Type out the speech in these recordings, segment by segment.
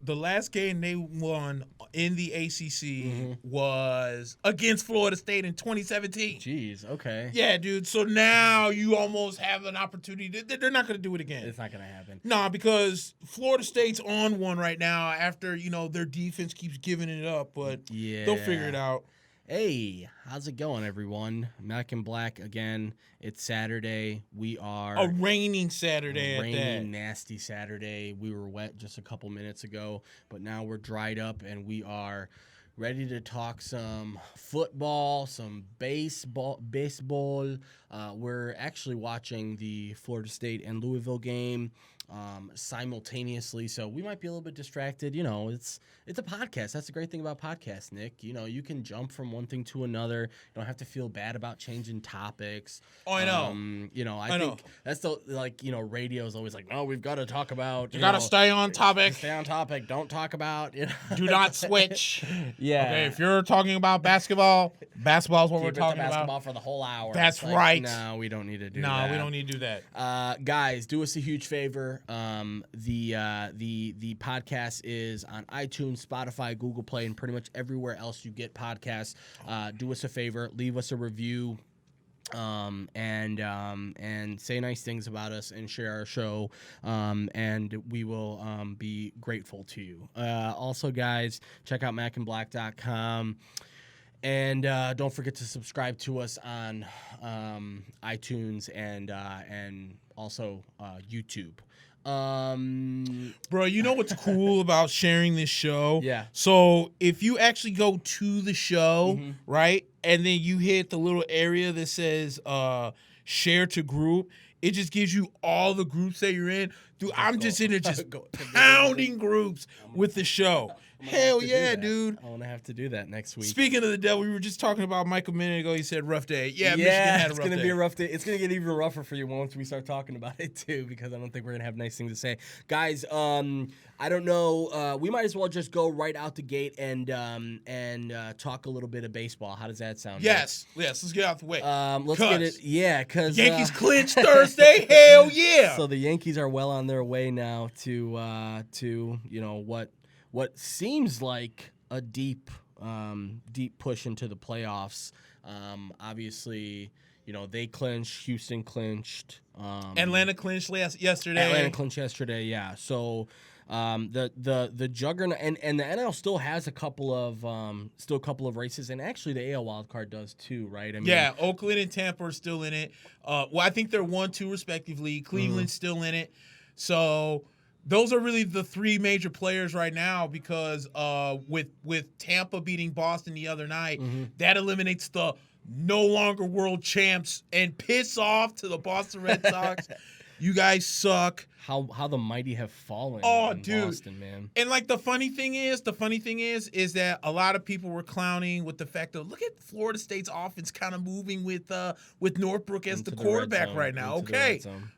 the last game they won in the ACC was against Florida State in 2017. Jeez, okay. Yeah, dude. So now you almost have an opportunity. They're not going to do it again. It's not going to happen. No, because Florida State's on one right now after, their defense keeps giving it up, but they'll figure it out. Hey, how's it going, everyone? Mack and Black again. It's Saturday. We are a raining Saturday. Nasty Saturday. We were wet just a couple minutes ago, but now we're dried up and we are ready to talk some football, some baseball. We're actually watching the Florida State and Louisville game simultaneously, so we might be a little bit distracted. It's a podcast. That's the great thing about podcasts, Nick. You can jump from one thing to another. You don't have to feel bad about changing topics. Oh, I know. I think that's the radio is always like, no, we've got to talk about. You got to stay on topic. Stay on topic. Don't talk about. Do not switch. Yeah. Okay, if you're talking about basketball is what we're talking about. Basketball for the whole hour. That's right. No, we don't need to do that. No, we don't need to do that. Guys, do us a huge favor. The podcast is on iTunes, Spotify, Google Play, and pretty much everywhere else you get podcasts. Do us a favor, leave us a review, and say nice things about us and share our show, and we will be grateful to you. Also, guys, check out mackandblack.com. And don't forget to subscribe to us on iTunes and also YouTube. Bro, you know what's cool about sharing this show? Yeah. So if you actually go to the show, right, and then you hit the little area that says share to group, it just gives you all the groups that you're in. Dude, I'm just in there just pounding groups with the show. Hell yeah, dude. I'm going to have to do that next week. Speaking of the devil, we were just talking about Mike a minute ago. He said rough day. Yeah, Michigan had a rough day. It's going to be a rough day. It's going to get even rougher for you once we start talking about it, too, because I don't think we're going to have nice things to say. Guys, I don't know. We might as well just go right out the gate and talk a little bit of baseball. How does that sound? Yes. Let's get out the way. Let's get it. Yeah, because Yankees clinched Thursday. Hell yeah. So the Yankees are well on their way now to what seems like a deep push into the playoffs. Obviously, they clinched. Houston clinched. Atlanta clinched yesterday. Atlanta clinched yesterday. Yeah. So the juggernaut and the NL still has a couple of races, and actually the AL wild card does too, right? I mean, yeah, Oakland and Tampa are still in it. I think they're 1-2 respectively. Cleveland's still in it. So those are really the three major players right now because with Tampa beating Boston the other night, that eliminates the no longer world champs and piss off to the Boston Red Sox. You guys suck. How the mighty have fallen. Oh, in dude. Boston, man. And like the funny thing is that a lot of people were clowning with the fact of look at Florida State's offense kind of moving with Northbrook as the quarterback right now.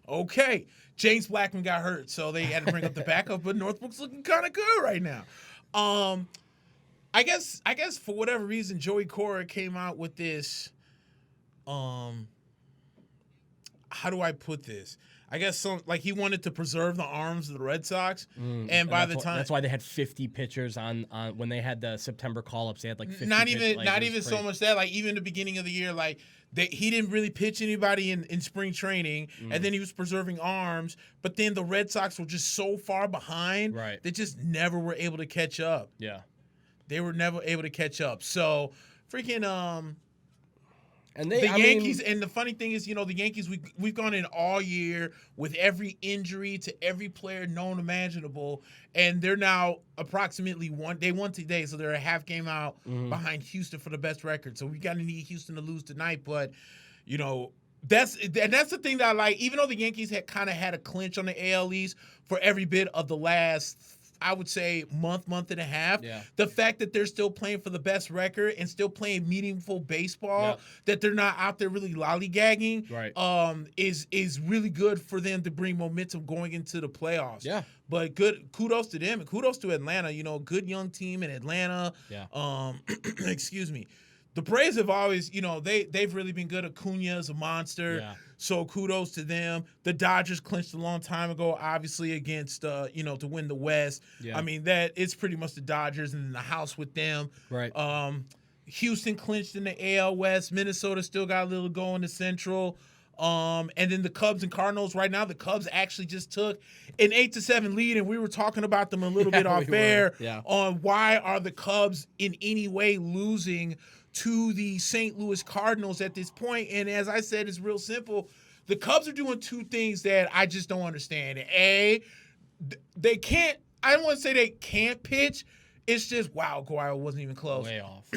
Okay. James Blackman got hurt, so they had to bring up the backup, but Northbrook's looking kind of good right now. I guess for whatever reason, Joey Cora came out with this. How do I put this? I guess he wanted to preserve the arms of the Red Sox, and by the time that's why they had 50 pitchers on when they had the September call-ups. They had like 50. Not even so much that even the beginning of the year, he didn't really pitch anybody in spring training, and then he was preserving arms. But then the Red Sox were just so far behind, right? They just never were able to catch up. Yeah, they were never able to catch up. So freaking And the Yankees, and the funny thing is, the Yankees, we've gone in all year with every injury to every player known imaginable, and they're now approximately they won today, so they're a half game out behind Houston for the best record. So we got to need Houston to lose tonight, but that's the thing that I like. Even though the Yankees had kind of had a clinch on the AL East for every bit of the last, I would say, month and a half. Yeah. The fact that they're still playing for the best record and still playing meaningful baseball, that they're not out there really lollygagging, right. Is really good for them to bring momentum going into the playoffs. Yeah. But kudos to them and kudos to Atlanta. Good young team in Atlanta. Yeah. Excuse me. the Braves have always, they've really been good. Acuna's a monster. Yeah. So kudos to them. The Dodgers clinched a long time ago, obviously against, to win the West. Yeah. I mean, that it's pretty much the Dodgers and the house with them. Right. Houston clinched in the AL West. Minnesota still got a little go in the Central. And then the Cubs and Cardinals. Right now, the Cubs actually just took an 8-7 lead, and we were talking about them a little bit off air on why are the Cubs in any way losing to the St. Louis Cardinals at this point. And as I said, it's real simple. The Cubs are doing two things that I just don't understand. A, they can't. I don't want to say they can't pitch. It's just, wow, Guayo wasn't even close. Way off.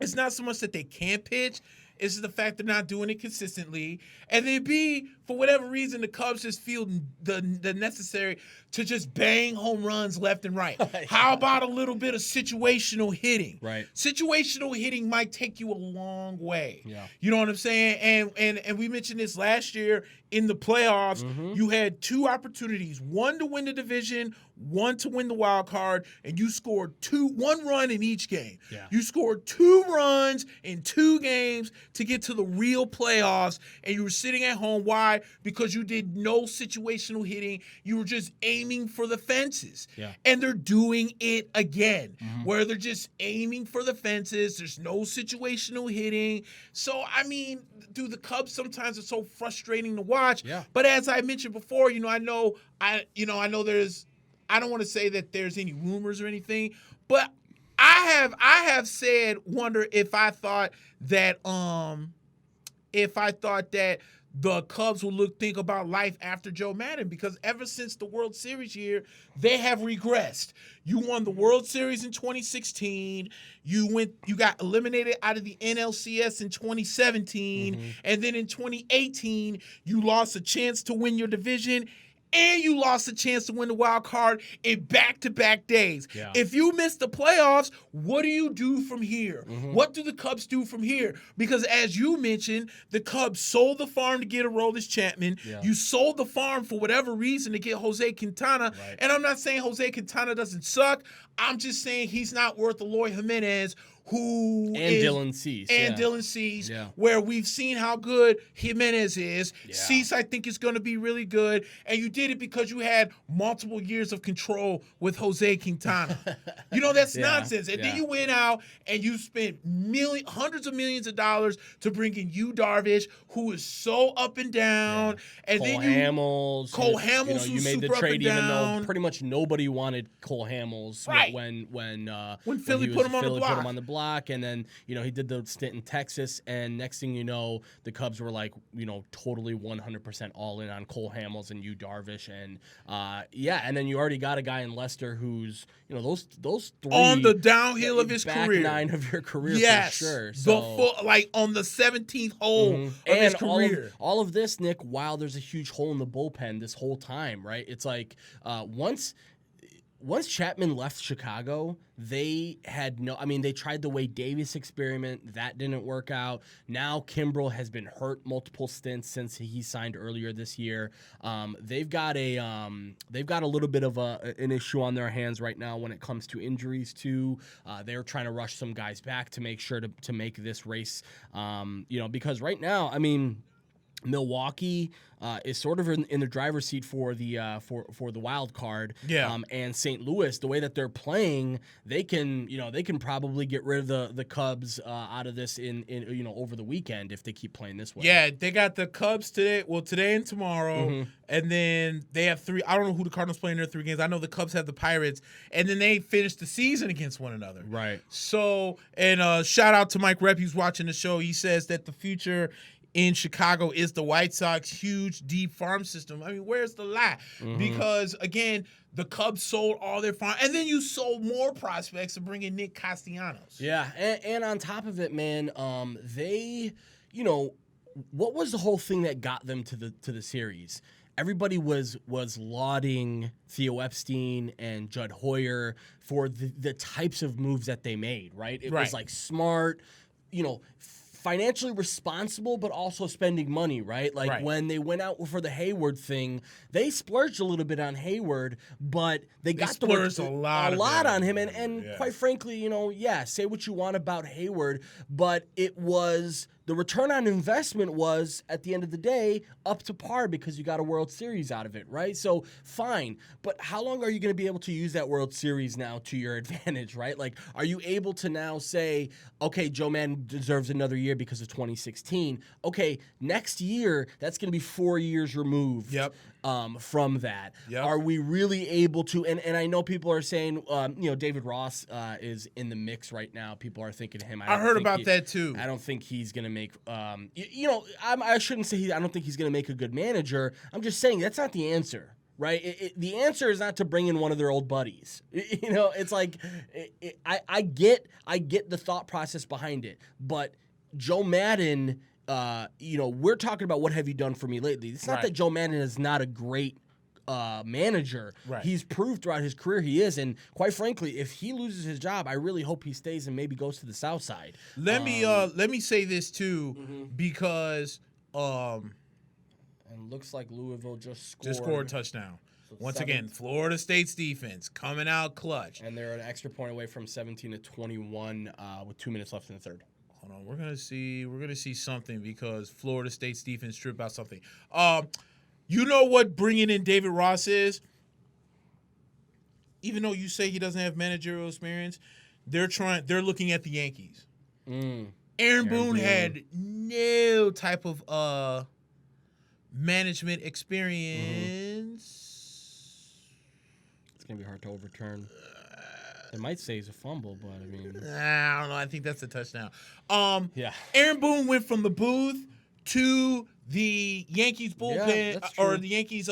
It's not so much that they can't pitch. It's the fact they're not doing it consistently. And then B, for whatever reason, the Cubs just feel the necessary to just bang home runs left and right. How about a little bit of situational hitting? Right. Situational hitting might take you a long way. Yeah. You know what I'm saying? And we mentioned this last year in the playoffs. You had two opportunities, one to win the division, one to win the wild card, and you scored one run in each game. Yeah. You scored 2 runs in 2 games to get to the real playoffs, and you were sitting at home. Why? Because you did no situational hitting. You were just aiming for the fences. Yeah. And they're doing it again, where they're just aiming for the fences. There's no situational hitting. So, I mean, dude, the Cubs sometimes are so frustrating to watch. Yeah. But as I mentioned before, I know there's, I don't want to say that there's any rumors or anything, but I have said, wonder if I thought that the Cubs will think about life after Joe Madden, because ever since the World Series year, they have regressed. You won the World Series in 2016. You got eliminated out of the NLCS in 2017. And then in 2018, you lost a chance to win your division, and you lost a chance to win the wild card in back-to-back days. Yeah. If you miss the playoffs, what do you do from here? What do the Cubs do from here? Because as you mentioned, the Cubs sold the farm to get Aroldis Chapman. Yeah. You sold the farm for whatever reason to get Jose Quintana. Right. And I'm not saying Jose Quintana doesn't suck. I'm just saying he's not worth Eloy Jimenez, Dylan Cease. Dylan Cease, Yeah. where we've seen how good Jimenez is. Yeah. Cease, I think, is going to be really good. And you did it because you had multiple years of control with Jose Quintana. That's nonsense. And then you went out and you spent hundreds of millions of dollars to bring in Yu Darvish, who is so up and down. And Cole then Hamels, you made the trade even though down. pretty much nobody wanted Cole Hamels. Right. When Philly put him on the block. And then he did the stint in Texas, and next thing you know, the Cubs were like totally 100% all in on Cole Hamels and Yu Darvish, and and then you already got a guy in Lester who's those 3 on the downhill of his back career, 9 of your career, yes, for sure. So on the 17th hole of his career. All of this, Nick, while there's a huge hole in the bullpen this whole time, right? It's like once Chapman left Chicago, they tried the Wade Davis experiment. That didn't work out. Now Kimbrel has been hurt multiple stints since he signed earlier this year. They've got a little bit of an issue on their hands right now when it comes to injuries too. They're trying to rush some guys back to make sure to make this race, because right now, Milwaukee is sort of in the driver's seat for the wild card. Yeah. And St. Louis, the way that they're playing, they can probably get rid of the Cubs out of this in over the weekend if they keep playing this way. Yeah, they got the Cubs today and tomorrow, and then they have 3. I don't know who the Cardinals play in their 3 games. I know the Cubs have the Pirates, and then they finish the season against one another. Right. So, and shout out to Mike Rep, who's watching the show. He says that the future in Chicago is the White Sox huge deep farm system. Where's the lie? Because again, the Cubs sold all their farm, and then you sold more prospects to bring in Nick Castellanos. Yeah, and on top of it, man, they, what was the whole thing that got them to the series? Everybody was lauding Theo Epstein and Judd Hoyer for the types of moves that they made, right? It was like smart, financially responsible, but also spending money, right? Like when they went out for the Hayward thing, they splurged a little bit on Hayward, but they got splurged a lot on him. And quite frankly, say what you want about Hayward, but it was the return on investment was, at the end of the day, up to par because you got a World Series out of it, right? So fine, but how long are you going to be able to use that World Series now to your advantage, right? Like, are you able to now say, okay, Joe Madden deserves another year because of 2016. Okay, next year, that's going to be 4 years removed from that. Yep. Are we really able to, and I know people are saying, David Ross is in the mix right now. People are thinking him. I heard about that too. I don't think he's going to make, I shouldn't say I don't think he's going to make a good manager. I'm just saying that's not the answer. Right, the answer is not to bring in one of their old buddies. It's like I get the thought process behind it, but Joe Madden, we're talking about what have you done for me lately. It's not that Joe Madden is not a great manager. Right. He's proved throughout his career he is, and quite frankly, if he loses his job, I really hope he stays and maybe goes to the South Side. Let me say this too, because. And looks like Louisville just scored a touchdown. So once again, Florida State's defense coming out clutch. And they're an extra point away from 17-21 with 2 minutes left in the third. Hold on, we're gonna see something because Florida State's defense stripped out something. You know what bringing in David Ross is? Even though you say he doesn't have managerial experience, they're looking at the Yankees. Aaron Boone had no type of management experience. It's going to be hard to overturn. They might say he's a fumble, but I mean... I don't know. I think that's a touchdown. Aaron Boone went from the booth to the Yankees bullpen or the Yankees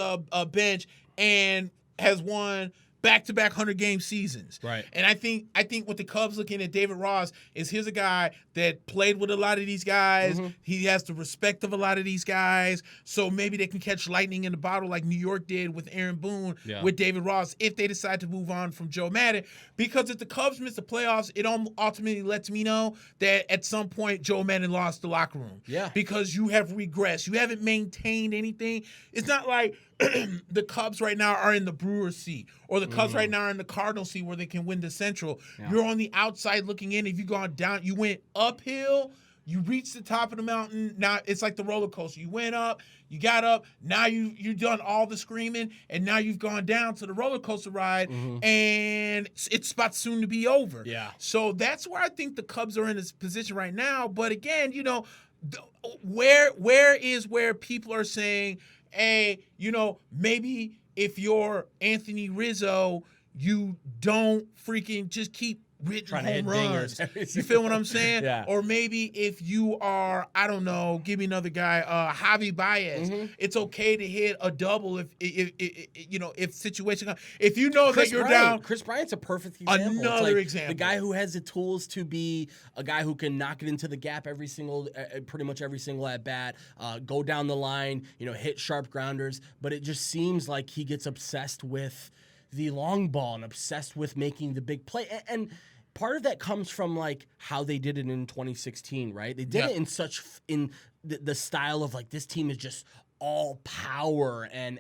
bench and has won back-to-back 100-game seasons. Right. And I think what the Cubs looking at David Ross is here's a guy that played with a lot of these guys. Mm-hmm. He has the respect of a lot of these guys. So maybe they can catch lightning in the bottle like New York did with Aaron Boone with David Ross if they decide to move on from Joe Madden. Because if the Cubs miss the playoffs, it ultimately lets me know that at some point Joe Madden lost the locker room. Yeah. Because you have regressed. You haven't maintained anything. It's not like the Cubs right now are in the Brewers seat or the Cubs right now are in the Cardinals seat where they can win the Central. Yeah. You're on the outside looking in. If you've gone down, you went uphill, you reached the top of the mountain. Now it's like the roller coaster. You went up, you got up, now you've done all the screaming, and now you've gone down to the roller coaster ride, and it's about soon to be over. Yeah. So that's where I think the Cubs are in this position right now. But again, where people are saying, hey, maybe if you're Anthony Rizzo, you don't freaking just keep hitting home runs. You feel what I'm saying? Yeah. Or maybe if you are, I don't know, give me another guy, Javi Baez. It's okay to hit a double if situation comes. If you know that you're down. Chris Bryant's a perfect example. Another example. The guy who has the tools to be a guy who can knock it into the gap pretty much every single at bat, go down the line, hit sharp grounders. But it just seems like he gets obsessed with the long ball and obsessed with making the big play. And part of that comes from like how they did it in 2016, right? They did it in the style of like this team is just all power and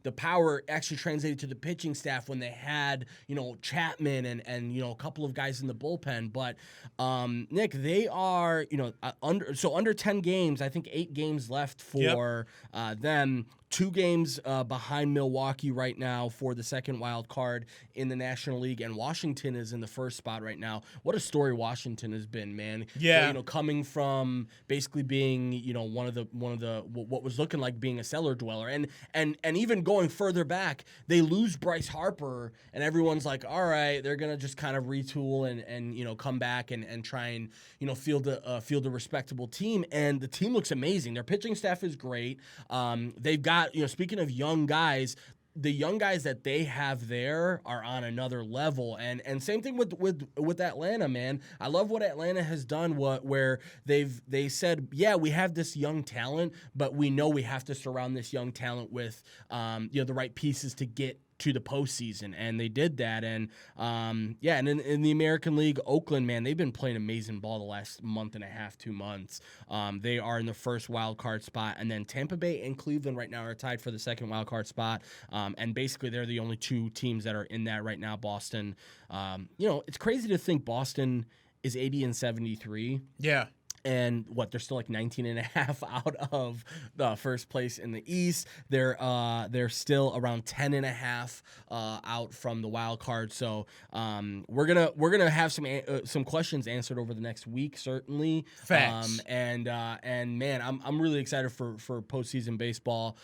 the power actually translated to the pitching staff when they had Chapman and a couple of guys in the bullpen. But Nick, they are under 10 games. I think 8 games left for them. 2 games behind Milwaukee right now for the second wild card in the National League, and Washington is in the first spot right now. What a story Washington has been, man. Yeah. Coming from basically being one of the what was looking like being a cellar dweller, and even going further back, they lose Bryce Harper, and everyone's like, all right, they're gonna just kind of retool and come back and try and field a respectable team, and the team looks amazing. Their pitching staff is great. They've got speaking of young guys, the young guys that they have there are on another level, and same thing with Atlanta, man. I love what Atlanta has done. Where they said, yeah, we have this young talent, but we know we have to surround this young talent with the right pieces to get to the postseason, and they did that. And and in the American League, Oakland, man, they've been playing amazing ball the last month and a half, 2 months. They are in the first wild card spot, and then Tampa Bay and Cleveland right now are tied for the second wild card spot. And basically, they're the only 2 teams that are in that right now. Boston, it's crazy to think Boston is 80-73. Yeah. And they're still like 19 and a half out of the first place in the East. They're still around 10 and a half out from the wild card. So we're gonna have some questions answered over the next week, certainly. Facts. And man, I'm really excited for postseason baseball.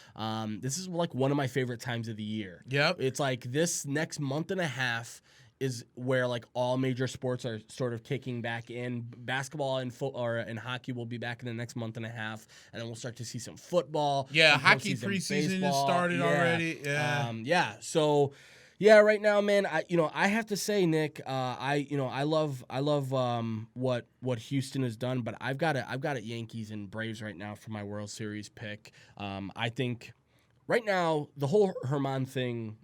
This is like one of my favorite times of the year. Yep. It's like this next month and a half is where like all major sports are sort of kicking back in. Basketball and hockey will be back in the next month and a half, and then we'll start to see some football. Yeah, some hockey preseason has started already. Yeah. So yeah, right now, man, I have to say, Nick, I love what Houston has done, but I've got it Yankees and Braves right now for my World Series pick. I think right now the whole Herman thing,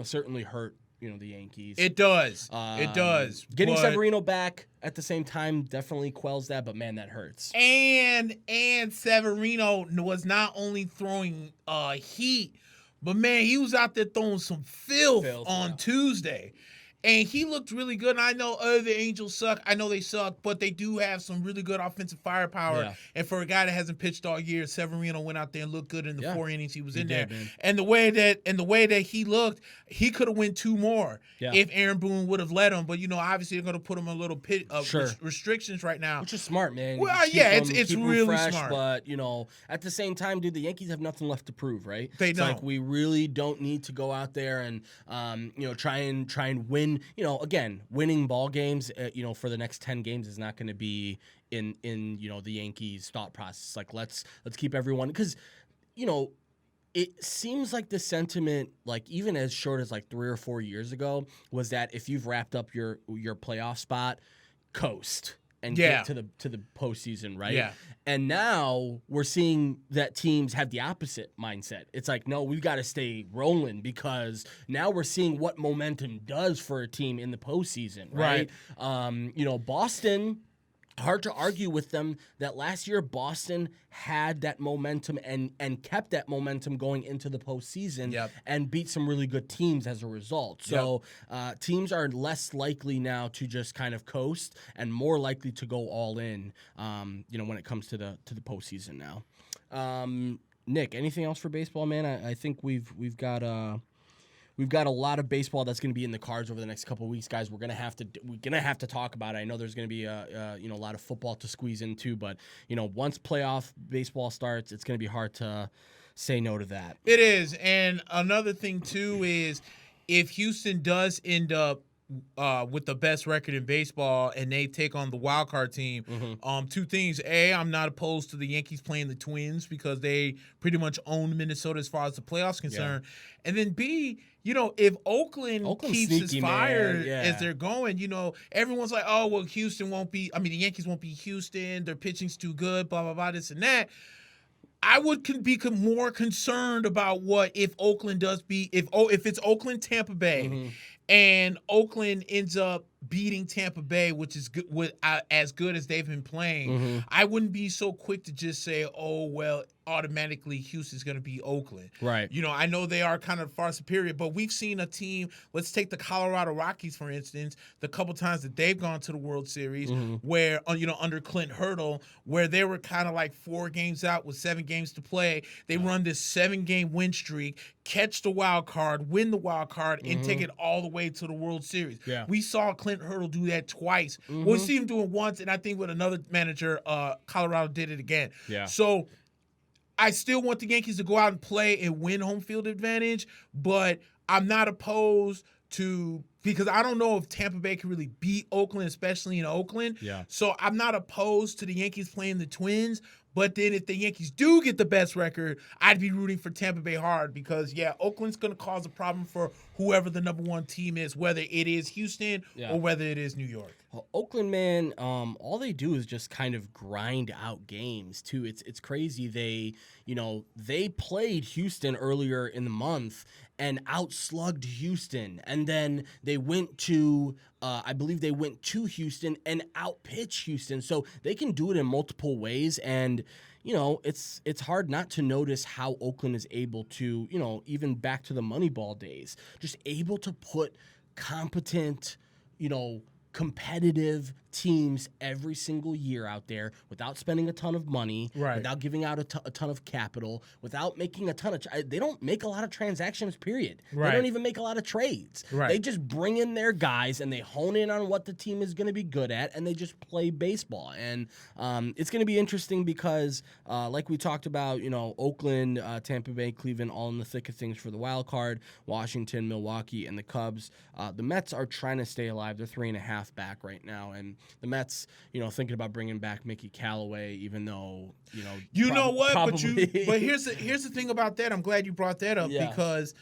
certainly hurt the Yankees. It does. It does. Getting Severino back at the same time definitely quells that, but man, that hurts. And Severino was not only throwing heat, but man, he was out there throwing some filth on Tuesday. And he looked really good. And I know the Angels suck. I know they suck, but they do have some really good offensive firepower. Yeah. And for a guy that hasn't pitched all year, Severino went out there and looked good in the 4 innings he was in there. Man. And the way that he looked, he could have won 2 more if Aaron Boone would have let him. But obviously they're going to put him a little restrictions right now, which is smart, man. Well, it's really smart. But at the same time, dude, the Yankees have nothing left to prove, right? It's like we really don't need to go out there and try and win. Again, winning ball games, for the next 10 games is not going to be in the Yankees' thought process. Like let's keep everyone, because it seems like the sentiment, like even as short as like 3 or 4 years ago, was that if you've wrapped up your playoff spot, coast and get to the postseason, right? Yeah. And now we're seeing that teams have the opposite mindset. It's like, no, we've got to stay rolling, because now we're seeing what momentum does for a team in the postseason, right? Boston, hard to argue with them that last year Boston had that momentum and kept that momentum going into the postseason and beat some really good teams as a result. So teams are less likely now to just kind of coast and more likely to go all in, when it comes to the postseason now. Nick, anything else for baseball, man? I think we've got a lot of baseball that's going to be in the cards over the next couple of weeks, guys. We're gonna have to talk about it. I know there's going to be a lot of football to squeeze into, but once playoff baseball starts, it's going to be hard to say no to that. It is, and another thing too is if Houston does end up with the best record in baseball and they take on the wild card team, 2 things. A, I'm not opposed to the Yankees playing the Twins because they pretty much own Minnesota as far as the playoffs concerned. And then B, if Oakland keeps his fire as they're going, everyone's like, oh, well, the Yankees won't be Houston. Their pitching's too good, blah, blah, blah, this and that. I would be more concerned about what if Oakland does beat, if it's Oakland, Tampa Bay, and Oakland ends up beating Tampa Bay, which is good, as good as they've been playing. I wouldn't be so quick to just say, oh, well, automatically Houston's going to be Oakland. Right. I know they are kind of far superior, but we've seen a team, let's take the Colorado Rockies, for instance, the couple times that they've gone to the World Series where, under Clint Hurdle, where they were kind of like 4 games out with 7 games to play. They run this 7-game win streak, catch the wild card, win the wild card, and take it all the way to the World Series. Yeah. We saw Clint Hurdle do that twice. We'll see him do it once, and I think with another manager, Colorado did it again. Yeah. So I still want the Yankees to go out and play and win home field advantage, but I'm not opposed to, because I don't know if Tampa Bay can really beat Oakland, especially in Oakland. Yeah. So I'm not opposed to the Yankees playing the Twins, But then if the Yankees do get the best record, I'd be rooting for Tampa Bay hard because, Oakland's going to cause a problem for whoever the number one team is, whether it is Houston or whether it is New York. Well, Oakland, man, all they do is just kind of grind out games, too. It's crazy. They played Houston earlier in the month and outslugged Houston. And then they went to, I believe they went to Houston and outpitched Houston. So they can do it in multiple ways. And, it's hard not to notice how Oakland is able to, even back to the Moneyball days, just able to put competent, competitive teams every single year out there without spending a ton of money, without giving out a ton of capital, without making a ton of they don't make a lot of transactions, period. They don't even make a lot of trades. They just bring in their guys and they hone in on what the team is going to be good at, and they just play baseball. And it's going to be interesting because like we talked about, Oakland, Tampa Bay, Cleveland, all in the thick of things for the wild card, Washington, Milwaukee, and the Cubs. The Mets are trying to stay alive. They're 3.5 back right now, and the Mets, thinking about bringing back Mickey Callaway, even though, what? Probably. But here's the thing about that. I'm glad you brought that up because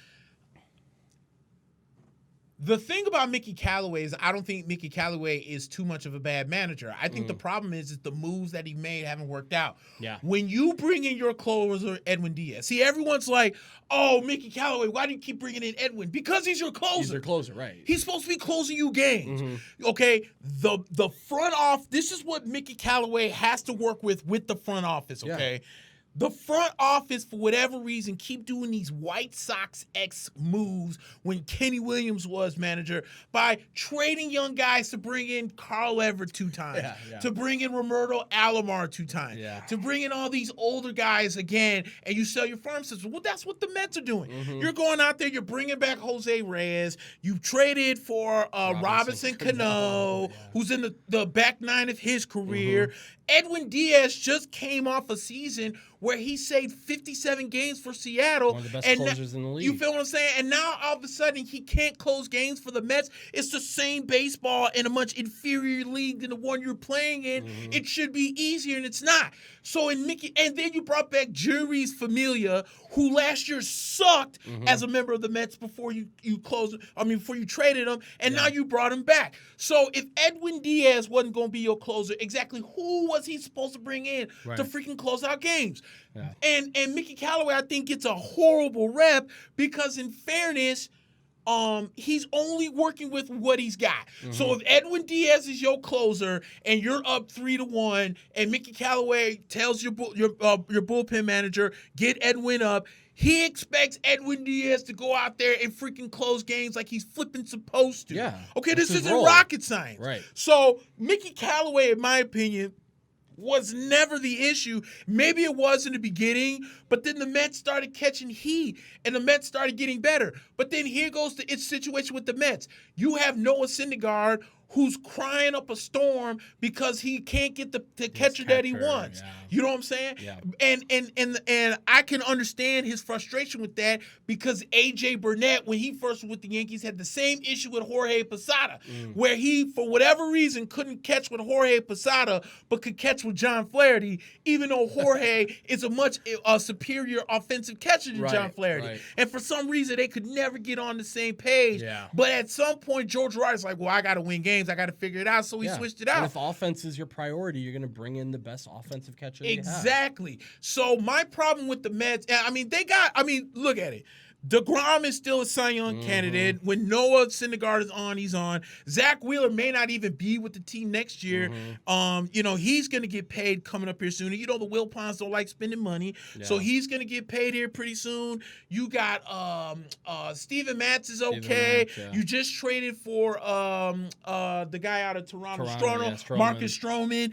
the thing about Mickey Callaway is I don't think Mickey Callaway is too much of a bad manager. I think the problem is the moves that he made haven't worked out. Yeah. When you bring in your closer, Edwin Diaz, see, everyone's like, oh, Mickey Callaway, why do you keep bringing in Edwin? Because he's your closer. He's your closer, right. He's supposed to be closing you games. Okay, the front office, this is what Mickey Callaway has to work with the front office, okay? Yeah. The front office, for whatever reason, keep doing these White Sox-X moves when Kenny Williams was manager by trading young guys to bring in Carl Everett 2 times, to bring in Roberto Alomar 2 times, to bring in all these older guys again, and you sell your farm system. Well, that's what the Mets are doing. You're going out there, you're bringing back Jose Reyes. You've traded for Robinson Cano, who's in the back nine of his career. Edwin Diaz just came off a season where he saved 57 games for Seattle. One of the best closers in the league. You feel what I'm saying? And now all of a sudden he can't close games for the Mets. It's the same baseball in a much inferior league than the one you're playing in. It should be easier, and it's not. So and then you brought back Juris Familia, who last year sucked as a member of the Mets before before you traded him, and now you brought him back. So if Edwin Diaz wasn't going to be your closer, exactly who was he supposed to bring in to freaking close out games? Yeah. And Mickey Callaway, I think, gets a horrible rep because, in fairness, he's only working with what he's got. So if Edwin Diaz is your closer and you're up 3-1, and Mickey Callaway tells your bullpen manager, get Edwin up, he expects Edwin Diaz to go out there and freaking close games like he's flipping supposed to. Yeah. Okay, this isn't rocket science. Right. So Mickey Callaway, in my opinion, was never the issue. Maybe it was in the beginning, but then the Mets started catching heat, and the Mets started getting better. But then here goes the situation with the Mets. You have Noah Syndergaard, who's crying up a storm because he can't get the catcher that he wants. Yeah. You know what I'm saying? Yeah. And I can understand his frustration with that because A.J. Burnett, when he first was with the Yankees, had the same issue with Jorge Posada, where he, for whatever reason, couldn't catch with Jorge Posada, but could catch with John Flaherty, even though Jorge is a much superior offensive catcher than John Flaherty. Right. And for some reason, they could never get on the same page. Yeah. But at some point, George Wright's like, well, I got to win games. I got to figure it out. So he switched it out. And if offense is your priority, you're going to bring in the best offensive catcher Exactly. So my problem with the Mets, look at it. DeGrom is still a Cy Young candidate. When Noah Syndergaard is on, he's on. Zach Wheeler may not even be with the team next year. He's going to get paid coming up here soon. The Wilpons don't like spending money, so he's going to get paid here pretty soon. You got Steven Matz is okay. You just traded for the guy out of Toronto, Marcus Stroman.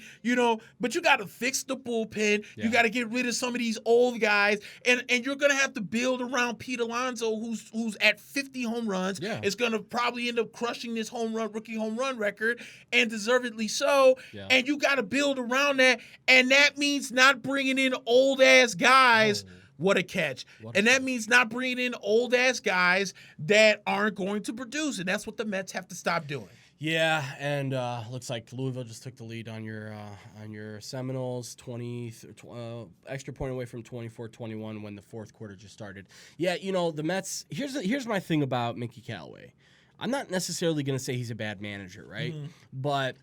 But you got to fix the bullpen. Yeah. You got to get rid of some of these old guys, and you're going to have to build around Pete Alonso, who's at 50 home runs, is going to probably end up crushing this rookie home run record, and deservedly so. Yeah. And you got to build around that, and that means not bringing in old-ass guys. What a catch. That means not bringing in old-ass guys that aren't going to produce, and that's what the Mets have to stop doing. Yeah, and looks like Louisville just took the lead on your Seminoles, extra point away from 24-21 when the fourth quarter just started. Yeah, the Mets. Here's my thing about Mickey Callaway. I'm not necessarily going to say he's a bad manager, right? But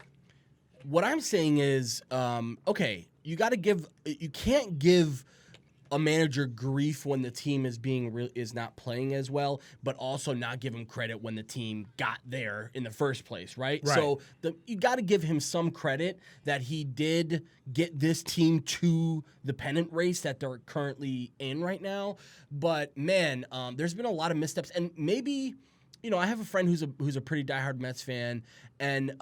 what I'm saying is, okay, you can't give a manager grief when the team is not playing as well, but also not give him credit when the team got there in the first place, right? So you got to give him some credit that he did get this team to the pennant race that they're currently in right now. But man, there's been a lot of missteps, and maybe. I have a friend who's a pretty diehard Mets fan, and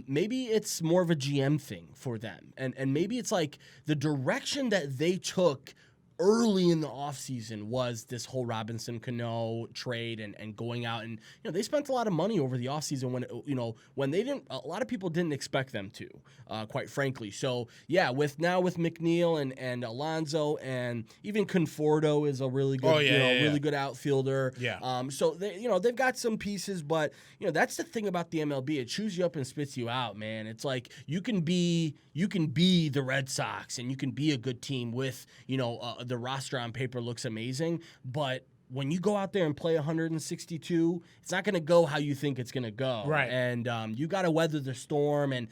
maybe it's more of a GM thing for them, and maybe it's like the direction that they took early in the offseason was this whole Robinson Cano trade and going out, and they spent a lot of money over the offseason when they didn't. A lot of people didn't expect them to, quite frankly. So yeah, with McNeil and Alonso, and even Conforto is a really good really good outfielder. Yeah. So they've got some pieces, but that's the thing about the MLB. It chews you up and spits you out, man. It's like you can be the Red Sox and you can be a good team with the roster on paper looks amazing, but when you go out there and play 162, it's not going to go how you think it's going to go. Right. And you got to weather the storm. And,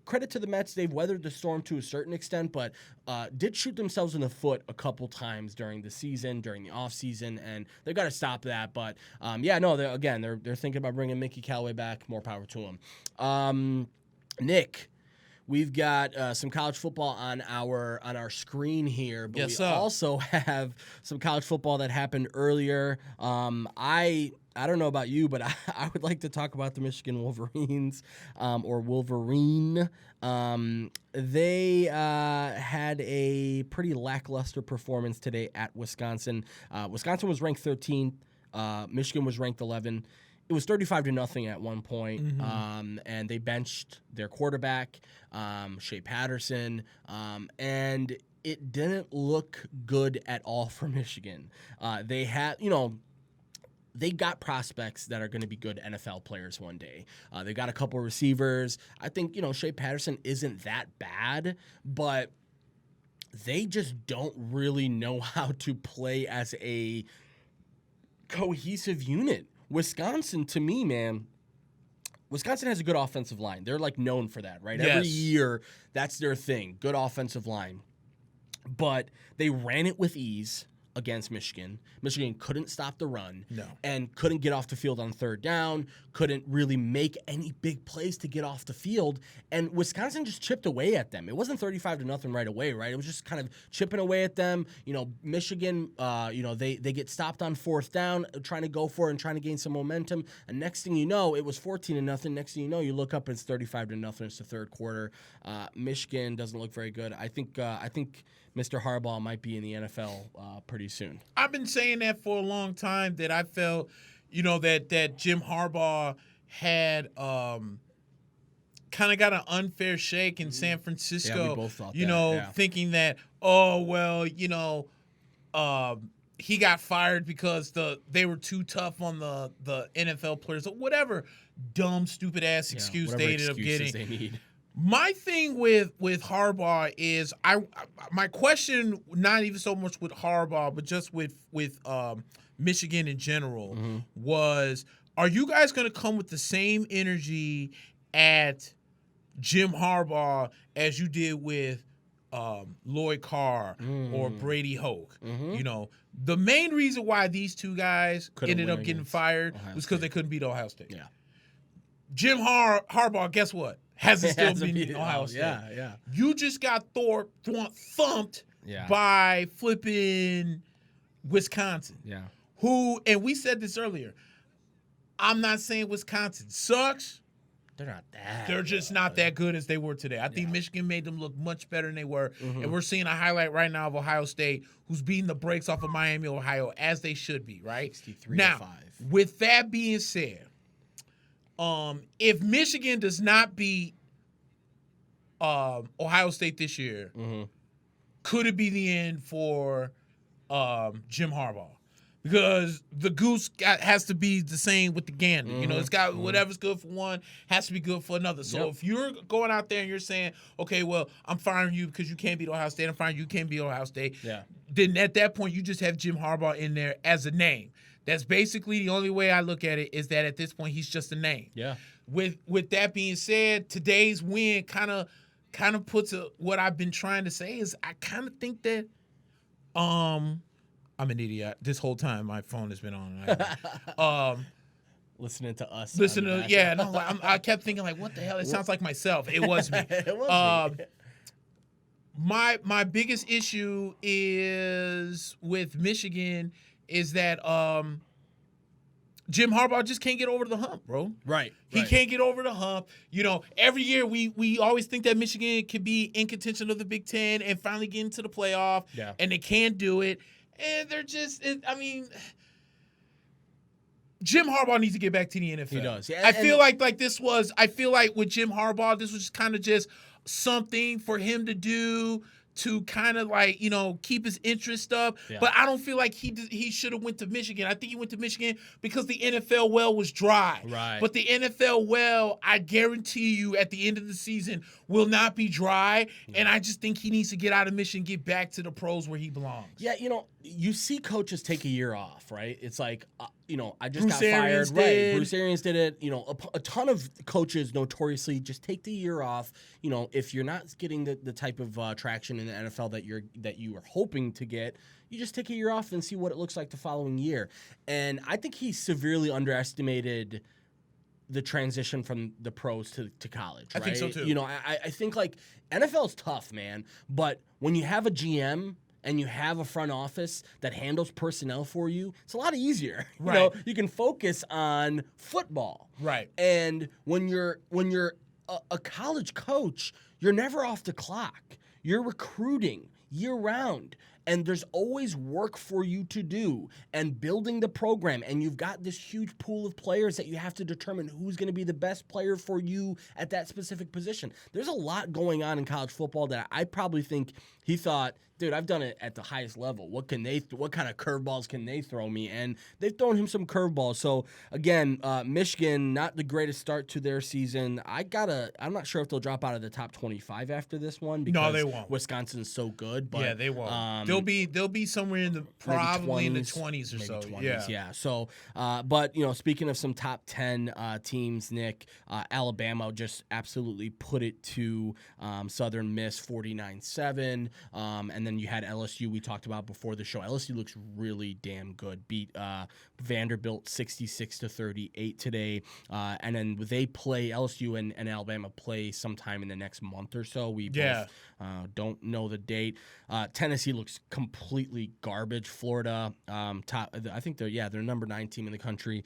credit to the Mets, they've weathered the storm to a certain extent, but did shoot themselves in the foot a couple times during the season, during the offseason, and they've got to stop that. But, they're thinking about bringing Mickey Callaway back. More power to him. Nick. We've got some college football on our screen here, but also have some college football that happened earlier. I don't know about you, but I would like to talk about the Michigan Wolverines, or Wolverine. They had a pretty lackluster performance today at Wisconsin. Wisconsin was ranked 13th. Michigan was ranked 11th. It was 35-0 at one point, and they benched their quarterback, Shea Patterson, and it didn't look good at all for Michigan. They had, they got prospects that are going to be good NFL players one day. They got a couple receivers. I think, Shea Patterson isn't that bad, but they just don't really know how to play as a cohesive unit. Wisconsin, to me, man, Wisconsin has a good offensive line. They're known for that, right? Yes. Every year, that's their thing. Good offensive line. But they ran it with ease against Michigan. Michigan couldn't stop the run. No. And couldn't get off the field on third down, couldn't really make any big plays to get off the field. And Wisconsin just chipped away at them. It wasn't 35-0 right away, right? It was just kind of chipping away at them. Michigan, they get stopped on fourth down, trying to go for it and trying to gain some momentum. And next thing you know, it was 14-0. Next thing you know, you look up, it's 35-0. It's the third quarter. Michigan doesn't look very good. I think Mr. Harbaugh might be in the NFL pretty soon. I've been saying that for a long time, that I felt, that Jim Harbaugh had kind of got an unfair shake in San Francisco. Yeah, we both thought that. Thinking that, he got fired because they were too tough on the NFL players or whatever dumb, stupid ass excuse they ended up getting. They need. My thing with Harbaugh is my question, not even so much with Harbaugh, but just with Michigan in general, was, are you guys going to come with the same energy at Jim Harbaugh as you did with Lloyd Carr or Brady Hoke? The main reason why these two guys ended up getting fired was because they couldn't beat Ohio State. Yeah. Jim Harbaugh, guess what? Hasn't still beaten Ohio State. Yeah. You just got thumped by flipping Wisconsin. Yeah. And we said this earlier, I'm not saying Wisconsin sucks. They're not that. They're just not that good as they were today. I think Michigan made them look much better than they were. And we're seeing a highlight right now of Ohio State, who's beating the brakes off of Miami, Ohio, as they should be, right? 63-5. Now, with that being said, if Michigan does not beat Ohio State this year, could it be the end for Jim Harbaugh? because the goose has to be the same with the gander. You know, it's got whatever's good for one has to be good for another. So if you're going out there and you're saying, okay, well, I'm firing you because you can't beat Ohio State, I'm firing you can't beat Ohio State, then at that point you just have Jim Harbaugh in there as a name. That's basically the only way I look at it, is that at this point he's just a name. Yeah. With that being said, today's win kind of puts what I've been trying to say is I kind of think that I'm an idiot. This whole time my phone has been on. Listening to us. I kept thinking like, what the hell? It sounds like myself. It was me. It was me. My biggest issue is with Michigan is that Jim Harbaugh just can't get over the hump, bro. Right. He can't get over the hump. You know, every year we always think that Michigan can be in contention of the Big Ten and finally get into the playoff. Yeah. And they can't do it. And they're just, Jim Harbaugh needs to get back to the NFL. He does. Yeah, I feel like with Jim Harbaugh, this was kind of just something for him to do to kind of like, you know, keep his interest up. Yeah. But I don't feel like he should have went to Michigan. I think he went to Michigan because the NFL well was dry. Right. But the NFL well, I guarantee you at the end of the season will not be dry. Yeah. And I just think he needs to get out of Michigan, get back to the pros where he belongs. Yeah, you know, you see coaches take a year off, right? It's like, I just got fired. Right. Bruce Arians did it. You know, a ton of coaches notoriously just take the year off. You know, if you're not getting the type of traction in the NFL that you are hoping to get, you just take a year off and see what it looks like the following year. And I think he severely underestimated the transition from the pros to college. Right? I think so too. You know, I think like NFL's tough, man. But when you have a GM and you have a front office that handles personnel for you, it's a lot easier. Right. You know, you can focus on football. Right. And when you're a college coach, you're never off the clock. You're recruiting year-round, and there's always work for you to do and building the program, and you've got this huge pool of players that you have to determine who's going to be the best player for you at that specific position. There's a lot going on in college football that I probably think he thought, dude, I've done it at the highest level. What kind of curveballs can they throw me? And they've thrown him some curveballs. So again, Michigan, not the greatest start to their season. I'm not sure if they'll drop out of the top 25 after this one because no, they won't. Wisconsin's so good. But yeah, they won't. They'll be somewhere in the probably 20s, in the 20s or so. 20s, yeah. So, but speaking of some top 10 teams, Nick, Alabama just absolutely put it to Southern Miss 49-7. And then you had LSU we talked about before the show. LSU looks really damn good. Beat Vanderbilt 66-38 today. And then they play, LSU and Alabama play sometime in the next month or so. We both don't know the date. Tennessee looks completely garbage. Florida, I think they're number 9 team in the country.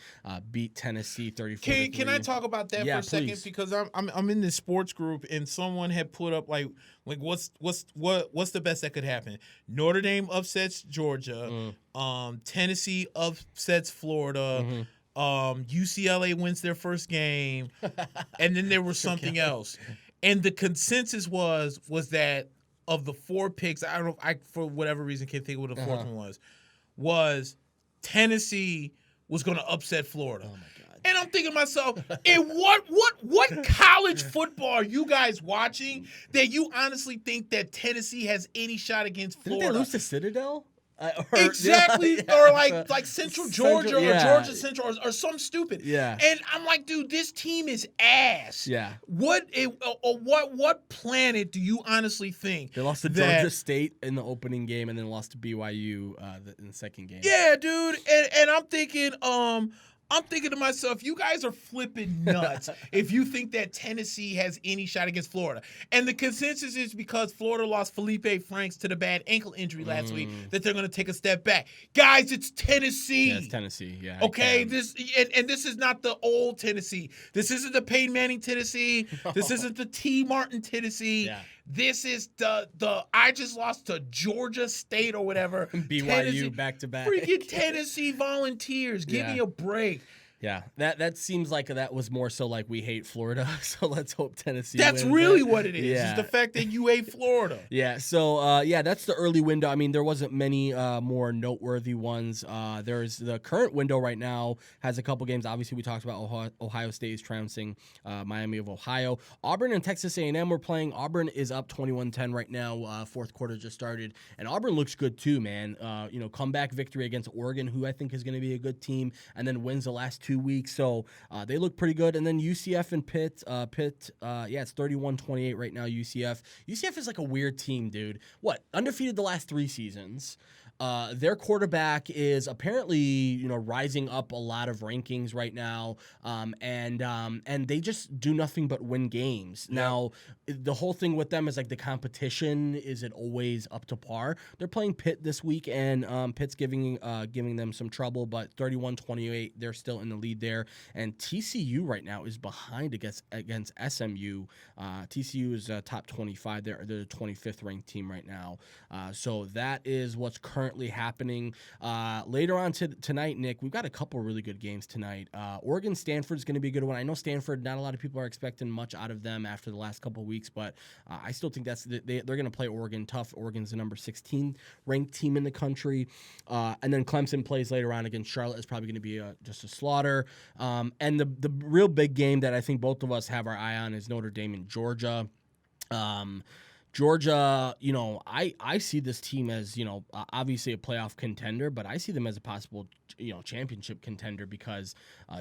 Beat Tennessee 34-3. Can I talk about that for a second? Please. Because I'm in this sports group and someone had put up like what's the best that could happen? Notre Dame upsets Georgia. Tennessee upsets Florida. UCLA wins their first game, and then there was something else. And the consensus was that of the 4 picks, I for whatever reason can't think of what the fourth one was Tennessee was going to upset Florida. Oh my God. And I'm thinking to myself, in what college football are you guys watching that you honestly think that Tennessee has any shot against Florida? Didn't they lose to Citadel? Exactly, or like Central Georgia or Georgia Central or some stupid. Yeah. And I'm like, dude, this team is ass. Yeah. What planet do you honestly think they lost to Georgia State in the opening game and then lost to BYU in the second game? Yeah, dude. And I'm thinking to myself, you guys are flipping nuts if you think that Tennessee has any shot against Florida. And the consensus is because Florida lost Felipe Franks to the bad ankle injury last week that they're going to take a step back. Guys, it's Tennessee. Yeah, it's Tennessee. Yeah. Okay, this is not the old Tennessee. This isn't the Peyton Manning Tennessee. This isn't the T. Martin Tennessee. Yeah. This is the I just lost to Georgia State or whatever. BYU back to back. Freaking Tennessee Volunteers. Give me a break. Yeah, that seems like that was more so like we hate Florida, so let's hope Tennessee That's wins really it. what it is. Yeah. Is the fact that you hate Florida. Yeah, so that's the early window. I mean, there wasn't many more noteworthy ones. There's the current window right now has a couple games. Obviously, we talked about Ohio State is trouncing Miami of Ohio. Auburn and Texas A&M were playing. Auburn is up 21-10 right now. Fourth quarter just started, and Auburn looks good too, man. Comeback victory against Oregon, who I think is going to be a good team, and then wins the last 2 weeks. So they look pretty good. And then UCF and Pitt. It's 31-28 right now. UCF is like a weird team, dude. What? Undefeated the last 3 seasons. Their quarterback is apparently, rising up a lot of rankings right now, and they just do nothing but win games. Yep. Now, the whole thing with them is like the competition, is it always up to par? They're playing Pitt this week, and Pitt's giving them some trouble, but 31-28, they're still in the lead there. And TCU right now is behind against SMU. TCU is top 25. They're the 25th ranked team right now. So that is what's currently happening. Later on tonight, Nick, we've got a couple really good games tonight. Oregon-Stanford is going to be a good one. I know Stanford, not a lot of people are expecting much out of them after the last couple of weeks, but I still think they're going to play Oregon tough. Oregon's the number 16 ranked team in the country. And then Clemson plays later on against Charlotte. Is probably going to be just a slaughter. And the real big game that I think both of us have our eye on is Notre Dame and Georgia. Georgia, I see this team as, obviously a playoff contender, but I see them as a possible, championship contender because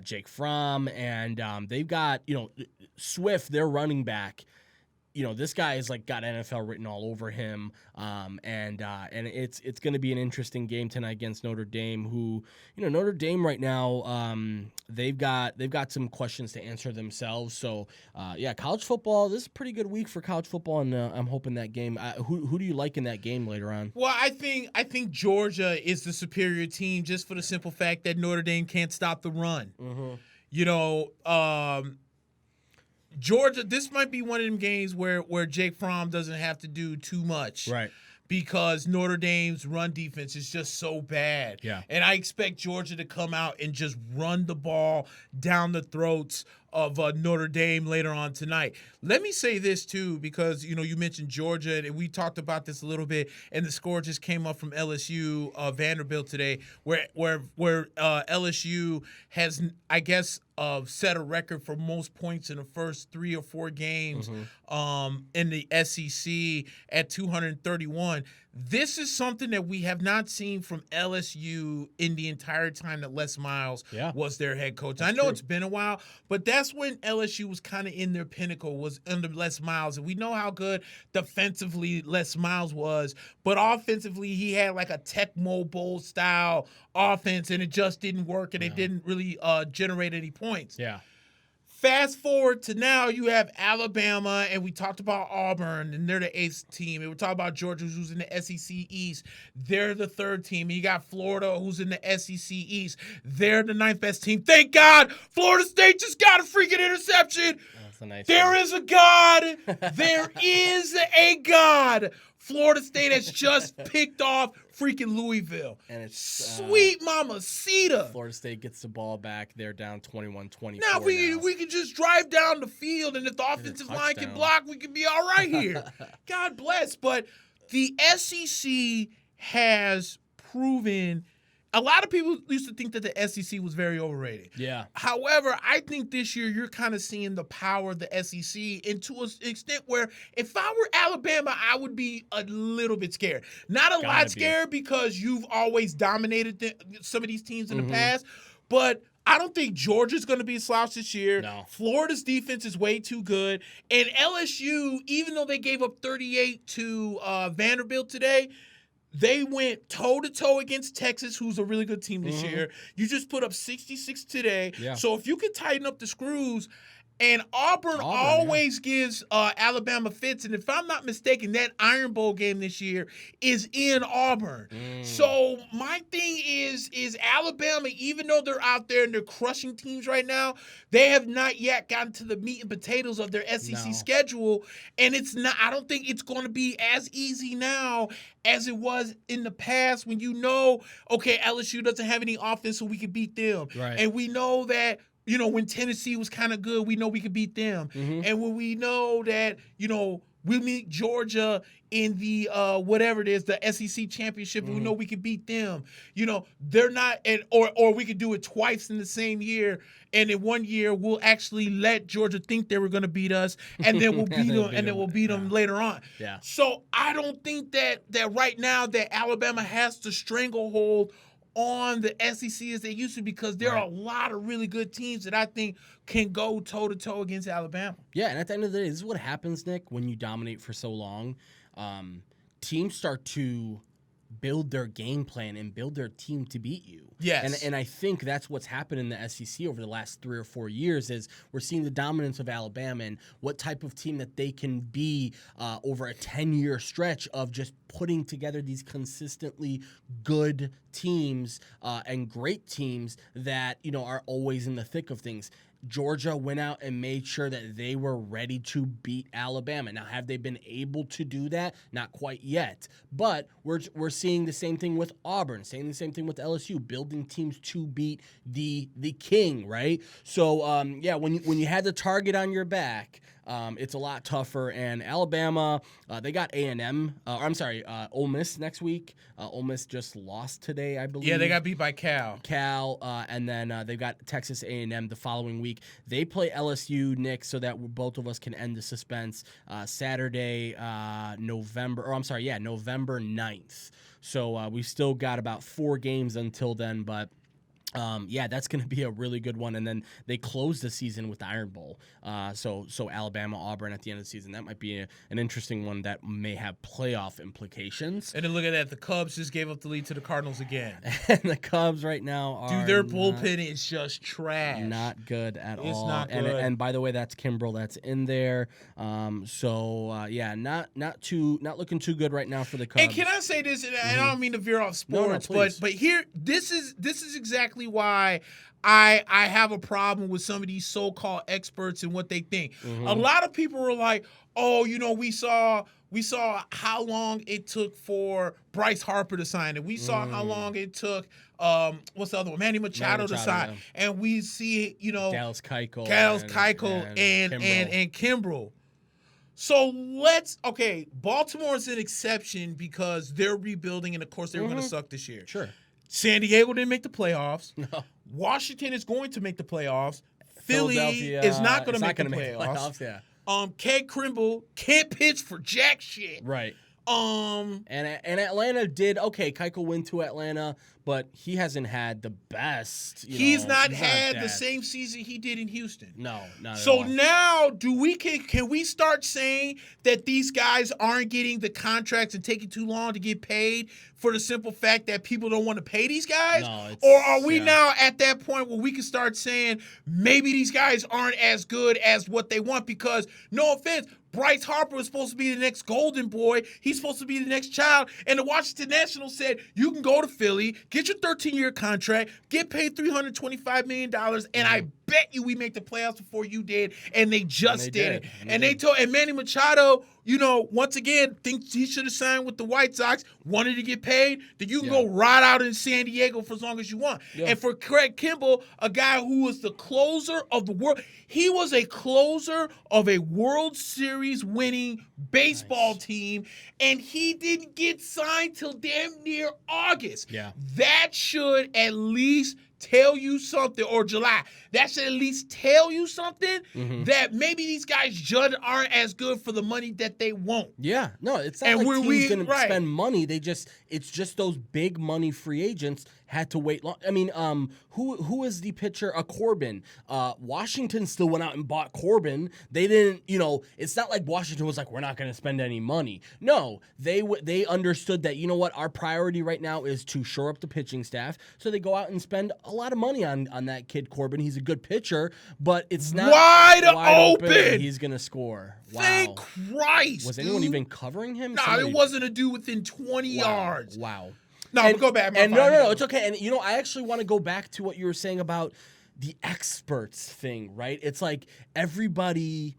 Jake Fromm and they've got, Swift, their running back. This guy is like got NFL written all over him, and it's going to be an interesting game tonight against Notre Dame. Who, Notre Dame right now, they've got some questions to answer themselves. So, college football. This is a pretty good week for college football, and I'm hoping that game. Who do you like in that game later on? Well, I think Georgia is the superior team just for the simple fact that Notre Dame can't stop the run. Mm-hmm. Georgia, this might be one of them games where Jake Fromm doesn't have to do too much. Right. Because Notre Dame's run defense is just so bad. Yeah. And I expect Georgia to come out and just run the ball down the throats of Notre Dame later on tonight. Let me say this, too, because, you mentioned Georgia, and we talked about this a little bit, and the score just came up from LSU, Vanderbilt today, where LSU has, I guess, set a record for most points in the first 3 or 4 games in the SEC at 231. This is something that we have not seen from LSU in the entire time that Les Miles was their head coach. That's I know true. It's been a while, but that's when LSU was kind of in their pinnacle, was under Les Miles. And we know how good defensively Les Miles was, but offensively he had like a Tecmo Bowl style offense, and it just didn't work, and it didn't really generate any points. Yeah. Fast forward to now, you have Alabama, and we talked about Auburn, and they're the 8th team. And we talked about Georgia, who's in the SEC East. They're the 3rd team. And you got Florida, who's in the SEC East. They're the 9th best team. Thank God, Florida State just got a freaking interception. That's a nice There is a God. There is a God. Florida State has just picked off freaking Louisville. And it's sweet mama Cita. Florida State gets the ball back. They're down 21-24. Now, we can just drive down the field, and if the offensive line can block, we can be all right here. God bless. But the SEC has proven – a lot of people used to think that the SEC was very overrated. Yeah. However, I think this year you're kind of seeing the power of the SEC, and to an extent where if I were Alabama, I would be a little bit scared. Not a lot scared because you've always dominated some of these teams in the past, but I don't think Georgia's going to be a slouch this year. No. Florida's defense is way too good. And LSU, even though they gave up 38 to Vanderbilt today, they went toe-to-toe against Texas, who's a really good team this year. You just put up 66 today. Yeah. So if you can tighten up the screws, And Auburn always gives Alabama fits. And if I'm not mistaken, that Iron Bowl game this year is in Auburn. So my thing is Alabama, even though they're out there and they're crushing teams right now, they have not yet gotten to the meat and potatoes of their SEC schedule. And I don't think it's going to be as easy now as it was in the past when okay, LSU doesn't have any offense, so we can beat them. Right. And we know that, when Tennessee was kind of good, we know we could beat them. And when we know that, we meet Georgia in the whatever it is, the SEC championship, and we know we could beat them. They're not, or we could do it twice in the same year. And in 1 year, we'll actually let Georgia think they were going to beat us, and then we'll beat them, and then we'll beat them later on. Yeah. So I don't think that right now that Alabama has the stranglehold on the SEC as they used to, because there are a lot of really good teams that I think can go toe-to-toe against Alabama. Yeah, and at the end of the day, this is what happens, Nick, when you dominate for so long. Teams start to build their game plan and build their team to beat you. Yes. And I think that's what's happened in the SEC over the last 3 or 4 years is we're seeing the dominance of Alabama and what type of team that they can be over a 10-year stretch of just putting together these consistently good teams and great teams that, are always in the thick of things. Georgia went out and made sure that they were ready to beat Alabama. Now, have they been able to do that? Not quite yet. But we're seeing the same thing with Auburn, seeing the same thing with LSU, building teams to beat the king, right? So, when you had the target on your back, it's a lot tougher. And Alabama, they got Ole Miss next week. Ole Miss just lost today, I believe. Yeah, they got beat by Cal. And then they've got Texas A&M the following week. They play LSU, Nick, so that both of us can end the suspense. Saturday, November 9th. So we've still got about 4 games until then, but that's going to be a really good one. And then they close the season with the Iron Bowl. So Alabama, Auburn at the end of the season. That might be an interesting one that may have playoff implications. And then look at that. The Cubs just gave up the lead to the Cardinals again. And the Cubs right now are their bullpen is just trash. Not good at all. It's not good. And by the way, that's Kimbrel that's in there. Not looking too good right now for the Cubs. And can I say this? And I don't mean to veer off sports, but here, this is exactly why I have a problem with some of these so-called experts and what they think. A lot of people were like, "Oh, we saw how long it took for Bryce Harper to sign it. We saw how long it took what's the other one? Manny Machado to sign." Yeah. And we see, Dallas Keuchel and Kimbrel. So Baltimore's an exception because they're rebuilding, and of course they were going to suck this year. Sure. San Diego didn't make the playoffs. No. Washington is going to make the playoffs. Philly is not going to make the playoffs. Yeah. Cade Kimbrel can't pitch for jack shit. Right. And Atlanta did okay. Keuchel went to Atlanta, but he hasn't had the best. He's not had the same season he did in Houston. No, not at so all. now, can we start saying that these guys aren't getting the contracts and taking too long to get paid for the simple fact that people don't want to pay these guys? No, or are we now at that point where we can start saying maybe these guys aren't as good as what they want? Because no offense, Bryce Harper was supposed to be the next golden boy. He's supposed to be the next child. And the Washington Nationals said, you can go to Philly, get your 13-year contract, get paid $325 million, and I bet you we make the playoffs before you did. And they just did it. And Manny Machado, once again, thinks he should have signed with the White Sox, wanted to get paid, then you can go right out in San Diego for as long as you want. Yeah. And for Craig Kimbrel, a guy who was the closer of the world, he was a closer of a World Series winning baseball team, and he didn't get signed till damn near August. Yeah. That should at least tell you something, or July. That should at least tell you something that maybe these guys just aren't as good for the money that they want. Yeah, no, it's not like teams going to spend money. It's just those big money free agents had to wait long. I mean, who is the pitcher? Corbin. Washington still went out and bought Corbin. They didn't, it's not like Washington was like, we're not going to spend any money. No, they understood that, what, our priority right now is to shore up the pitching staff. So they go out and spend a lot of money on that kid Corbin. He's a good pitcher, but it's not wide open. He's going to score. Wow. Thank Christ. Was anyone even covering him? No, it wasn't a dude within 20 yards. Wow. No, but go back. No, it's okay. And, I actually want to go back to what you were saying about the experts thing, right? It's like everybody,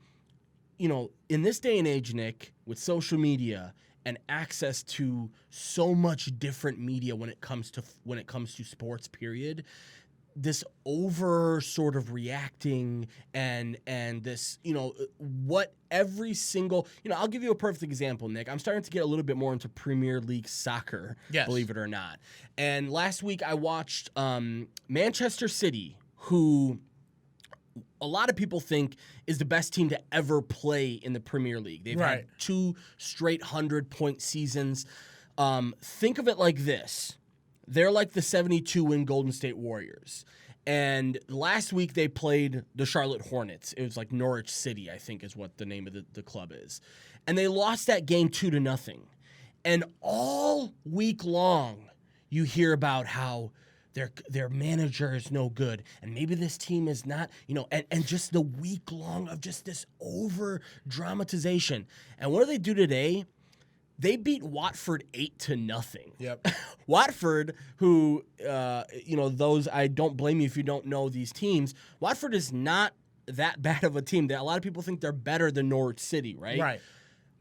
in this day and age, Nick, with social media and access to so much different media when it comes to sports, period, this over sort of reacting and this, what every single, I'll give you a perfect example, Nick. I'm starting to get a little bit more into Premier League soccer, believe it or not. And last week I watched Manchester City, who a lot of people think is the best team to ever play in the Premier League. They've had 2 straight 100-point seasons. Think of it like this. They're like the 72-win Golden State Warriors. And last week they played the Charlotte Hornets. It was like Norwich City, I think is what the name of the club is. And they lost that game 2-0. And all week long you hear about how their manager is no good, and maybe this team is not, and just the week long of just this over dramatization. And what do they do today? They beat Watford 8-0. Yep. Watford, who, those, I don't blame you if you don't know these teams. Watford is not that bad of a team. A lot of people think they're better than Norwich City, right? Right.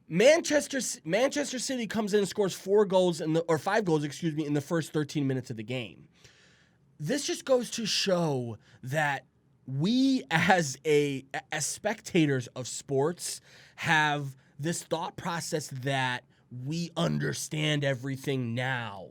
Manchester City comes in and scores 5 goals, in the first 13 minutes of the game. This just goes to show that we as spectators of sports have this thought process that we understand everything now.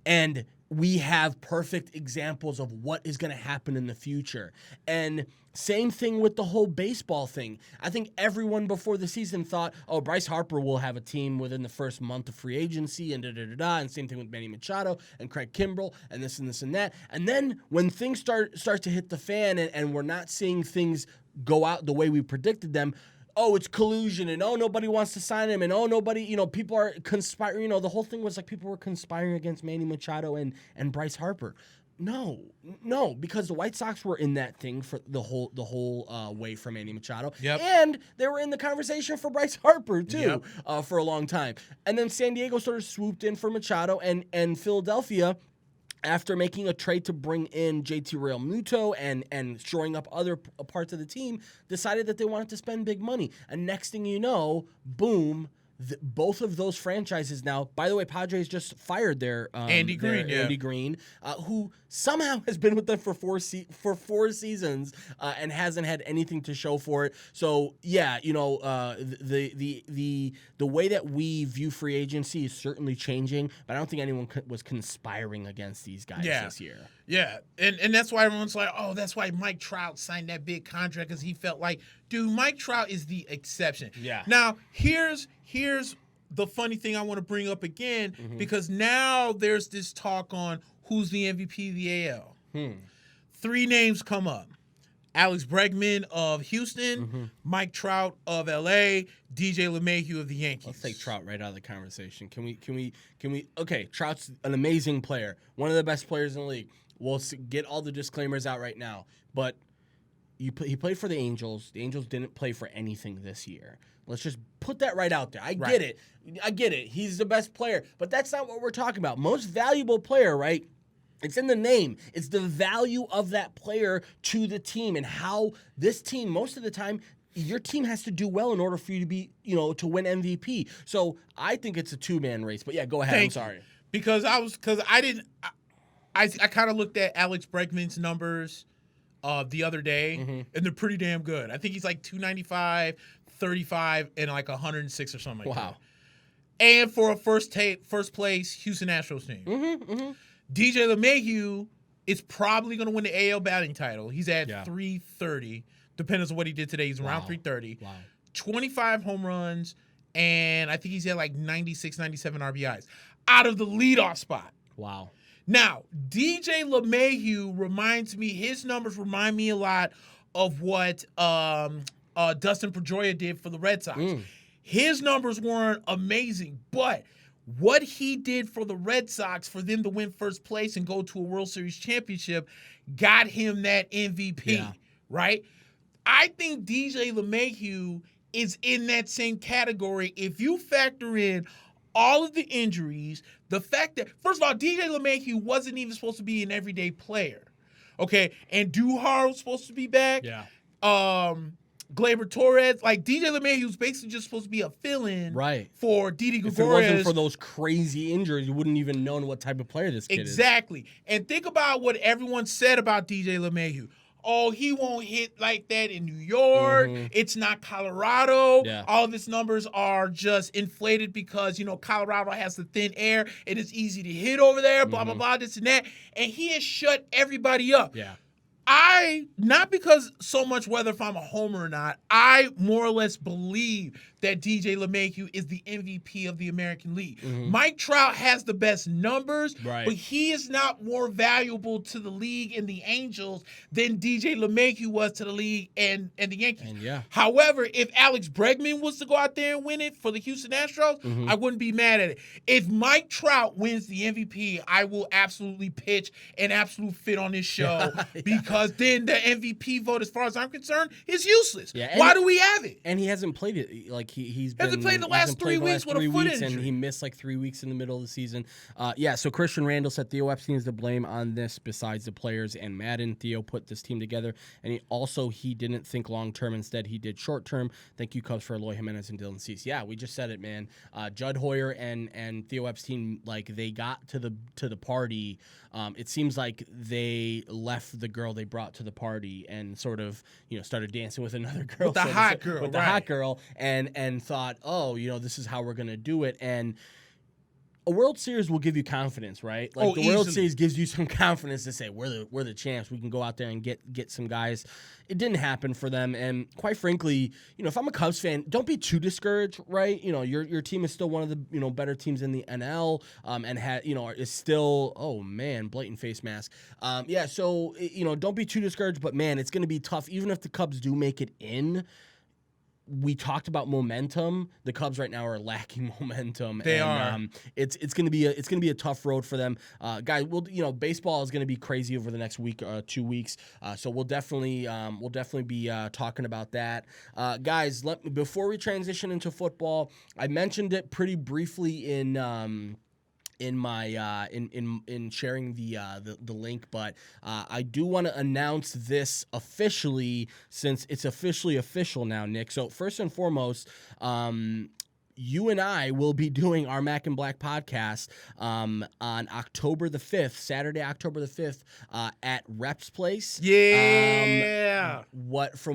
And we have perfect examples of what is going to happen in the future. And same thing with the whole baseball thing. I think everyone before the season thought, Bryce Harper will have a team within the first month of free agency and da-da-da-da. And same thing with Manny Machado and Craig Kimbrell and this and this and that. And then when things start to hit the fan and we're not seeing things go out the way we predicted them, it's collusion, and nobody wants to sign him, and nobody, people are conspiring. The whole thing was like people were conspiring against Manny Machado and Bryce Harper. No, because the White Sox were in that thing for the whole way for Manny Machado, and they were in the conversation for Bryce Harper too, for a long time. And then San Diego sort of swooped in for Machado, and Philadelphia, after making a trade to bring in JT Realmuto and shoring up other parts of the team, decided that they wanted to spend big money. And next thing you know, boom, both of those franchises now. By the way, Padres just fired their Andy Green, who somehow has been with them for 4 seasons and hasn't had anything to show for it. So yeah, the way that we view free agency is certainly changing, but I don't think anyone was conspiring against these guys this year. Yeah, and that's why everyone's like, that's why Mike Trout signed that big contract, because he felt like, dude, Mike Trout is the exception. Yeah. Now, here's the funny thing I want to bring up again, because now there's this talk on who's the MVP of the AL. 3 names come up. Alex Bregman of Houston, Mike Trout of LA, DJ LeMahieu of the Yankees. Let's take Trout right out of the conversation. Can we? Okay, Trout's an amazing player, one of the best players in the league. We'll get all the disclaimers out right now, but he played for the Angels. The Angels didn't play for anything this year. Let's just put that right out there. I get it. He's the best player, but that's not what we're talking about. Most valuable player, right? It's in the name. It's the value of that player to the team and how this team, most of the time, your team has to do well in order for you to be, to win MVP. So I think it's a 2-man race. But yeah, go ahead. I'm sorry. Because I kind of looked at Alex Bregman's numbers the other day, and they're pretty damn good. I think he's like 295, 35, and like 106 or something like that. Wow. And for a first place Houston Astros team. DJ LeMahieu is probably going to win the AL batting title. He's at 330, depends on what he did today. He's around 330. Wow. 25 home runs, and I think he's at like 96, 97 RBIs out of the leadoff spot. Wow. Now, DJ LeMahieu reminds me, his numbers remind me a lot of what Dustin Pedroia did for the Red Sox. His numbers weren't amazing, but what he did for the Red Sox for them to win first place and go to a World Series championship got him that MVP, right? I think DJ LeMahieu is in that same category if you factor in all of the injuries, the fact that, first of all, DJ LeMahieu wasn't even supposed to be an everyday player, okay? And Duhar was supposed to be back. Gleyber Torres, like DJ LeMahieu was basically just supposed to be a fill-in for Didi Gregorius. If it wasn't for those crazy injuries, you wouldn't even know what type of player this kid is. Exactly. And think about what everyone said about DJ LeMahieu. Oh, he won't hit like that in New York. It's not Colorado. All of his numbers are just inflated because, Colorado has the thin air. It is easy to hit over there, blah, blah, blah, this and that. And he has shut everybody up. Not because so much whether if I'm a homer or not, I more or less believe that DJ LeMahieu is the MVP of the American League. Mike Trout has the best numbers, but he is not more valuable to the league and the Angels than DJ LeMahieu was to the league and the Yankees. However, if Alex Bregman was to go out there and win it for the Houston Astros, I wouldn't be mad at it. If Mike Trout wins the MVP, I will absolutely pitch an absolute fit on this show because then the MVP vote, as far as I'm concerned, is useless. Why do we have it? And he hasn't played it. Like he's hasn't played the last 3 weeks with a foot injury. And he missed like 3 weeks in the middle of the season. So Christian Randall said Theo Epstein is to blame on this besides the players and Madden. Theo put this team together, and he didn't think long-term. Instead, he did short-term. Thank you, Cubs, for Eloy Jimenez and Dylan Cease. Yeah, we just said it, man. Judd Hoyer and Theo Epstein, like, they got to the party. It seems like they left the girl they brought to the party and sort of, started dancing with another girl. With the hot girl. With the hot girl, and thought, this is how we're going to do it. And a World Series will give you confidence, right? Like the World Series gives you some confidence to say, we're the champs. We can go out there and get some guys. It didn't happen for them. And quite frankly, if I'm a Cubs fan, don't be too discouraged, right? Your team is still one of the, better teams in the NL, and is still, oh man, blatant face mask. So, don't be too discouraged, but man, it's going to be tough. Even if the Cubs do make it in, we talked about momentum. The Cubs right now are lacking momentum. They are. It's gonna be a tough road for them, guys. Baseball is gonna be crazy over the next week, 2 weeks. So we'll definitely be talking about that, guys. Before we transition into football, I mentioned it pretty briefly in my in sharing the link, but I do want to announce this officially, since it's official now, Nick. So first and foremost, you and I will be doing our Mack and Black podcast on October the 5th, Saturday, October the 5th, at Reps Place. From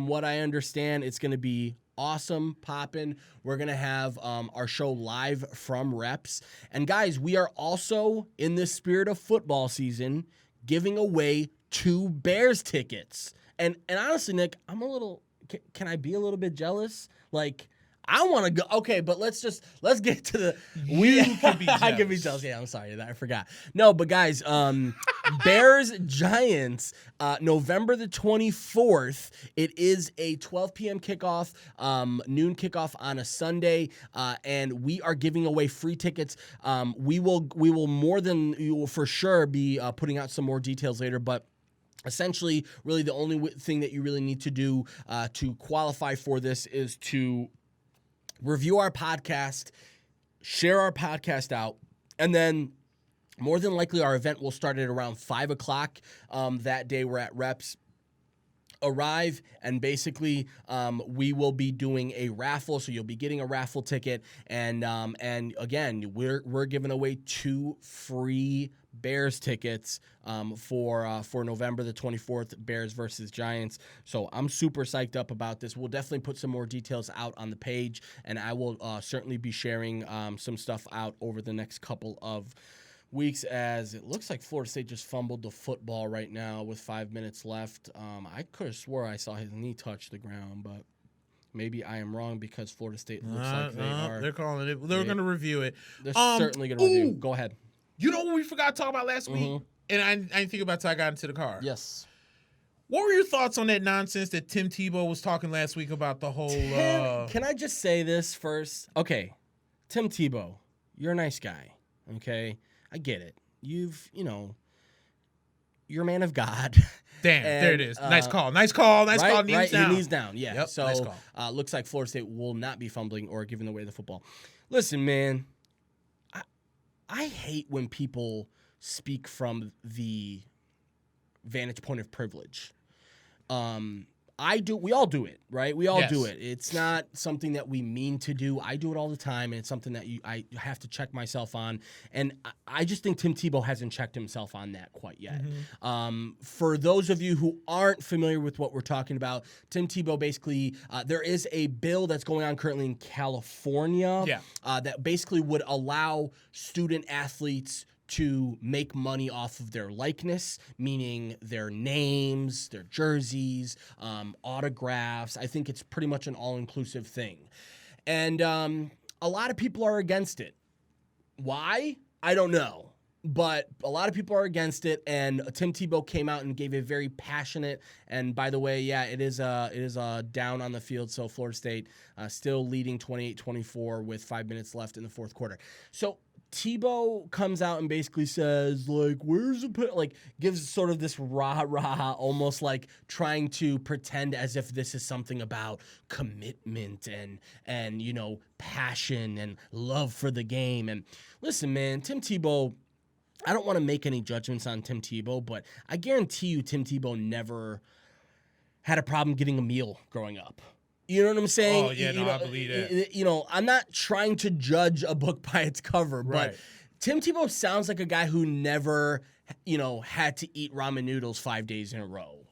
what I understand, it's going to be awesome, poppin'. We're going to have our show live from Reps. And guys, we are also, in the spirit of football season, giving away 2 Bears tickets. And honestly, Nick, can I be a little bit jealous? Like, I want to go. Okay, but let's get to the. I can be jealous. Yeah, I'm sorry. I forgot. No, but guys, Bears Giants, November the 24th. It is a 12 p.m. kickoff, noon kickoff on a Sunday, and we are giving away free tickets. We will for sure be putting out some more details later, but essentially, really the only thing that you really need to do to qualify for this is to review our podcast, share our podcast out, and then more than likely our event will start at around 5 o'clock that day. We're at Reps. Arrive, and basically we will be doing a raffle, so you'll be getting a raffle ticket, and again, we're giving away 2 free Bears tickets for November the 24th, Bears versus Giants. So I'm super psyched up about this. We'll definitely put some more details out on the page, and I will certainly be sharing some stuff out over the next couple of weeks, as it looks like Florida State just fumbled the football right now with 5 minutes left. I could have swore I saw his knee touch the ground, but maybe I am wrong, because Florida State looks like they are. They're calling it. They're going to review it. They're certainly going to review. Go ahead. You know what we forgot to talk about last week? And I didn't think about it until I got into the car. Yes. What were your thoughts on that nonsense that Tim Tebow was talking last week about the whole... Can I just say this first? Okay, Tim Tebow, you're a nice guy, okay? I get it. You're a man of God. Damn, there it is. Nice call. Nice call. Nice call. Knees down. Knees down, yeah. Yep, so, nice call. Looks like Florida State will not be fumbling or giving away the football. Listen, man, I hate when people speak from the vantage point of privilege. We all do it, right? We all do it. It's not something that we mean to do. I do it all the time, and it's something that I have to check myself on. And I just think Tim Tebow hasn't checked himself on that quite yet. For those of you who aren't familiar with what we're talking about, Tim Tebow basically, there is a bill that's going on currently in California that basically would allow student athletes to make money off of their likeness, meaning their names, their jerseys, autographs. I think it's pretty much an all-inclusive thing. And a lot of people are against it. Why? I don't know. But a lot of people are against it, and Tim Tebow came out and gave a very passionate, and by the way, it is down on the field, so Florida State still leading 28-24 with 5 minutes left in the fourth quarter. So Tebow comes out and basically says, like, where's the like, gives sort of this rah-rah, almost like trying to pretend as if this is something about commitment and passion and love for the game. And listen, man, Tim Tebow, I don't want to make any judgments on Tim Tebow, but I guarantee you Tim Tebow never had a problem getting a meal growing up. You know what I'm saying? Oh, yeah, I believe that. I'm not trying to judge a book by its cover, but Tim Tebow sounds like a guy who never, had to eat ramen noodles 5 days in a row.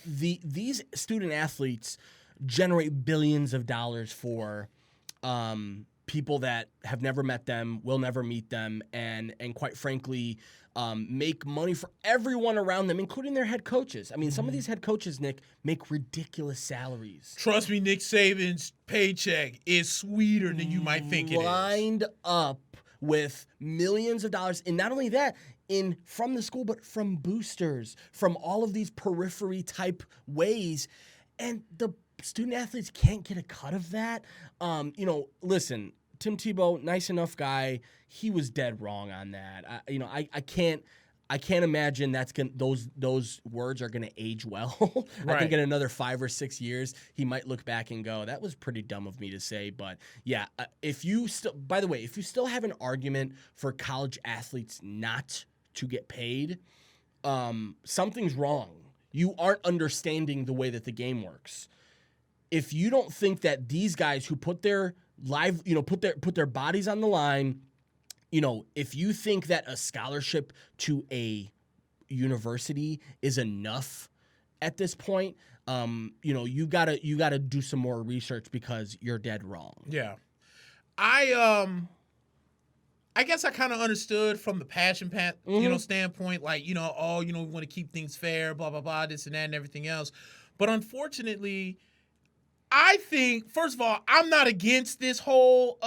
These student athletes generate billions of dollars for people that have never met them, will never meet them, and quite frankly, make money for everyone around them, including their head coaches. I mean, some of these head coaches, Nick, make ridiculous salaries. Trust me, Nick Saban's paycheck is sweeter than you might think it is. Lined up with millions of dollars, and not only that, from the school, but from boosters, from all of these periphery type ways, and the student athletes can't get a cut of that. Listen, Tim Tebow, nice enough guy. He was dead wrong on that. I can't imagine those words are gonna age well. I think in another 5 or 6 years, he might look back and go, "That was pretty dumb of me to say." But yeah, if you still have an argument for college athletes not to get paid, something's wrong. You aren't understanding the way that the game works. If you don't think that these guys who put their put their bodies on the line, if you think that a scholarship to a university is enough at this point, you gotta do some more research because you're dead wrong. Yeah, I guess I kind of understood from the passion standpoint, like we want to keep things fair, blah blah blah, this and that and everything else, but unfortunately, I think, first of all, I'm not against this whole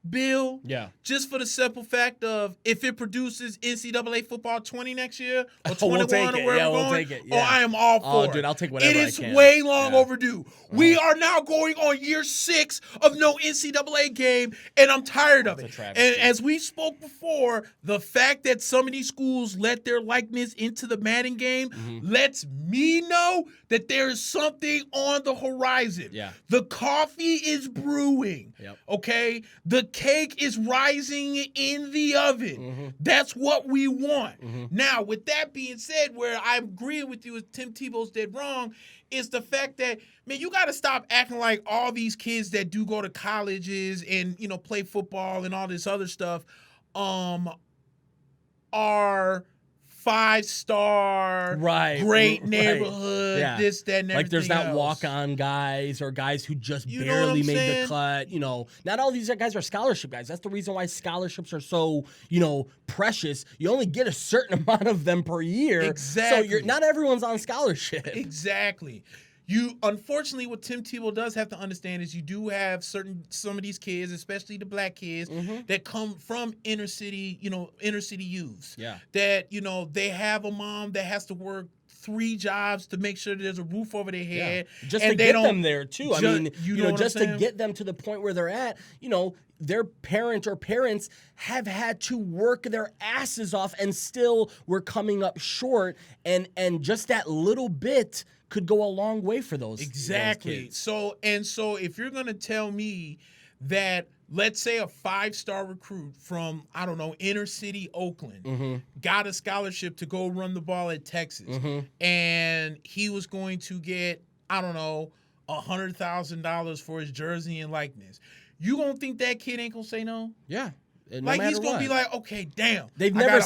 bill. Yeah. Just for the simple fact of if it produces NCAA Football 20 next year or 21 we'll take or wherever we're going, take it. Yeah. I am all for it. Dude, I'll take whatever I can. It is way long overdue. We are now going on year 6 of no NCAA game, and I'm tired of it. And as we spoke before, the fact that some of these schools let their likeness into the Madden game lets me know that there is something on the horizon. Yeah. The coffee is brewing. Yep. Okay? The cake is rising in the oven. That's what we want. Now, with that being said, where I'm agreeing with you with Tim Tebow's dead wrong, is the fact that, man, you got to stop acting like all these kids that do go to colleges and, play football and all this other stuff are 5-star, great neighborhood, this, that, and everything. Like there's not else. Walk-on guys or guys who just barely made the cut. Not all these guys are scholarship guys. That's the reason why scholarships are so, precious. You only get a certain amount of them per year. Exactly. So not everyone's on scholarship. Exactly. Unfortunately, what Tim Tebow does have to understand is you do have some of these kids, especially the black kids, that come from inner city youths. Yeah. That, they have a mom that has to work 3 jobs to make sure that there's a roof over their head. Yeah. Just and to they get them there too. I mean, just to get them to the point where they're at, their parent or parents have had to work their asses off and still we're coming up short. And just that little bit could go a long way for those. Exactly. Those kids. So if you're going to tell me that, let's say a 5-star recruit from, I don't know, inner city Oakland got a scholarship to go run the ball at Texas, and he was going to get, I don't know, $100,000 for his jersey and likeness, you gonna think that kid ain't gonna say no? Yeah. Like, he's gonna be like, okay, damn. They've never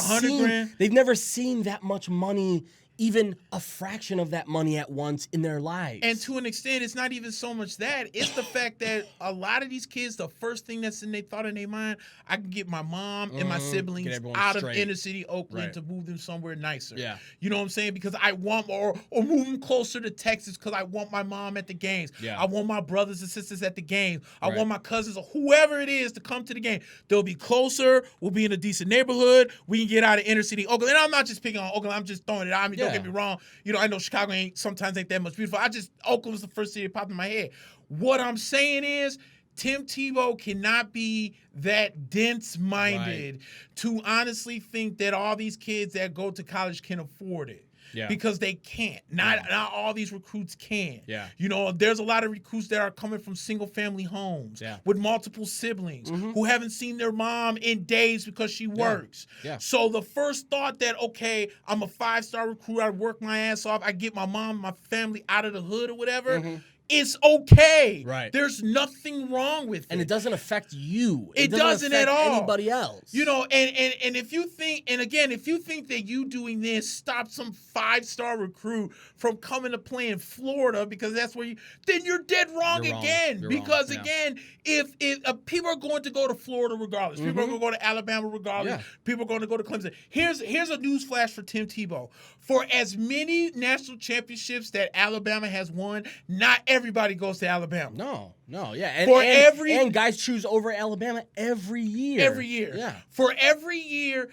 seen that much money, even a fraction of that money at once in their lives. And to an extent, it's not even so much that. It's the fact that a lot of these kids, the first thing that's in their thought in their mind, I can get my mom and my siblings out of inner city Oakland to move them somewhere nicer. Yeah. You know what I'm saying? Because I want, or move them closer to Texas because I want my mom at the games. Yeah. I want my brothers and sisters at the games. I want my cousins or whoever it is to come to the game. They'll be closer. We'll be in a decent neighborhood. We can get out of inner city Oakland. And I'm not just picking on Oakland. I'm just throwing it out. I mean, don't get me wrong. I know Chicago sometimes ain't that much beautiful. Oakland was the first city that popped in my head. What I'm saying is, Tim Tebow cannot be that dense-minded to honestly think that all these kids that go to college can afford it. Yeah. Because they can't. Not all these recruits can. Yeah. There's a lot of recruits that are coming from single-family homes with multiple siblings who haven't seen their mom in days because she works. Yeah. So the first thought that, okay, I'm a 5-star recruit, I work my ass off, I get my mom, my family out of the hood or whatever, it's okay. Right. There's nothing wrong with it. And it doesn't affect you. It doesn't at all. Anybody else. And if you think, and again, if you think that you doing this stops some 5-star recruit from coming to play in Florida because that's where then you're dead wrong again. Because again, if people are going to go to Florida regardless, people are going to go to Alabama regardless, people are going to go to Clemson. Here's a news flash for Tim Tebow. For as many national championships that Alabama has won, not everybody goes to Alabama. No, yeah. And guys choose over Alabama every year. Every year. Yeah. For every year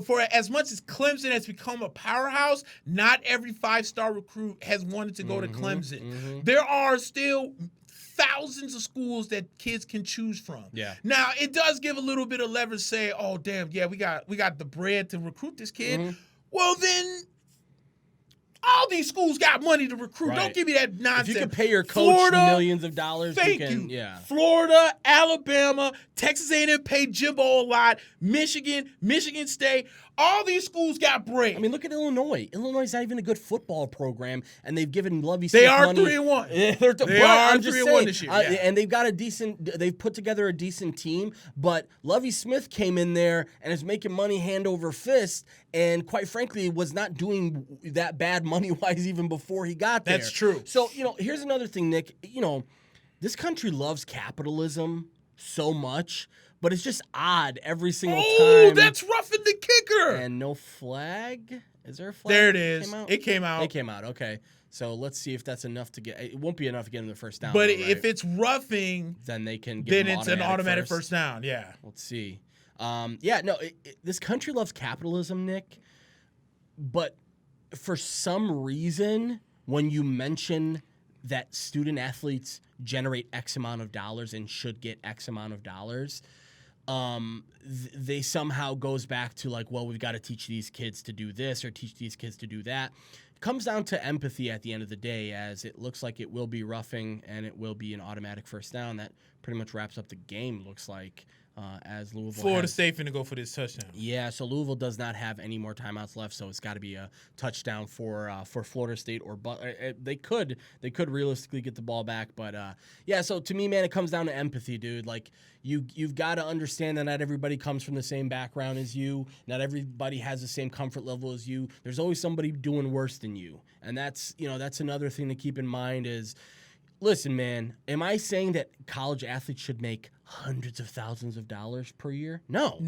for as much as Clemson has become a powerhouse, not every 5-star recruit has wanted to go to Clemson. There are still thousands of schools that kids can choose from. Yeah. Now, it does give a little bit of leverage, say, oh, damn, yeah, we got the bread to recruit this kid. Well, then all these schools got money to recruit. Right. Don't give me that nonsense. If you can pay your coach millions of dollars, thank you can. You. Yeah. Florida, Alabama, Texas A&M paid Jimbo a lot. Michigan State. All these schools got bread. I mean, look at Illinois. Illinois is not even a good football program, and they've given Lovie Smith They are money. 3-1. They are 3-1 this year. And they've got they've put together a decent team, but Lovie Smith came in there and is making money hand over fist, and quite frankly, was not doing that bad money-wise even before he got there. That's true. So, here's another thing, Nick. This country loves capitalism so much, but it's just odd every single time. Oh, that's roughing the kicker. And no flag? Is there a flag? There it is. It came out. It came out. Okay. So let's see if that's enough to get. It won't be enough to get him the first down. But though, if it's roughing, then they can. Then it's an automatic first down. Yeah. Let's see. This country loves capitalism, Nick. But for some reason, when you mention that student athletes generate X amount of dollars and should get X amount of dollars, they somehow goes back to like, well, we've got to teach these kids to do this or teach these kids to do that. It comes down to empathy at the end of the day, as it looks like it will be roughing and it will be an automatic first down. That pretty much wraps up the game, looks like, as Louisville Florida State finna go for this touchdown. Yeah, so Louisville does not have any more timeouts left, so it's got to be a touchdown for Florida State or they could realistically get the ball back, but so to me, man, it comes down to empathy, dude. Like you've got to understand that not everybody comes from the same background as you, not everybody has the same comfort level as you. There's always somebody doing worse than you, and that's another thing to keep in mind is. Listen, man, am I saying that college athletes should make hundreds of thousands of dollars per year? No.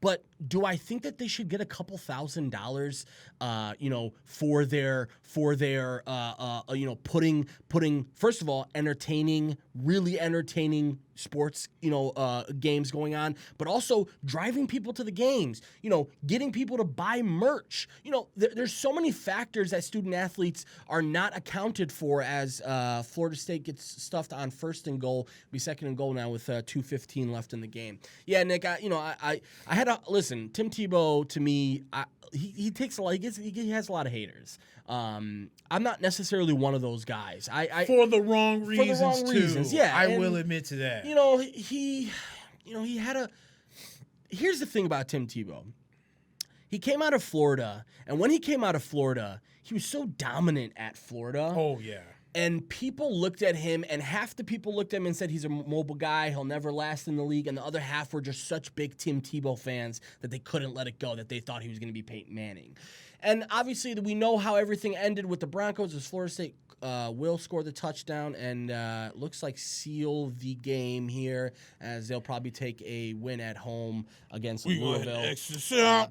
But do I think that they should get a couple $1,000, for their putting first of all, really entertaining sports, games going on, but also driving people to the games, getting people to buy merch. There's so many factors that student athletes are not accounted for as Florida State gets stuffed on first and goal. Be second and goal now with 2:15 left in the game. Yeah, Nick, I had to listen. Tim Tebow, to me, he takes a lot. He has a lot of haters. I'm not necessarily one of those guys. For the wrong reasons too. Yeah, I will admit to that. He had a. Here's the thing about Tim Tebow. He came out of Florida, and when he came out of Florida, he was so dominant at Florida. Oh yeah. And people looked at him, and half the people looked at him and said he's a mobile guy, he'll never last in the league, and the other half were just such big Tim Tebow fans that they couldn't let it go, that they thought he was going to be Peyton Manning. And obviously, we know how everything ended with the Broncos as Florida State will score the touchdown and looks like seal the game here, as they'll probably take a win at home against Louisville.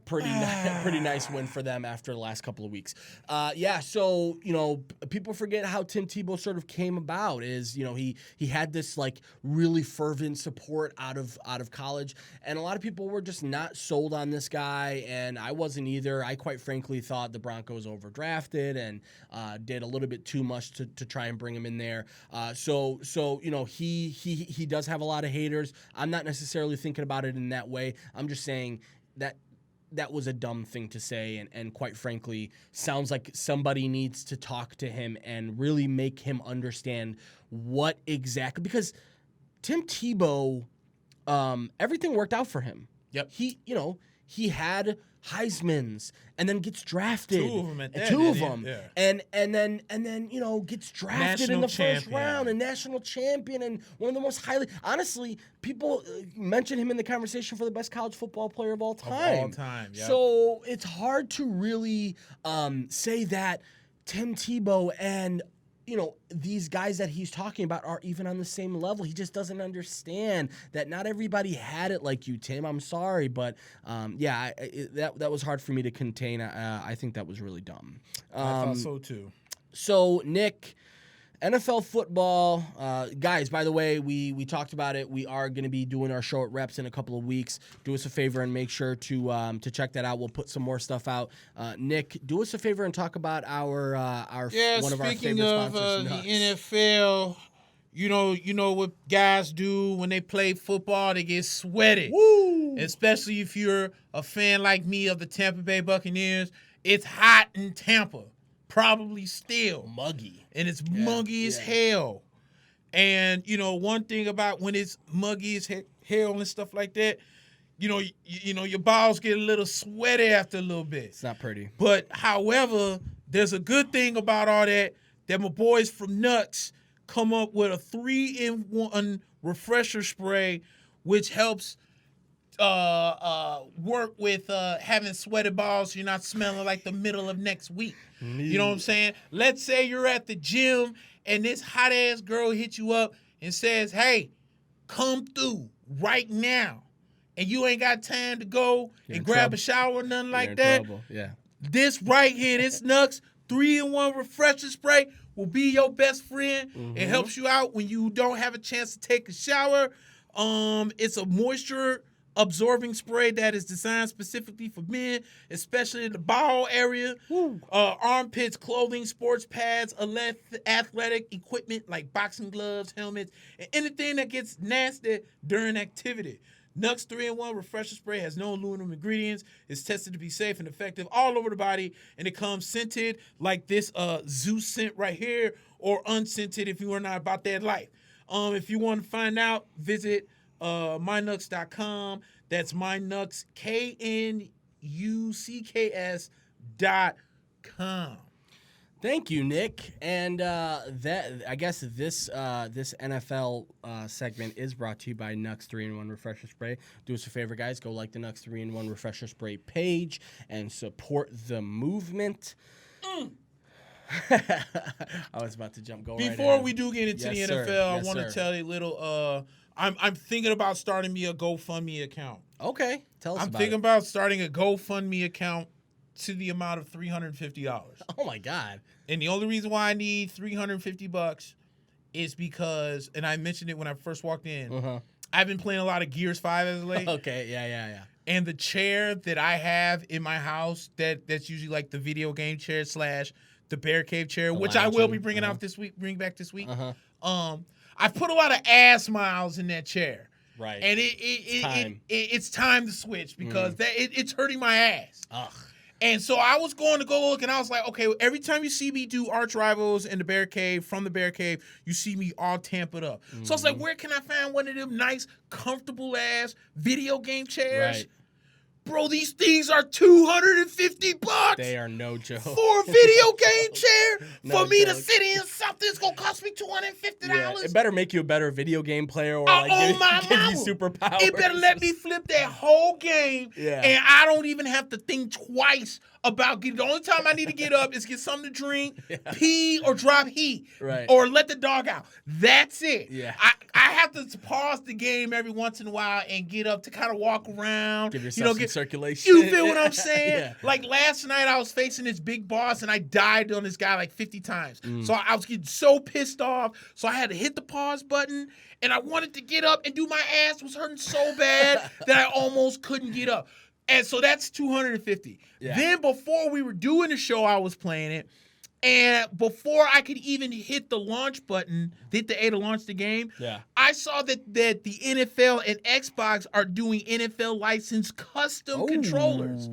Pretty nice win for them after the last couple of weeks. So people forget how Tim Tebow sort of came about. Is he had this like really fervent support out of college, and a lot of people were just not sold on this guy, and I wasn't either. I quite frankly thought the Broncos overdrafted and did a little bit too much to try and bring him in there. So he does have a lot of haters. I'm not necessarily thinking about it in that way. I'm just saying that was a dumb thing to say, and quite frankly, sounds like somebody needs to talk to him and really make him understand what exactly, because Tim Tebow, everything worked out for him. Yep. He had Heisman's and then gets drafted. Two of them at that. Two of them. Yeah. And then gets drafted in the first round, and national champion, and one of the most highly, honestly, people mention him in the conversation for the best college football player of all time. Of all time, yeah. So it's hard to really say that Tim Tebow and these guys that he's talking about are even on the same level. He just doesn't understand that not everybody had it like you, Tim. I'm sorry, but that was hard for me to contain. I think that was really dumb. I thought so too. So, Nick, NFL football, guys, by the way, we talked about it. We are going to be doing our show at Reps in a couple of weeks. Do us a favor and make sure to check that out. We'll put some more stuff out. Nick, do us a favor and talk about one of our favorite sponsors. Speaking of the NFL, you know what guys do when they play football? They get sweaty. Woo! Especially if you're a fan like me of the Tampa Bay Buccaneers. It's hot in Tampa. Probably still. Muggy. And it's muggy as hell. And, one thing about when it's muggy as hell and stuff like that, your balls get a little sweaty after a little bit. It's not pretty. But, however, there's a good thing about all that my boys from Nuts come up with a 3-in-1 refresher spray, which helps work with having sweaty balls so you're not smelling like the middle of next week. You know what I'm saying? Let's say you're at the gym and this hot-ass girl hits you up and says, hey, come through right now. And you ain't got time to go and grab a shower or nothing like that. Yeah. This right here, this Nux 3-in-1 refresher spray will be your best friend. Mm-hmm. It helps you out when you don't have a chance to take a shower. It's a moisture absorbing spray that is designed specifically for men, especially in the ball area. Armpits, clothing, sports pads, athletic equipment like boxing gloves, helmets, and anything that gets nasty during activity. Nux 3-in-1 refresher spray has no aluminum ingredients. It's tested to be safe and effective all over the body, and it comes scented like this Zeus scent right here, or unscented if you are not about that life. If you want to find out, visit mynux.com. That's mynux, KNUCKS.com. Thank you, Nick. And I guess this NFL segment is brought to you by Nux 3-in-1 Refresher Spray. Do us a favor, guys. Go like the Nux 3-in-1 Refresher Spray page and support the movement. I was about to go Before right we do get into the Yes, NFL, sir. I Yes, want to sir. tell you a little. I'm thinking about starting me a GoFundMe account. Okay, tell us I'm about thinking it. about starting a GoFundMe account to the amount of $350. Oh my God! And the only reason why I need $350 is because, and I mentioned it when I first walked in, I've been playing a lot of Gears 5 as of late. Okay, yeah. And the chair that I have in my house, that's usually like the video game chair / the bear cave chair, which I will be bringing out this week, bring back this week. I've put a lot of ass miles in that chair. Right. And it's time to switch because it's hurting my ass. Ugh. And so I was going to go look, and I was like, okay, every time you see me do Arch Rivals in the Bear Cave, from the Bear Cave, you see me all tampered up. So I was like, where can I find one of them nice, comfortable-ass video game chairs? Right. Bro, these things are $250. They are no joke. For a video game chair? No for me joke. to sit in something that's going to cost me $250? Yeah, it better make you a better video game player or Oh, like give mama. you superpowers. It better let me flip that whole game, Yeah. and I don't even have to think twice about getting. The only time I need to get up is get something to drink, pee, or drop heat, Right. or let the dog out. That's it. Yeah. I have to pause the game every once in a while and get up to kind of walk around. Give yourself some circulation. You feel what I'm saying? Yeah. Like last night, I was facing this big boss, and I died on this guy like 50 times. So I was getting so pissed off, so I had to hit the pause button, and I wanted to get up and do my ass was hurting so bad that I almost couldn't get up. And so that's $250. Yeah. Then before we were doing the show, I was playing it. And before I could even hit the launch button, hit the A to launch the game, I saw that the NFL and Xbox are doing NFL licensed custom controllers.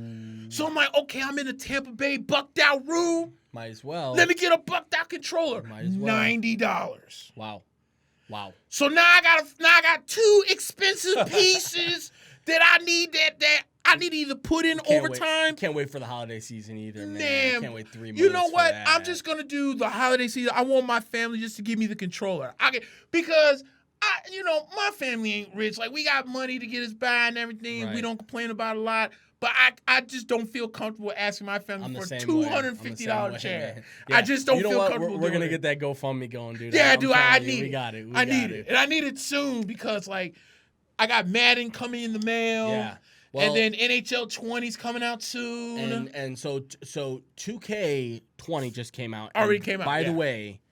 So I'm like, okay, I'm in a Tampa Bay bucked out room. Might as well. Let me get a bucked out controller. Might as well. $90. Wow. So now I got two expensive pieces that I need that I need to either put in overtime. Can't wait for the holiday season either, man. Damn. Can't wait 3 months. You know what? For that. I'm just gonna do the holiday season. I want my family just to give me the controller. Because my family ain't rich. Like we got money to get us by and everything. Right. We don't complain about a lot. But I just don't feel comfortable asking my family for a $250 chair. Yeah. I just don't feel comfortable. We're gonna get that GoFundMe going, dude. Yeah, dude. I need it. We got it. I need it, and I need it soon because like I got Madden coming in the mail. Yeah. Well, and then NHL 20's coming out soon. And so 2K20 just came out. Already came out. By the way,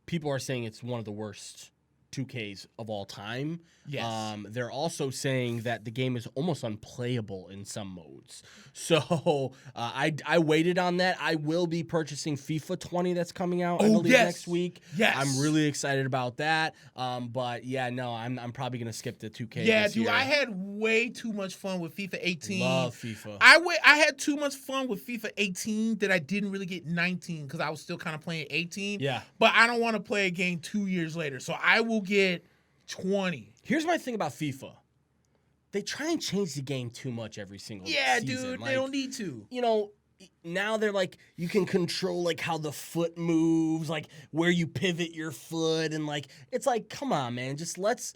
people are saying it's one of the worst 2Ks of all time. Yes. They're also saying that the game is almost unplayable in some modes. So I waited on that. I will be purchasing FIFA 20 that's coming out, I believe, next week. Yes. I'm really excited about that. But yeah, no, I'm probably gonna skip the 2K. Yeah, this dude, year. I had way too much fun with FIFA 18. Love FIFA. I had too much fun with FIFA 18 that I didn't really get 19 because I was still kind of playing 18. Yeah. But I don't want to play a game 2 years later, so I will get 20. Here's my thing about FIFA. They try and change the game too much every single season. Dude, like, they don't need to. You know, now they're like, you can control like how the foot moves, like where you pivot your foot, and like it's like, come on, man, just let's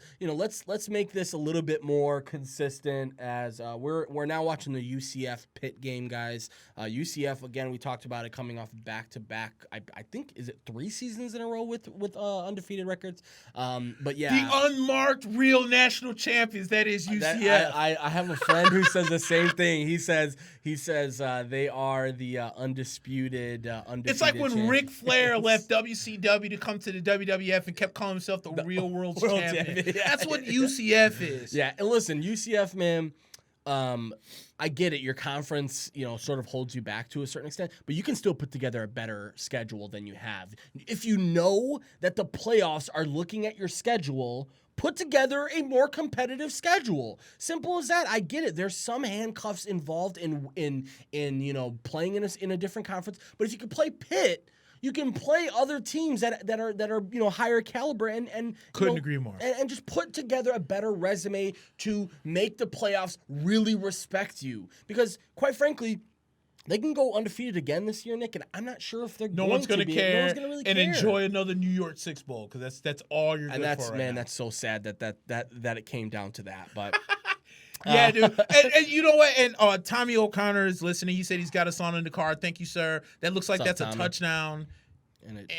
make this a little bit more consistent. As we're now watching the UCF Pitt game, guys. UCF, again, we talked about it, coming off back to back. I think, is it 3 seasons in a row with undefeated records? But yeah, the unmarked real national champions. That is UCF. I have a friend who says the same thing. He says they are the undisputed. It's like when champions. Ric Flair left WCW to come to the WWF and kept calling himself the real world champion. Yeah. That's what UCF is. Yeah, and listen, UCF, man. I get it. Your conference, sort of holds you back to a certain extent, but you can still put together a better schedule than you have. If you know that the playoffs are looking at your schedule, put together a more competitive schedule. Simple as that. I get it. There's some handcuffs involved in playing in a different conference, but if you can play Pitt, you can play other teams that are higher caliber and couldn't agree more. And just put together a better resume to make the playoffs really respect you. Because quite frankly, they can go undefeated again this year, Nick, and I'm not sure if they're No one's going to care. No one's going to really and care. Enjoy another New York Six Bowl because that's all you're. And good for right now. that's so sad that it came down to that. But yeah, dude. And you know what? And Tommy O'Connor is listening. He said he's got us on in the car. Thank you, sir. That looks like that's Tommy? a touchdown. and it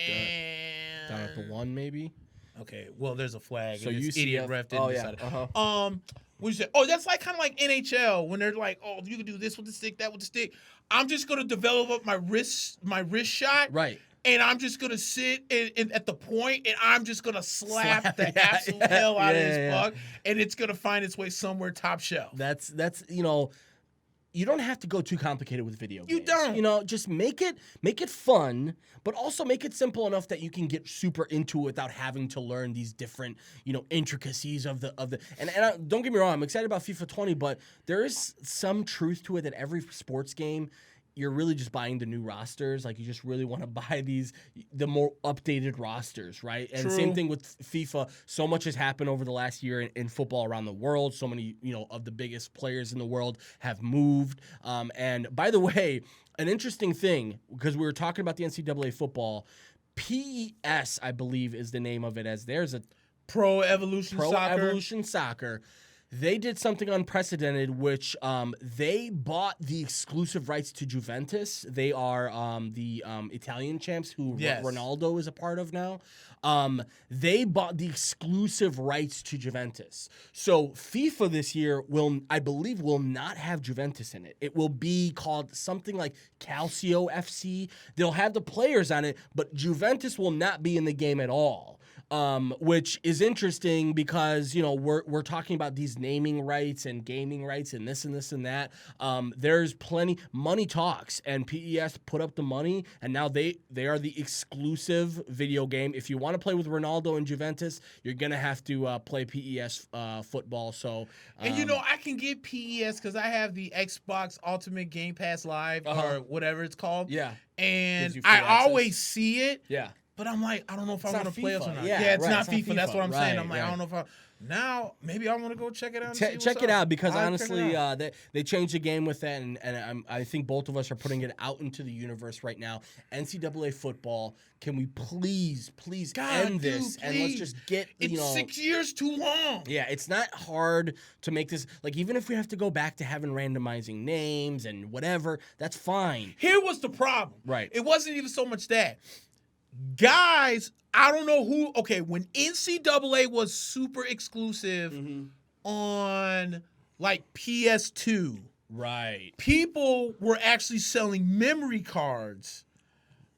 down at the 1 maybe. Okay, well, there's a flag. So and UCF, this idiot ref didn't decide. Uh-huh. What you say? Oh, that's like kind of like NHL when they're like, oh, you can do this with the stick, that with the stick. I'm just gonna develop up my wrist shot, Right. and I'm just gonna sit at the point, and I'm just gonna slap the absolute hell out of this puck, and it's gonna find its way somewhere top shelf. That's you don't have to go too complicated with video games. You don't. Just make it fun, but also make it simple enough that you can get super into it without having to learn these different, intricacies of the. And don't get me wrong, I'm excited about FIFA 20, but there is some truth to it that every sports game, you're really just buying the new rosters. Like, you just really want to buy the more updated rosters, right? And same thing with FIFA. So much has happened over the last year in football around the world. So many, of the biggest players in the world have moved. And by the way, an interesting thing, because we were talking about the NCAA football, PES, I believe, is the name of it, as there's a Pro Evolution Soccer. They did something unprecedented, which they bought the exclusive rights to Juventus. They are the Italian champs who Ronaldo is a part of now. They bought the exclusive rights to Juventus. So FIFA this year I believe, will not have Juventus in it. It will be called something like Calcio FC. They'll have the players on it, but Juventus will not be in the game at all. Which is interesting because, we're talking about these naming rights and gaming rights and this and this and that. There's plenty. Money talks, and PES put up the money, and now they are the exclusive video game. If you want to play with Ronaldo and Juventus, you're going to have to play PES football. So, and I can get PES because I have the Xbox Ultimate Game Pass Live or whatever it's called. Yeah. And I always see it. Yeah. But I'm like, I don't know if I want to play it or not. Yeah, it's not FIFA. That's what I'm saying. I'm like, right. I don't know if I. Now, maybe I want to go check it out. Check it out because honestly, they changed the game with that, and I think both of us are putting it out into the universe right now. NCAA football, can we please end this and let's just get It's 6 years too long. Yeah, it's not hard to make this. Like, even if we have to go back to having randomizing names and whatever, that's fine. Here was the problem. Right. It wasn't even so much that. Guys, I don't know who. Okay, when NCAA was super exclusive on like PS2, right? People were actually selling memory cards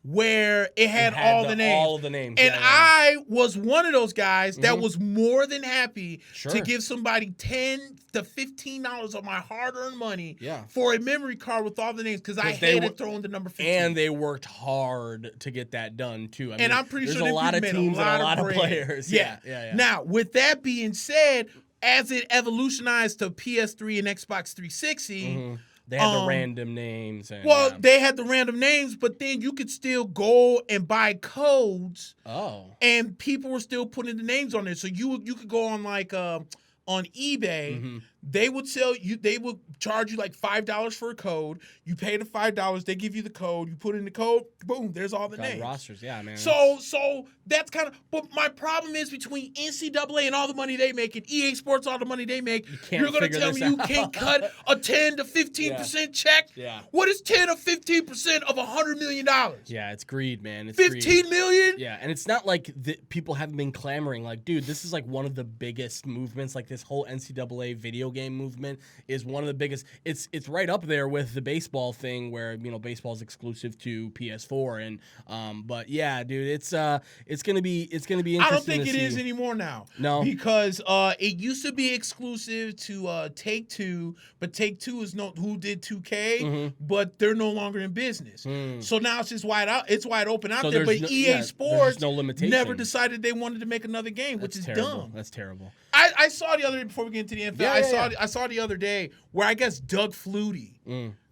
where it had all the names. All of the names. And I was one of those guys that was more than happy to give somebody $10 to $15 of my hard-earned money for a memory card with all the names because I hated throwing the number 15. And they worked hard to get that done, too. I mean, I'm pretty sure there's a lot of teams and a lot of players. Yeah. Now, with that being said, as it evolutionized to PS3 and Xbox 360... They had the random names. And, they had the random names, but then you could still go and buy codes. Oh. And people were still putting the names on there. So you could go on like on eBay. They would sell you. They would charge you like $5 for a code. You pay the $5. They give you the code. You put in the code. Boom. There's all the names. Rosters. Yeah, man. So that's kind of. But my problem is between NCAA and all the money they make and EA Sports all the money they make. You're going to tell me you can't cut a 10 to 15% check? Yeah. What is 10 or 15% of $100 million? Yeah, it's greed, man. It's 15 million? Yeah, and it's not like people haven't been clamoring. Like, dude, this is like one of the biggest movements. Like this whole NCAA video game movement is one of the biggest. It's right up there with the baseball thing where baseball is exclusive to PS4 and but yeah, dude, it's gonna be interesting. I don't think it is anymore now. No, because it used to be exclusive to Take-Two, but Take-Two is who did 2K, but they're no longer in business. So now it's just wide open out there. But EA Sports never decided they wanted to make another game, which is dumb. That's terrible. I saw the other day before we get into the NFL. I saw the other day where I guess Doug Flutie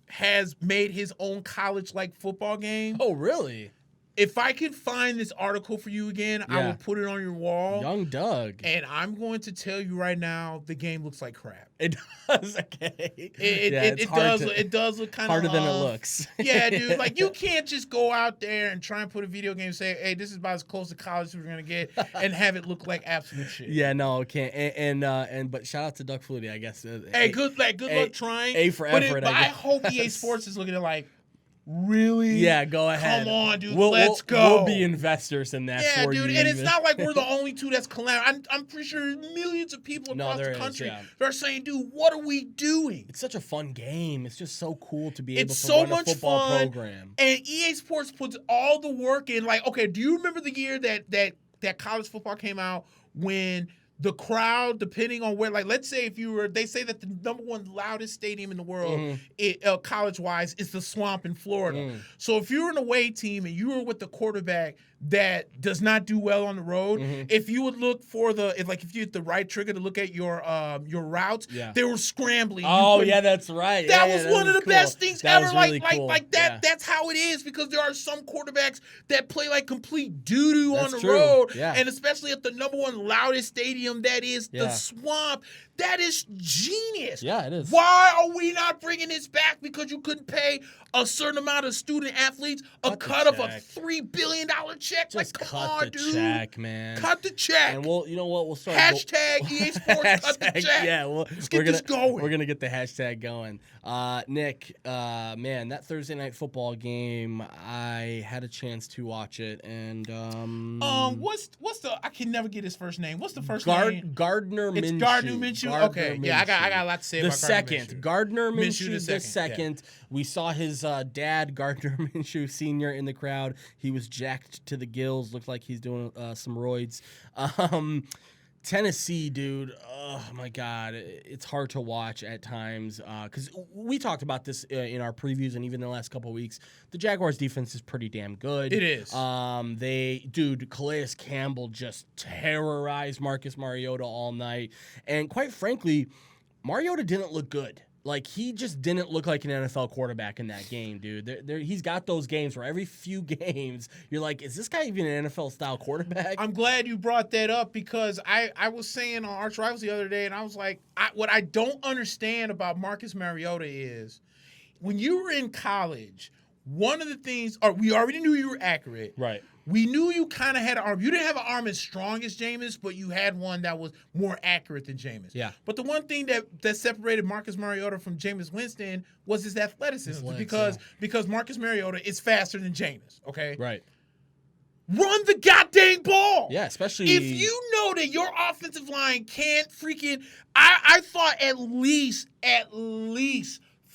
has made his own college-like football game. Oh, really? If I can find this article for you again, I will put it on your wall. Young Doug. And I'm going to tell you right now, the game looks like crap. It does. Okay. It does look kind of harder than it looks. Yeah, dude. Like, you can't just go out there and try and put a video game and say, hey, this is about as close to college as we're going to get, and have it look like absolute shit. Yeah, no, it can't. But shout out to Doug Flutie, I guess. Hey, good luck trying. A for effort, I hope EA Sports is looking at like, Really? Yeah, go ahead. Come on, dude. Let's go. We'll be investors in that for you. Yeah, dude. And it's not like we're the only two that's collapsing. I'm pretty sure millions of people across the country are saying, dude, what are we doing? It's such a fun game. It's just so cool to be able to so run much a football fun, program. And EA Sports puts all the work in. Like, okay, do you remember the year that college football came out when the crowd, depending on where, like, let's say they say that the number one loudest stadium in the world, college-wise, is the Swamp in Florida. So if you're an away team and you were with the quarterback that does not do well on the road, if you would look for if you hit the right trigger to look at your routes, they were scrambling. Oh yeah, that's right. That was one of the best things ever. Really cool. Like that. That's how it is, because there are some quarterbacks that play like complete doo doo on the road, and especially at the number one loudest stadium that is the Swamp. That is genius. Yeah, it is. Why are we not bringing this back? Because you couldn't pay a certain amount of student athletes a cut of a $3 billion check. Just cut the check, man. Cut the check. And you know what? We'll start. Hashtag EA Sports cut the check. Yeah, let's get this going. We're gonna get the hashtag going. Nick, man, that Thursday night football game, I had a chance to watch it, and what's the? I can never get his first name. What's the first name? Gardner Minshew. It's Gardner Minshew. Okay, yeah, I got a lot to say about Gardner Minshew. The second. second. We saw his dad, Gardner Minshew Sr., in the crowd. He was jacked to the gills. Looked like he's doing some roids. Tennessee, dude, oh my God, it's hard to watch at times because we talked about this in our previews and even in the last couple of weeks. The Jaguars' defense is pretty damn good. It is. Calais Campbell just terrorized Marcus Mariota all night, and quite frankly, Mariota didn't look good. Like, he just didn't look like an NFL quarterback in that game, dude. He's got those games where every few games you're like, is this guy even an NFL-style quarterback? I'm glad you brought that up, because I was saying on Arch Rivals the other day, and I was like, what I don't understand about Marcus Mariota is when you were in college, one of the things, we already knew you were accurate. Right. We knew you kind of had an arm. You didn't have an arm as strong as Jameis, but you had one that was more accurate than Jameis. Yeah. But the one thing that separated Marcus Mariota from Jameis Winston was his athleticism, because Marcus Mariota is faster than Jameis, okay? Right. Run the goddamn ball. Yeah, especially if you know that your offensive line can't freaking I thought at least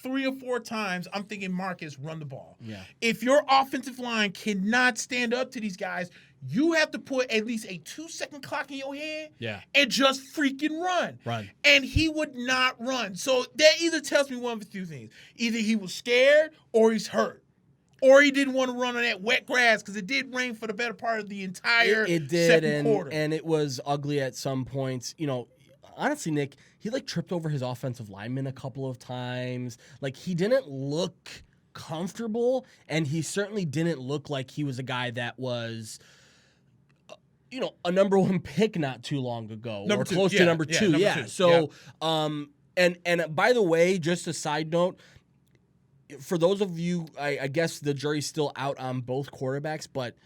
3 or 4 times, I'm thinking, Marcus, run the ball. Yeah. If your offensive line cannot stand up to these guys, you have to put at least a 2-second clock in your hand and just freaking run. And he would not run. So that either tells me one of 2 things. Either he was scared or he's hurt. Or he didn't want to run on that wet grass, because it did rain for the better part of the entire second quarter. And it was ugly at some points. You know, honestly, Nick, he tripped over his offensive lineman a couple of times. Like, he didn't look comfortable, and he certainly didn't look like he was a guy that was, a number 1 pick not too long ago, close to number 2. Yeah. So, and by the way, just a side note, for those of you, I guess the jury's still out on both quarterbacks, but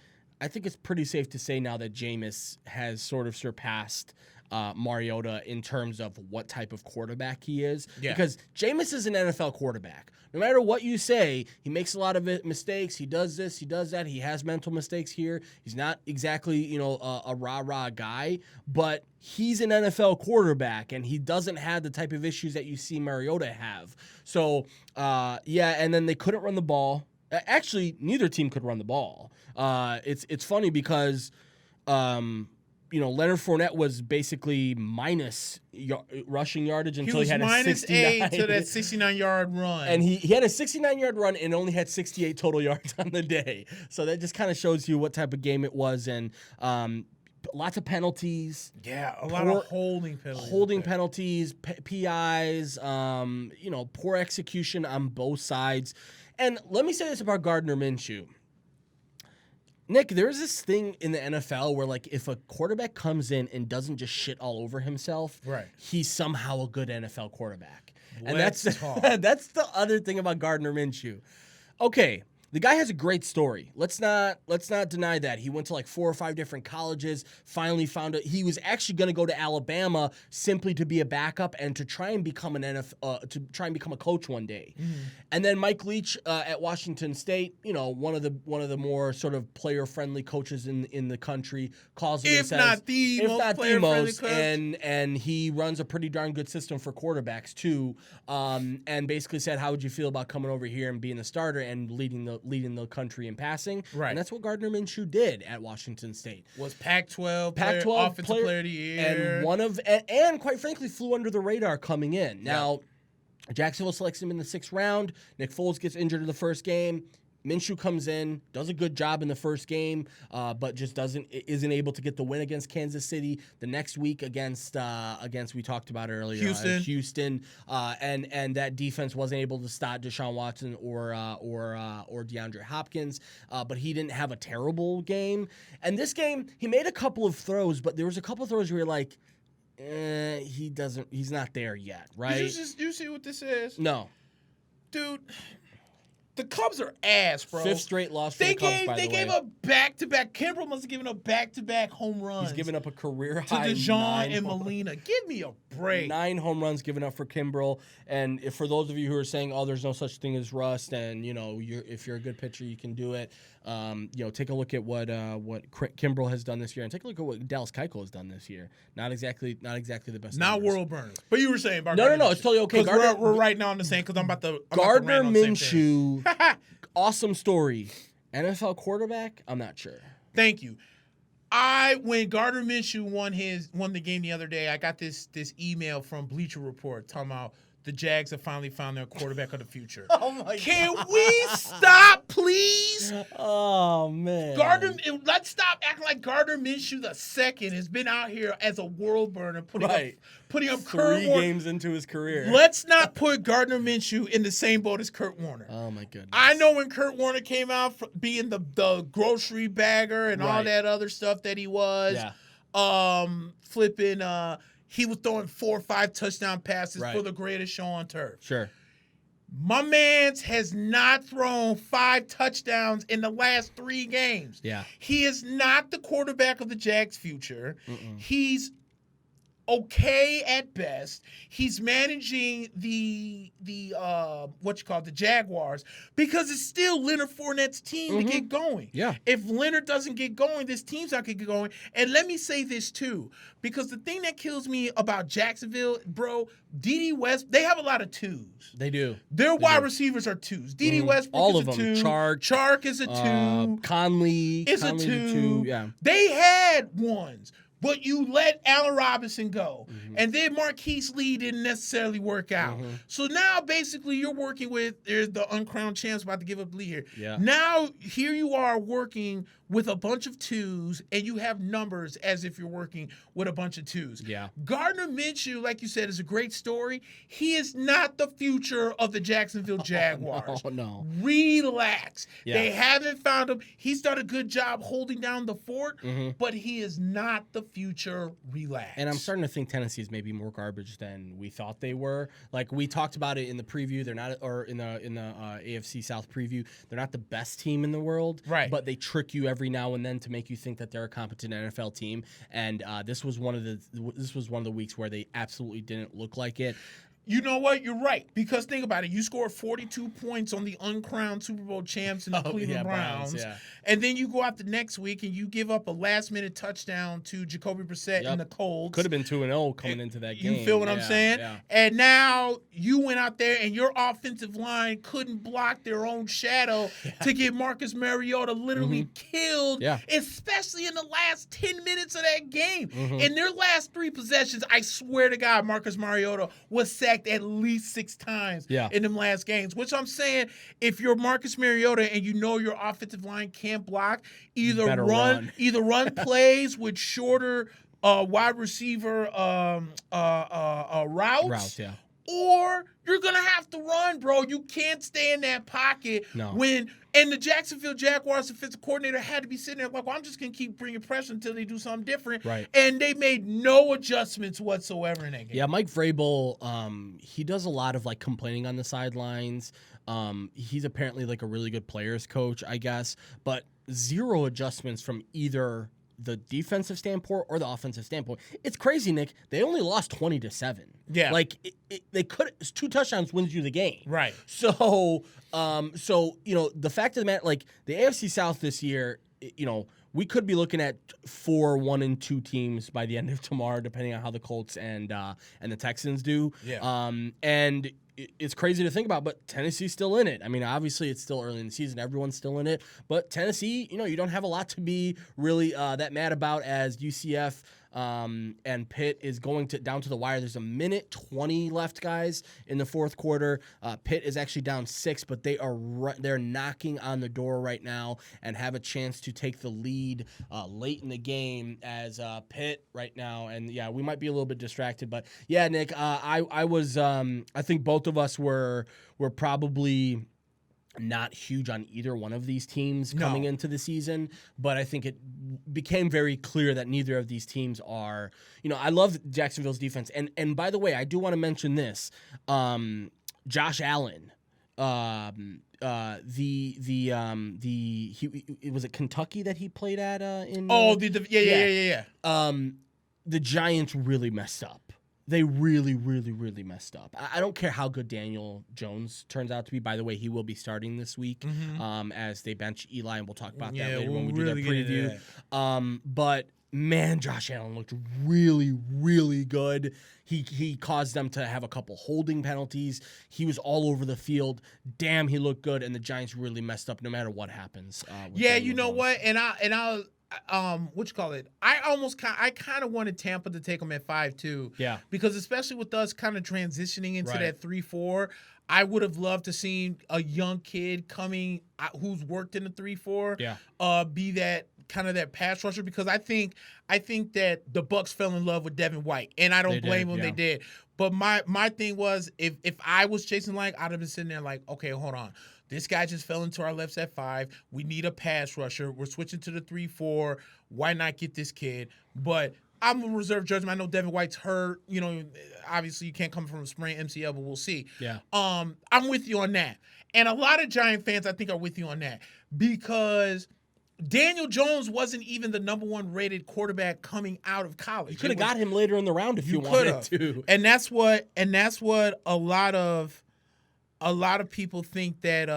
I think it's pretty safe to say now that Jameis has sort of surpassed Mariota in terms of what type of quarterback he is. Yeah. Because Jameis is an NFL quarterback. No matter what you say, he makes a lot of mistakes. He does this, he does that. He has mental mistakes here. He's not exactly, a rah-rah guy, but he's an NFL quarterback, and he doesn't have the type of issues that you see Mariota have. So, and then they couldn't run the ball. Actually, neither team could run the ball. It's funny because Leonard Fournette was basically minus rushing yardage until he had a 69. He was -8 to that 69-yard run. And he had a 69-yard run and only had 68 total yards on the day. So that just kind of shows you what type of game it was. And lots of penalties. Yeah, a lot of holding penalties. Holding penalties, PIs, poor execution on both sides. And let me say this about Gardner Minshew. Nick, there's this thing in the NFL where, if a quarterback comes in and doesn't just shit all over himself, he's somehow a good NFL quarterback. And that's the other thing about Gardner Minshew. Okay, The guy has a great story. Let's not deny that. He went to like 4 or 5 different colleges, finally found it. He was actually going to go to Alabama simply to be a backup and to try and become a coach one day. Mm-hmm. And then Mike Leach at Washington State, one of the more sort of player-friendly coaches in the country, calls him and says, not the most, and he runs a pretty darn good system for quarterbacks too. And basically said, how would you feel about coming over here and being the starter and leading the country in passing? Right. And that's what Gardner Minshew did at Washington State. Was Pac-12 offensive player of the year. And quite frankly, flew under the radar coming in. Now, Jacksonville selects him in the 6th round. Nick Foles gets injured in the first game. Minshew comes in, does a good job in the first game, but just isn't able to get the win against Kansas City. The next week against we talked about earlier, Houston, and that defense wasn't able to stop Deshaun Watson or DeAndre Hopkins, but he didn't have a terrible game. And this game, he made a couple of throws, but there was a couple of throws where you're like, he's not there yet, right? You see what this is? No, dude. The Cubs are ass, bro. 5th straight loss for the Cubs, by the way. They gave up back-to-back. Kimbrel must have given up back-to-back home runs. He's given up a career-high to DeJean and Molina. Give me a break. 9 home runs given up for Kimbrel. And for those of you who are saying, there's no such thing as rust, and, if you're a good pitcher, you can do it, take a look at what Kimbrel has done this year, and take a look at what Dallas Keuchel has done this year. Not exactly the best. Not numbers. World Burners. But you were saying about No, it's totally okay. We're right now on the same, because I'm about to Gardner Minshew. Awesome story. NFL quarterback? I'm not sure. Thank you. When Gardner Minshew won the game the other day, I got this email from Bleacher Report talking about the Jags have finally found their quarterback of the future. Oh my God. Can we stop, please? Oh man. Let's stop acting like Gardner Minshew II has been out here as a world burner, putting up 3 games into his career. Let's not put Gardner Minshew in the same boat as Kurt Warner. Oh my goodness. I know when Kurt Warner came out being the grocery bagger and all that other stuff that he was, he was throwing 4 or 5 touchdown passes for the greatest show on turf. Sure. My man's has not thrown 5 touchdowns in the last 3 games. Yeah. He is not the quarterback of the Jags' future. He's okay at best. He's managing the Jaguars, because it's still Leonard Fournette's team to get going. Yeah. If Leonard doesn't get going, this team's not going to get going. And let me say this too, because the thing that kills me about Jacksonville, bro, D.D. West, they have a lot of 2s. They do. Their wide receivers are 2s. D.D. Westbrook all is of a them. 2. Chark is a 2. Conley is a 2. Yeah. They had 1s. But you let Allen Robinson go. And then Marquise Lee didn't necessarily work out. So now basically you're working with, there's the uncrowned champs about to give up the lead here. Yeah. Now here you are working with a bunch of 2s, and you have numbers as if you're working with a bunch of 2s. Yeah. Gardner Minshew, like you said, is a great story. He is not the future of the Jacksonville Jaguars. Oh, no. Relax. Yeah. They haven't found him. He's done a good job holding down the fort, but he is not the future. Relax. And I'm starting to think Tennessee is maybe more garbage than we thought they were. Like we talked about it in the preview. They're not, or in the AFC South preview. They're not the best team in the world. Right. But they trick you every now and then to make you think that they're a competent NFL team. And this was one of the weeks where they absolutely didn't look like it. You know what? You're right. Because think about it. You scored 42 points on the uncrowned Super Bowl champs in the Cleveland Browns. And then you go out the next week and you give up a last-minute touchdown to Jacoby Brissett and the Colts. Could have been 2-0 coming into that game. You feel what I'm saying? Yeah. And now you went out there and your offensive line couldn't block their own shadow to get Marcus Mariota literally killed, especially in the last 10 minutes of that game. In their last 3 possessions, I swear to God, Marcus Mariota was sacked at least 6 times in them last games, which I'm saying, if you're Marcus Mariota and you know your offensive line can't block, either run plays with shorter wide receiver routes, or you're going to have to run, bro. You can't stay in that pocket and the Jacksonville Jaguars defensive coordinator had to be sitting there like, well, I'm just going to keep bringing pressure until they do something different. Right. And they made no adjustments whatsoever in that game. Yeah, Mike Vrabel, he does a lot of, like, complaining on the sidelines. He's apparently, like, a really good players coach, I guess, but zero adjustments from either the defensive standpoint or the offensive standpoint. It's crazy, Nick. They only lost 20-7. Yeah. Like, they could – 2 touchdowns wins you the game. Right. So, the fact of the matter, like, the AFC South this year, we could be looking at 4 1-2 teams by the end of tomorrow, depending on how the Colts and the Texans do. Yeah. And it's crazy to think about, but Tennessee's still in it. I mean, obviously, it's still early in the season. Everyone's still in it. But Tennessee, you don't have a lot to be really that mad about, as UCF and Pitt is going down to the wire. There's 1:20 left, guys, in the fourth quarter. Pitt is actually down 6, but they're knocking on the door right now and have a chance to take the lead late in the game as Pitt right now. And yeah, we might be a little bit distracted, but yeah, Nick, I was I think both of us were probably not huge on either one of these teams coming into the season, but I think it became very clear that neither of these teams are, I love Jacksonville's defense. And by the way, I do want to mention this. Josh Allen, was it Kentucky that he played at in Yeah. The Giants really messed up. They really, really, really messed up. I don't care how good Daniel Jones turns out to be. By the way, he will be starting this week as they bench Eli, and we'll talk about that later when we do that preview. But, man, Josh Allen looked really, really good. He caused them to have a couple holding penalties. He was all over the field. Damn, he looked good, and the Giants really messed up no matter what happens. You know what? And I'll what you call it? I kind of wanted Tampa to take them at 5-2. Yeah. Because especially with us kind of transitioning into that 3-4, I would have loved to see a young kid coming who's worked in the 3-4. Yeah. Be that kind of that pass rusher, because I think that the Bucs fell in love with Devin White, and I don't blame them. Yeah. They did. But my thing was, if I was chasing I'd have been sitting there like, okay, hold on. This guy just fell into our lefts at 5. We need a pass rusher. We're switching to the 3-4. Why not get this kid? But I'm a reserve judgment. I know Devin White's hurt. Obviously you can't come from a sprained MCL, but we'll see. Yeah. I'm with you on that. And a lot of Giant fans, I think, are with you on that, because Daniel Jones wasn't even the number 1 rated quarterback coming out of college. You could have got him later in the round if you wanted to. And that's what a lot of people think that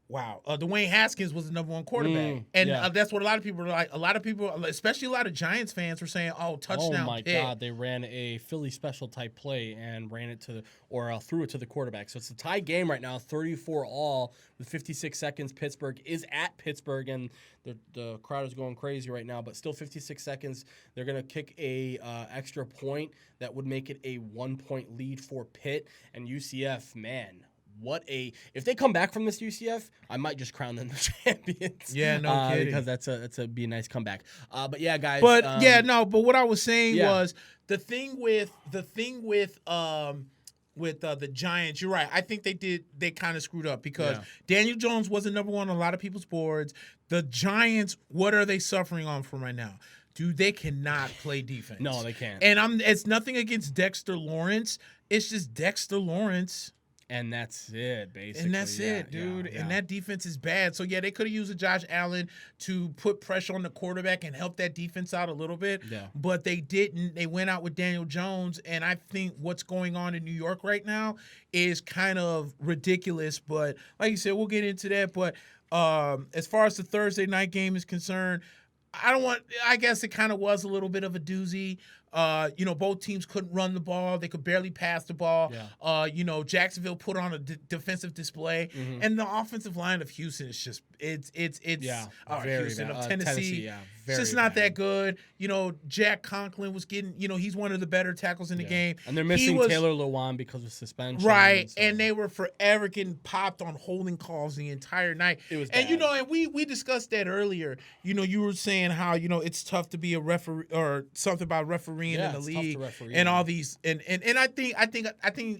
Dwayne Haskins was the number 1 quarterback. That's what a lot of people are like. A lot of people, especially a lot of Giants fans, were saying, oh, touchdown. Oh my God, they ran a Philly special type play and ran it threw it to the quarterback. So it's a tie game right now, 34-all with 56 seconds. Pittsburgh is at Pittsburgh, and the crowd is going crazy right now, but still 56 seconds. They're going to kick a extra point that would make it a 1-point lead for Pitt. And UCF, man, if they come back from this, UCF, I might just crown them the champions. Yeah, no kidding. Because that's be a nice comeback. But yeah, guys. But but what I was saying was the thing with the Giants. You're right. I think they kind of screwed up because Daniel Jones wasn't number 1 on a lot of people's boards. The Giants, what are they suffering on from right now? Dude, they cannot play defense. No, they can't. And it's nothing against Dexter Lawrence. It's just Dexter Lawrence. And that's it, basically. And that's it, dude. Yeah. And that defense is bad. So, yeah, they could have used a Josh Allen to put pressure on the quarterback and help that defense out a little bit. Yeah. But they didn't. They went out with Daniel Jones. And I think what's going on in New York right now is kind of ridiculous. But like you said, we'll get into that. But as far as the Thursday night game is concerned, I guess it kind of was a little bit of a doozy. Both teams couldn't run the ball. They could barely pass the ball. Yeah. Jacksonville put on a defensive display. Mm-hmm. And the offensive line of Houston is just Houston of Tennessee. It's just not that good. Jack Conklin was getting, he's one of the better tackles in the game. And they're missing Taylor Lewan because of suspension. Right. And they were forever getting popped on holding calls the entire night. It was bad. And we discussed that earlier. You were saying how, it's tough to be a referee or something about referee refereeing in the league referee, and all these and I think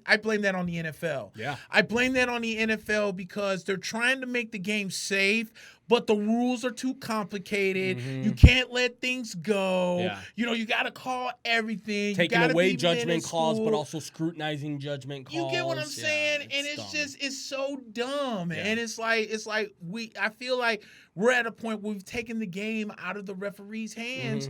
I blame that on the NFL. Yeah. I blame that on the NFL because they're trying to make the game safe, but the rules are too complicated. You can't let things go. Yeah. You got to call everything. Taking you away be judgment calls, but school. also scrutinizing judgment calls. You get what I'm saying? Yeah, And dumb. it's so dumb. Yeah. And it's like I feel like we're at a point where we've taken the game out of the referee's hands.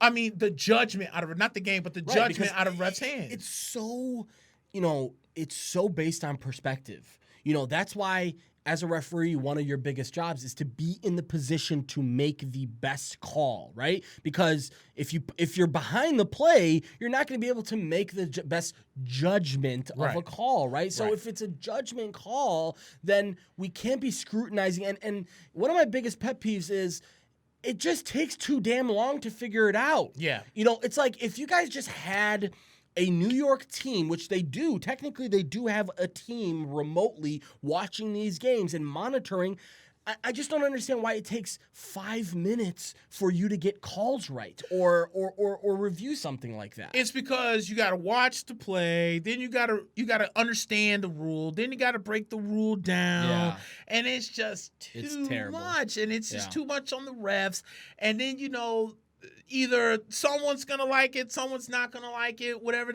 I mean the judgment out of it, not the game, but the judgment out of refs' hands. It's so, it's so based on perspective. That's why as a referee, one of your biggest jobs is to be in the position to make the best call, right? Because if you're behind the play, you're not going to be able to make the best judgment of a call, right? So if it's a judgment call, then we can't be scrutinizing. And one of my biggest pet peeves is it just takes too damn long to figure it out. Yeah. It's like if you guys just had a New York team, which they do, technically they do have a team remotely watching these games and monitoring. I just don't understand why it takes 5 minutes for you to get calls right or review something like that. It's because you got to watch the play, then you got to understand the rule, then you got to break the rule down, and it's just too much, and it's just too much on the refs, and then either someone's gonna like it, someone's not gonna like it, whatever.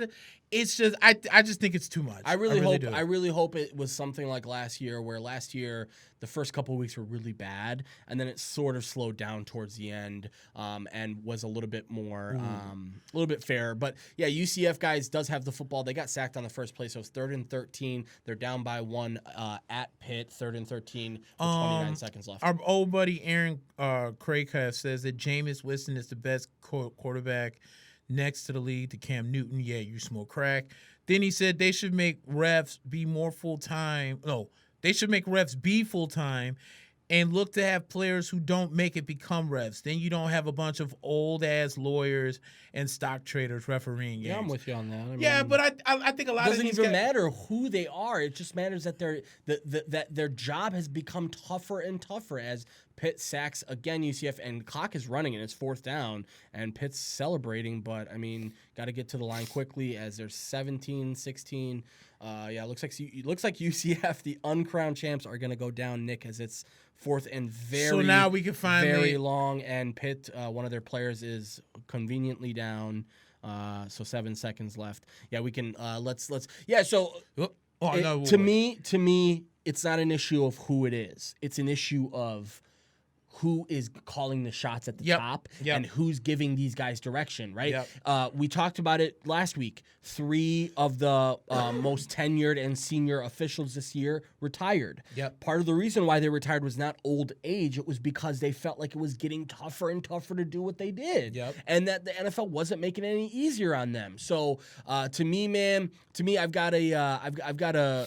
It's just I just think it's too much. I really hope it was something like last year, where last year the first couple of weeks were really bad, and then it sort of slowed down towards the end, and was a little bit more, a little bit fair. But yeah, UCF guys does have the football. They got sacked on the first play, so it's 3rd and 13. They're down by 1 at Pitt, 3rd and 13 with 29 seconds left. Our old buddy Aaron Craycraft says that Jameis Winston is the best quarterback next to the league to Cam Newton. Yeah, you smoke crack. Then he said they should make refs be more full-time. No, they should make refs be full-time and look to have players who don't make it become refs. Then you don't have a bunch of old-ass lawyers and stock traders refereeing games. Yeah, I'm with you on that. I mean, but I think a lot of these guys... It doesn't even matter who they are. It just matters that that their job has become tougher and tougher as Pitt sacks again UCF, and clock is running and it's 4th down, and Pitt's celebrating, but I mean, got to get to the line quickly as there's 17-16. It looks like UCF, the uncrowned champs, are going to go down, Nick, as it's 4th and so now we can finally very long, and Pitt, one of their players is conveniently down, so 7 seconds left. Yeah, we can let's so to me it's not an issue of who it is. It's an issue of who is calling the shots at the top and who's giving these guys direction, right? We talked about it last week. 3 of the most tenured and senior officials this year retired. Part of the reason why they retired was not old age. It was because they felt like it was getting tougher and tougher to do what they did. And that the NFL wasn't making it any easier on them. So to me, I've got a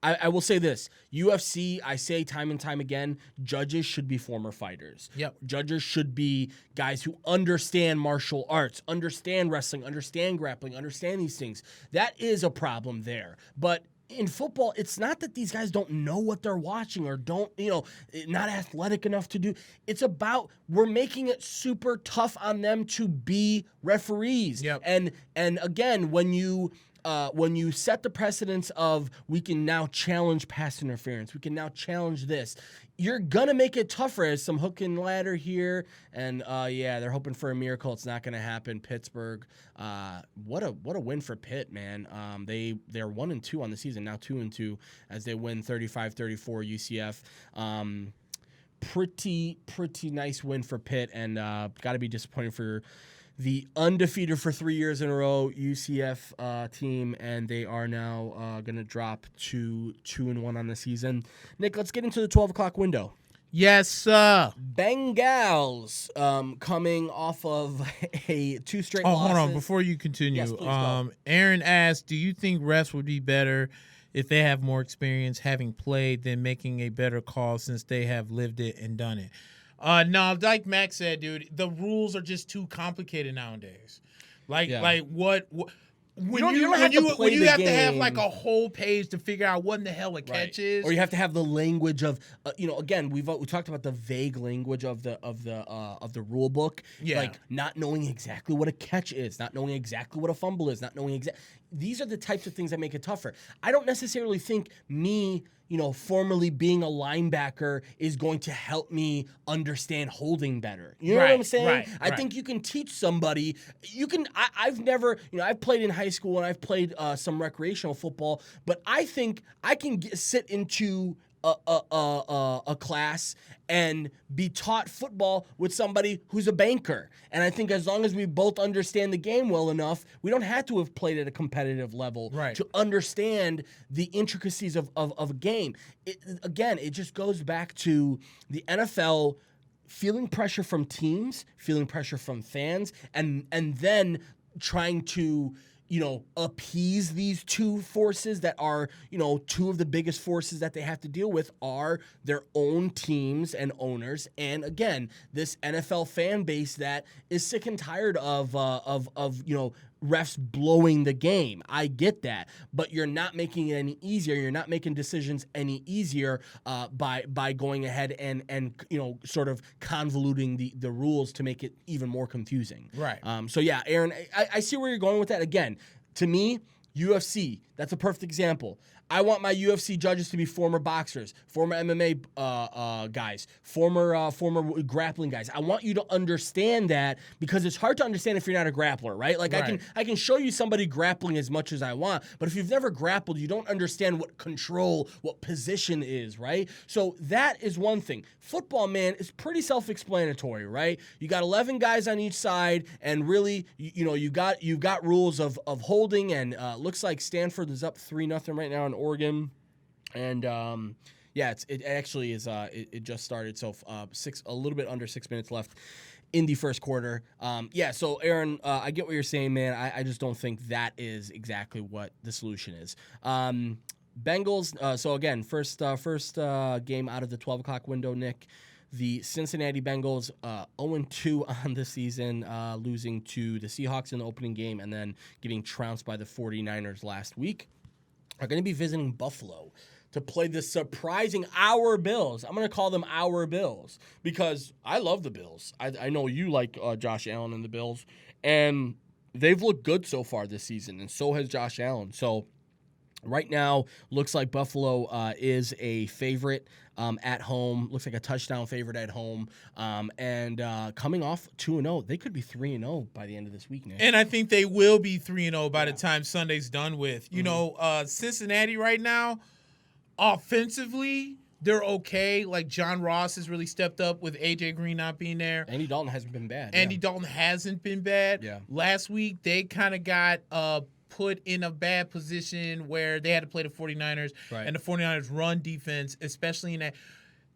I will say this. UFC, I say time and time again, judges should be former fighters. Judges should be guys who understand martial arts, understand wrestling, understand grappling, understand these things. That is a problem there. But in football, it's not that these guys don't know what they're watching or don't, not athletic enough to do. It's about we're making it super tough on them to be referees. And again, when you set the precedence of we can now challenge pass interference, we can now challenge this, you're going to make it tougher as some hook and ladder here. And, they're hoping for a miracle. It's not going to happen. Pittsburgh, what a win for Pitt, man. They're 1-2 on the season, now 2-2 as they win 35-34 UCF. Pretty nice win for Pitt, and got to be disappointing for the undefeated for 3 years in a row UCF team, and they are now going to drop to 2-1 on the season. Nick, let's get into the 12 o'clock window. Yes, sir. Bengals coming off of a 2 straight losses. Hold on. Before you continue, yes, please go. Aaron asked, do you think refs would be better if they have more experience having played than making a better call since they have lived it and done it? No, like Mack said, dude, the rules are just too complicated nowadays. Like what when you have to have like a whole page to figure out what in the hell a catch is, or you have to have the language of again we talked about the vague language of the rule book, like not knowing exactly what a catch is, not knowing exactly what a fumble is, not knowing these are the types of things that make it tougher. I don't necessarily think formerly being a linebacker is going to help me understand holding better. You know what I'm saying? I think you can teach somebody. I've never, I've played in high school and I've played some recreational football, but I think I can sit into a class and be taught football with somebody who's a banker. And I think as long as we both understand the game well enough, we don't have to have played at a competitive level to understand the intricacies of a game. It just goes back to the NFL feeling pressure from teams, feeling pressure from fans, and then trying to appease these two forces that are, two of the biggest forces that they have to deal with are their own teams and owners. And again, this NFL fan base that is sick and tired of refs blowing the game. I get that, but you're not making it any easier. You're not making decisions any easier by going ahead and sort of convoluting the rules to make it even more confusing. Right. So yeah, Aaron, I see where you're going with that. Again, to me, UFC, that's a perfect example. I want my UFC judges to be former boxers, former MMA guys, former grappling guys. I want you to understand that, because it's hard to understand if you're not a grappler, right? Like I can show you somebody grappling as much as I want, but if you've never grappled, you don't understand what control, what position is, right? So that is one thing. Football, man, is pretty self-explanatory, right? You got 11 guys on each side, and really, you've got rules of holding, and looks like Stanford is up 3-0 right now in Oregon, and it actually is. It just started, so a little bit under 6 minutes left in the first quarter. So Aaron, I get what you're saying, man. I just don't think that is exactly what the solution is. Bengals. So again, first game out of the 12 o'clock window, Nick. The Cincinnati Bengals 0-2 on the season, losing to the Seahawks in the opening game and then getting trounced by the 49ers last week, are going to be visiting Buffalo to play the surprising our Bills. I'm going to call them our Bills because I love the Bills. I know you like Josh Allen and the Bills, and they've looked good so far this season, and so has Josh Allen. So right now, looks like Buffalo is a favorite at home. Looks like a touchdown favorite at home. And coming off 2-0, they could be 3-0 by the end of this week, Nick. And I think they will be 3-0 by the time Sunday's done with. Cincinnati right now, offensively, they're okay. Like, John Ross has really stepped up with A.J. Green not being there. Andy Dalton hasn't been bad. Dalton hasn't been bad. Yeah. Last week, they kind of got put in a bad position where they had to play the 49ers, and the 49ers run defense, especially in that.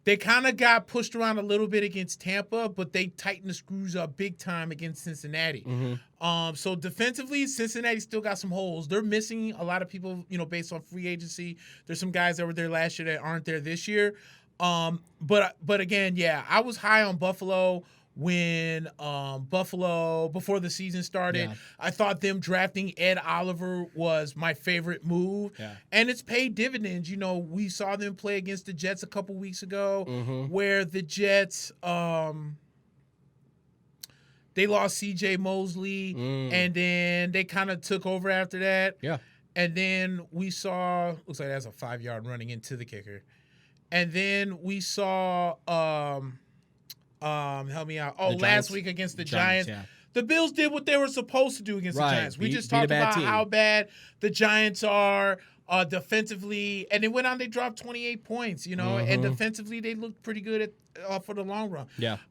They kind of got pushed around a little bit against Tampa, but they tightened the screws up big time against Cincinnati. So defensively, Cincinnati still got some holes. They're missing a lot of people, based on free agency. There's some guys that were there last year that aren't there this year. But again, I was high on Buffalo when Buffalo, before the season started. I thought them drafting Ed Oliver was my favorite move. And it's paid dividends. We saw them play against the Jets a couple weeks ago, where the Jets they lost C.J. Mosley, and then they kind of took over after that. And then we saw, looks like that's a 5-yard running into the kicker. And then we saw help me out. Last week against the Giants. The Bills did what they were supposed to do against the Giants. We just talked about how bad the Giants are defensively, and they went on. They dropped 28 points, and defensively they looked pretty good for the long run.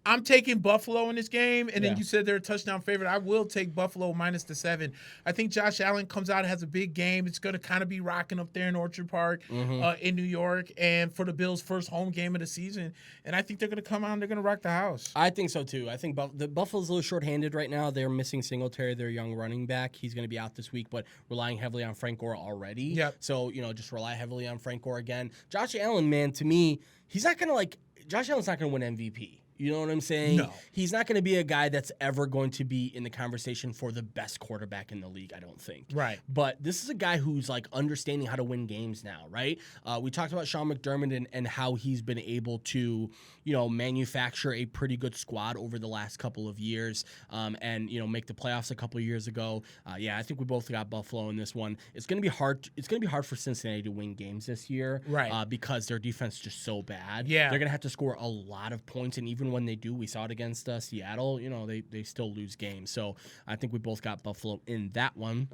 I'm taking Buffalo in this game, and then you said they're a touchdown favorite. I will take Buffalo minus the 7. I think Josh Allen comes out and has a big game. It's going to kind of be rocking up there in Orchard Park in New York, and for the Bills' first home game of the season. And I think they're going to come out and they're going to rock the house. I think so, too. I think the Buffalo's a little short-handed right now. They're missing Singletary, their young running back. He's going to be out this week, but relying heavily on Frank Gore already. So, just rely heavily on Frank Gore again. Josh Allen, man, to me, he's not going to, Josh Allen's not going to win MVP. You know what I'm saying? No. He's not going to be a guy that's ever going to be in the conversation for the best quarterback in the league, I don't think. Right. But this is a guy who's like understanding how to win games now, right? We talked about Sean McDermott and how he's been able to, manufacture a pretty good squad over the last couple of years and, make the playoffs a couple of years ago. I think we both got Buffalo in this one. It's going to be hard. It's going to be hard for Cincinnati to win games this year, right? Because their defense is just so bad. Yeah. They're going to have to score a lot of points, and even when they do, we saw it against Seattle, they still lose games. So I think we both got Buffalo in that one.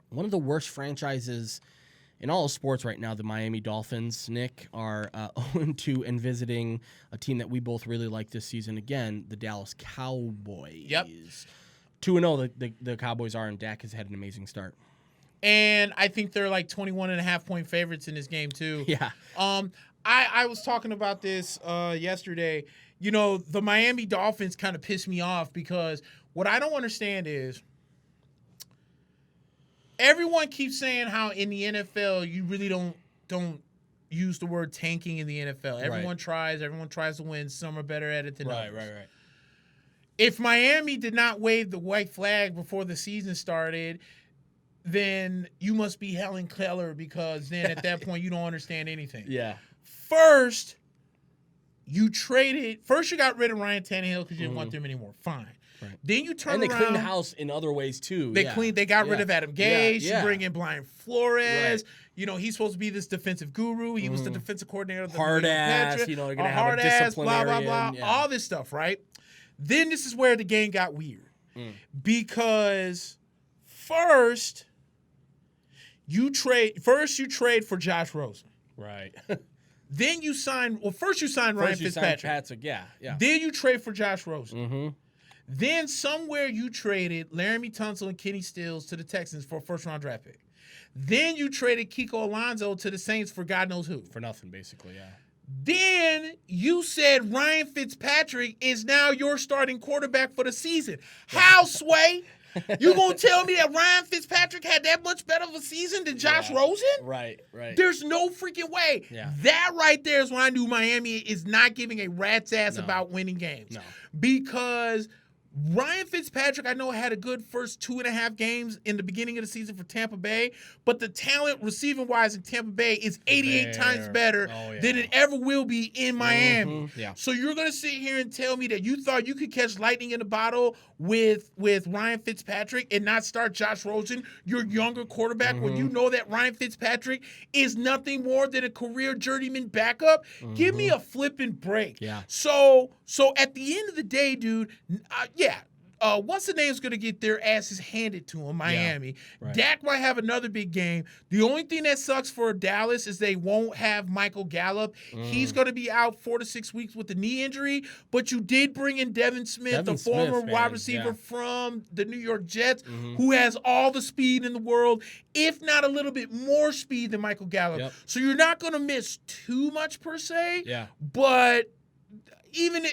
One of the worst franchises in all of sports right now, the Miami Dolphins, Nick, are 0-2 and visiting a team that we both really like this season again, the Dallas Cowboys. Yep. 2-0 the Cowboys are, and Dak has had an amazing start. And I think they're like 21.5-point favorites in this game too. Yeah. I was talking about this yesterday. The Miami Dolphins kind of piss me off because what I don't understand is everyone keeps saying how in the NFL you really don't use the word tanking in the NFL. Everyone tries to win. Some are better at it than others. Right. If Miami did not wave the white flag before the season started, then you must be Helen Keller, because then at that point you don't understand anything. Yeah. First, you got rid of Ryan Tannehill because you didn't want them anymore. Fine. Right. Then you turn around. And they cleaned the house in other ways too. They got rid of Adam Gase. Yeah. You bring in Brian Flores. Right. He's supposed to be this defensive guru. He was the defensive coordinator of the hard ass. You're gonna have a disciplinarian. Blah blah blah. Yeah. All this stuff, right? Then this is where the game got weird because first you trade for Josh Rosen. Right. Then you sign. Well, first you sign Ryan Fitzpatrick. Yeah. Then you trade for Josh Rosen. Mm-hmm. Then somewhere you traded Laramie Tunsil and Kenny Stills to the Texans for a first-round draft pick. Then you traded Kiko Alonso to the Saints for God knows who. For nothing, basically, yeah. Then you said Ryan Fitzpatrick is now your starting quarterback for the season. How, Sway? You gonna tell me that Ryan Fitzpatrick had that much better of a season than Josh Rosen? Right. There's no freaking way. Yeah. That right there is when I knew Miami is not giving a rat's ass about winning games. No. Because Ryan Fitzpatrick, I know, had a good first 2.5 games in the beginning of the season for Tampa Bay, but the talent receiving-wise in Tampa Bay is 88 times better than it ever will be in Miami. Mm-hmm. Yeah. So you're going to sit here and tell me that you thought you could catch lightning in a bottle with Ryan Fitzpatrick and not start Josh Rosen, your younger quarterback, when you know that Ryan Fitzpatrick is nothing more than a career journeyman backup? Give me a flipping break. Yeah. So at the end of the day, dude, what's the name's going to get their asses handed to them, Miami. Yeah, right. Dak might have another big game. The only thing that sucks for Dallas is they won't have Michael Gallup. He's going to be out 4 to 6 weeks with the knee injury, but you did bring in Devin Smith, the former wide receiver from the New York Jets, who has all the speed in the world, if not a little bit more speed than Michael Gallup. Yep. So you're not going to miss too much per se, but even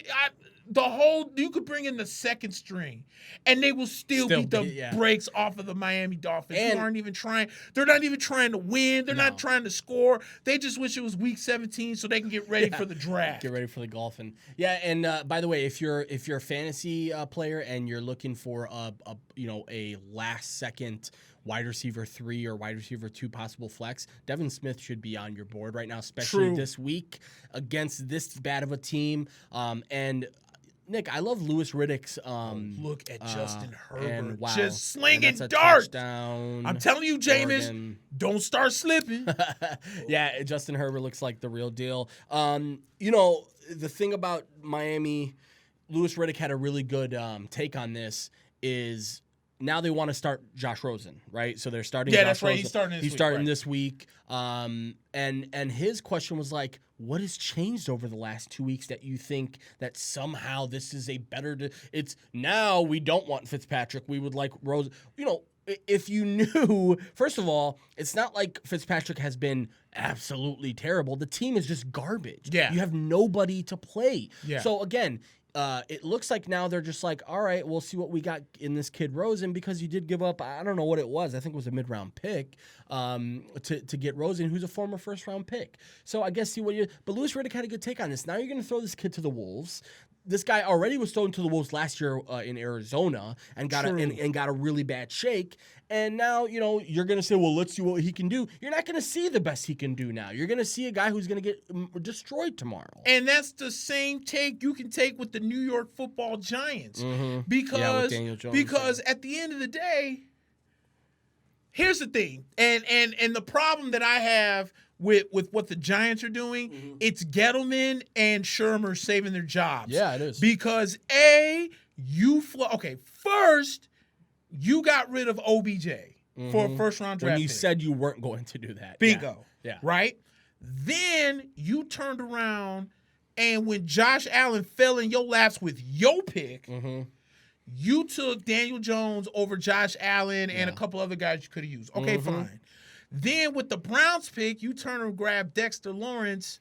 you could bring in the second string, and they will still beat the brakes off of the Miami Dolphins. Who aren't even trying. They're not even trying to win. They're not trying to score. They just wish it was week 17 so they can get ready for the draft. Get ready for the golfing. Yeah, and by the way, if you're a fantasy player and you're looking for a last second wide receiver 3 or wide receiver 2 possible flex, Devin Smith should be on your board right now, especially this week against this bad of a team. And Nick, I love Louis Riddick's. Look at Justin Herbert, wow. just slinging darts. Touchdown. I'm telling you, Jameis, don't start slipping. Yeah, Justin Herbert looks like the real deal. The thing about Miami, Louis Riddick had a really good take on this. Is now they want to start Josh Rosen, right? So they're starting. Yeah, Josh that's right. Rosen. He's starting this week. And his question was like, what has changed over the last 2 weeks that you think that somehow this is a better? It's now we don't want Fitzpatrick. We would like Rosen. If you knew, first of all, it's not like Fitzpatrick has been absolutely terrible. The team is just garbage. Yeah, you have nobody to play. Yeah. So again. It looks like now they're just like, all right, we'll see what we got in this kid Rosen, because you did give up, I don't know what it was. I think it was a mid-round pick to get Rosen, who's a former first-round pick. So I guess but Louis Riddick had a good take on this. Now you're going to throw this kid to the Wolves. this guy already was thrown to the wolves last year in Arizona and got a really bad shake. And now, you're going to say, well, let's see what he can do. You're not going to see the best he can do now. You're going to see a guy who's going to get destroyed tomorrow. And that's the same take you can take with the New York Football Giants. Mm-hmm. Because, with Daniel Jones, because at the end of the day, here's the thing. And the problem that I have with what the Giants are doing, it's Gettleman and Shermer saving their jobs. Yeah, it is. Because, first, you got rid of OBJ for a first-round draft when you pick. said you weren't going to do that. Bingo. Yeah. Right? Then you turned around, and when Josh Allen fell in your laps with your pick, you took Daniel Jones over Josh Allen and a couple other guys you could have used. Okay, fine. Then with the Browns pick, you turn and grab Dexter Lawrence,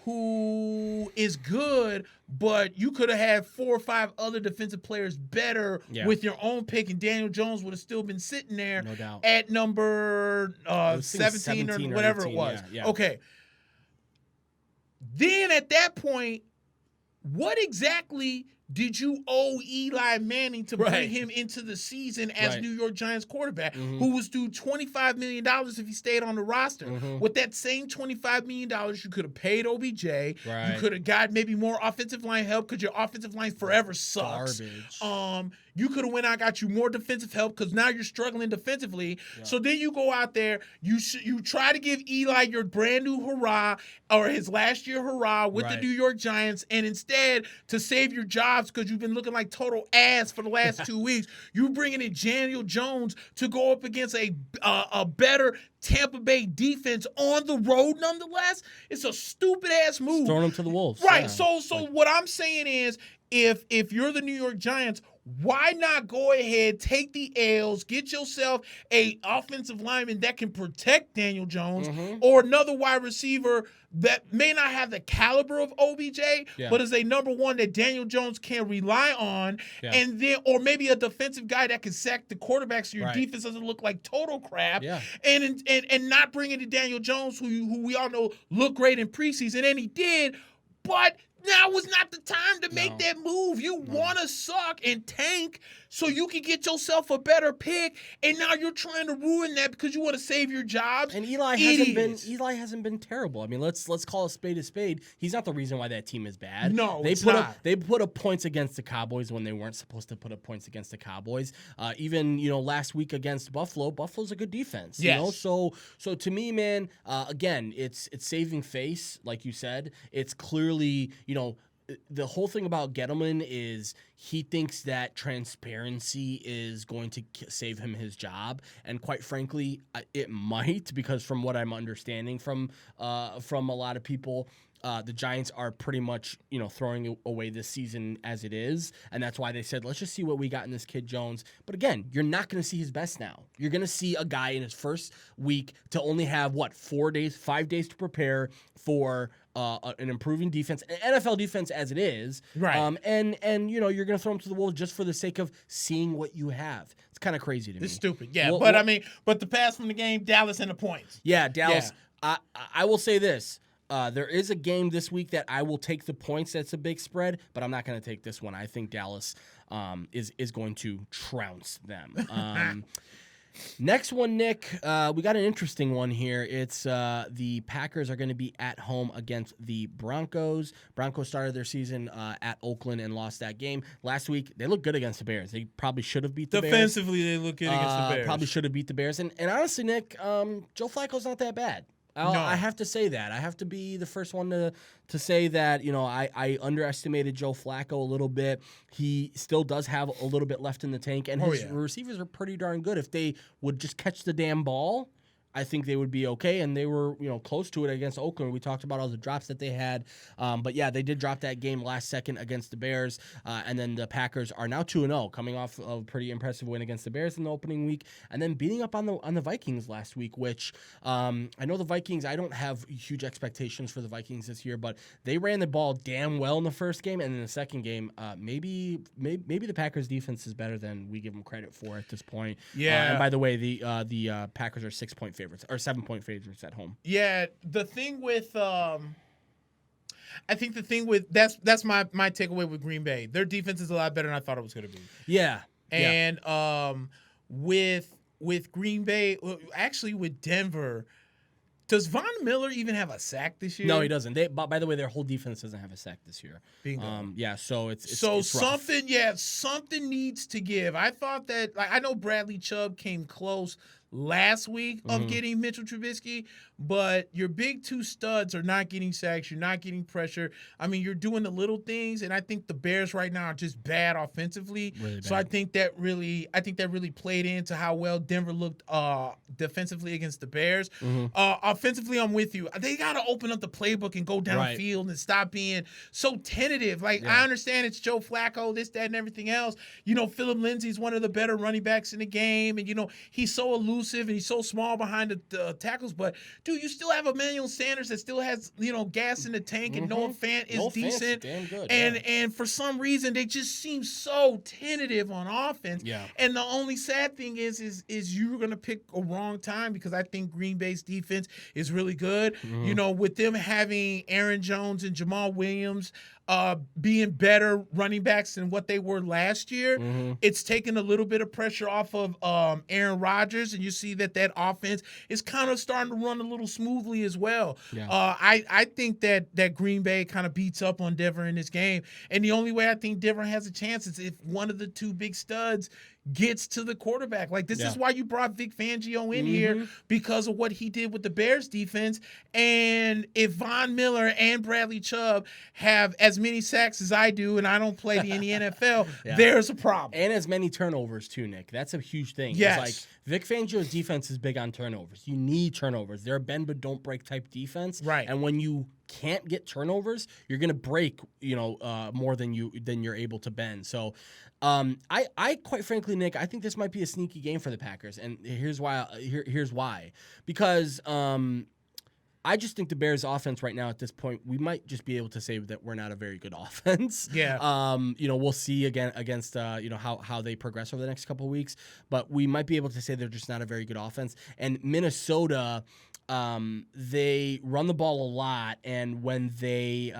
who is good, but you could have had 4 or 5 other defensive players better with your own pick, and Daniel Jones would have still been sitting there at number 17 or whatever 18, it was. Yeah. Okay. Then at that point, what exactly did you owe Eli Manning to bring him into the season as New York Giants quarterback, who was due $25 million if he stayed on the roster? With that same $25 million, you could have paid OBJ. You could have got maybe more offensive line help because your offensive line forever sucks. Garbage. You could have went out and got you more defensive help because now you're struggling defensively. So then you go out there, you try to give Eli your brand new hurrah or his last year hurrah with the New York Giants, and instead, to save your jobs because you've been looking like total ass for the last 2 weeks, you're bringing in Daniel Jones to go up against a better Tampa Bay defense on the road nonetheless. It's a stupid-ass move. Throwing him to the wolves. Right. Yeah. So what I'm saying is, if you're the New York Giants, why not go ahead, take the L's, get yourself a offensive lineman that can protect Daniel Jones or another wide receiver that may not have the caliber of OBJ, but is a number one that Daniel Jones can rely on, and then or maybe a defensive guy that can sack the quarterback so your defense doesn't look like total crap, and not bring in Daniel Jones, who we all know looked great in preseason, and he did, but now was not the time to make that move. You want to suck and tank so you can get yourself a better pick, and now you're trying to ruin that because you want to save your jobs. And Eli hasn't been terrible. I mean, let's call a spade a spade. He's not the reason why that team is bad. No, they put up points against the Cowboys when they weren't supposed to put up points against the Cowboys. Even last week against Buffalo. Buffalo's a good defense. Yes. So to me, man, again, it's saving face, like you said. It's clearly the whole thing about Gettleman is he thinks that transparency is going to save him his job, and quite frankly, it might, because from what I'm understanding from a lot of people, the Giants are pretty much throwing away this season as it is, and that's why they said, let's just see what we got in this kid Jones. But again, you're not going to see his best now. You're going to see a guy in his first week to only have 5 days to prepare for an improving defense, an NFL defense as it is, right? And you're going to throw him to the wolves just for the sake of seeing what you have. It's kind of crazy to me. It's stupid, yeah. But the pass from the game, Dallas and the points. Yeah, Dallas. Yeah. I will say this. There is a game this week that I will take the points. That's a big spread, but I'm not going to take this one. I think Dallas is going to trounce them. Next one, Nick, we got an interesting one here. It's the Packers are going to be at home against the Broncos. Broncos started their season at Oakland and lost that game. Last week, they looked good against the Bears. They probably should have beat the Bears. Defensively, they look good against the Bears. Probably should have beat the Bears. And honestly, Nick, Joe Flacco's not that bad. I have to say that. I have to be the first one to say that, I underestimated Joe Flacco a little bit. He still does have a little bit left in the tank, and his receivers are pretty darn good. If they would just catch the damn ball, I think they would be okay, and they were, close to it against Oakland. We talked about all the drops that they had, but yeah, they did drop that game last second against the Bears, and then the Packers are now 2-0, coming off a pretty impressive win against the Bears in the opening week, and then beating up on the Vikings last week, which I know the Vikings. I don't have huge expectations for the Vikings this year, but they ran the ball damn well in the first game, and in the second game, maybe the Packers defense is better than we give them credit for at this point. Yeah. And by the way, the Packers are 6-point favorites. Or 7-point favorites at home. Yeah, the thing with I think the thing with that's my takeaway with Green Bay. Their defense is a lot better than I thought it was going to be. Yeah. And with Green Bay, actually with Denver, does Von Miller even have a sack this year? No, he doesn't. By the way, their whole defense doesn't have a sack this year. Bingo. Yeah, so it's something. rough. Yeah, something needs to give. I thought that I know Bradley Chubb came close last week of getting Mitchell Trubisky, but your big two studs are not getting sacks. You're not getting pressure. I mean, you're doing the little things, and I think the Bears right now are just bad offensively. Really bad. So I think that really played into how well Denver looked defensively against the Bears. Offensively, I'm with you. They got to open up the playbook and go downfield and stop being so tentative. I understand it's Joe Flacco, this, that, and everything else. Philip Lindsay's one of the better running backs in the game, and he's so elusive and he's so small behind the tackles. But dude, you still have Emmanuel Sanders that still has gas in the tank, and Noah Fant is decent. Damn good, and for some reason they just seem so tentative on offense. Yeah. And the only sad thing is you're gonna pick a wrong time, because I think Green Bay's defense is really good. With them having Aaron Jones and Jamal Williams being better running backs than what they were last year, it's taken a little bit of pressure off of Aaron Rodgers, and you see that offense is kind of starting to run a little smoothly as well. Yeah. I think that Green Bay kind of beats up on Denver in this game, and the only way I think Denver has a chance is if one of the two big studs gets to the quarterback. This is why you brought Vic Fangio in here, because of what he did with the Bears defense. And if Von Miller and Bradley Chubb have as many sacks as I do, and I don't play in the NFL, there's a problem. And as many turnovers too, Nick. That's a huge thing. Yes. It's Vic Fangio's defense is big on turnovers. You need turnovers. They're a bend but don't break type defense. Right. And when you can't get turnovers, you're gonna break, more than you're able to bend. So I quite frankly, Nick, I think this might be a sneaky game for the Packers, and here's why. Here's why. Because I just think the Bears' offense right now at this point, we might just be able to say that we're not a very good offense. Yeah. We'll see again against how they progress over the next couple of weeks, but we might be able to say they're just not a very good offense. And Minnesota, they run the ball a lot, and when they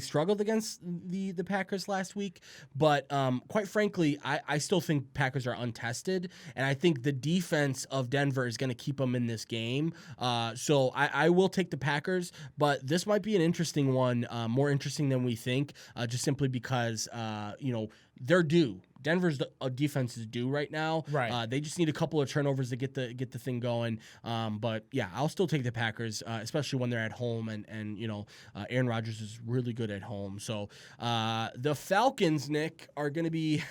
struggled against the Packers last week, but quite frankly, I still think Packers are untested, and I think the defense of Denver is going to keep them in this game. So I will take the Packers, but this might be an interesting one, more interesting than we think, just simply because they're due. Denver's defense is due right now. Right. They just need a couple of turnovers to get the thing going. But yeah, I'll still take the Packers, especially when they're at home, and Aaron Rodgers is really good at home. So the Falcons, Nick, are going to be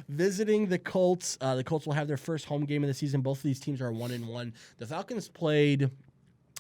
visiting the Colts. The Colts will have their first home game of the season. Both of these teams are 1-1. The Falcons played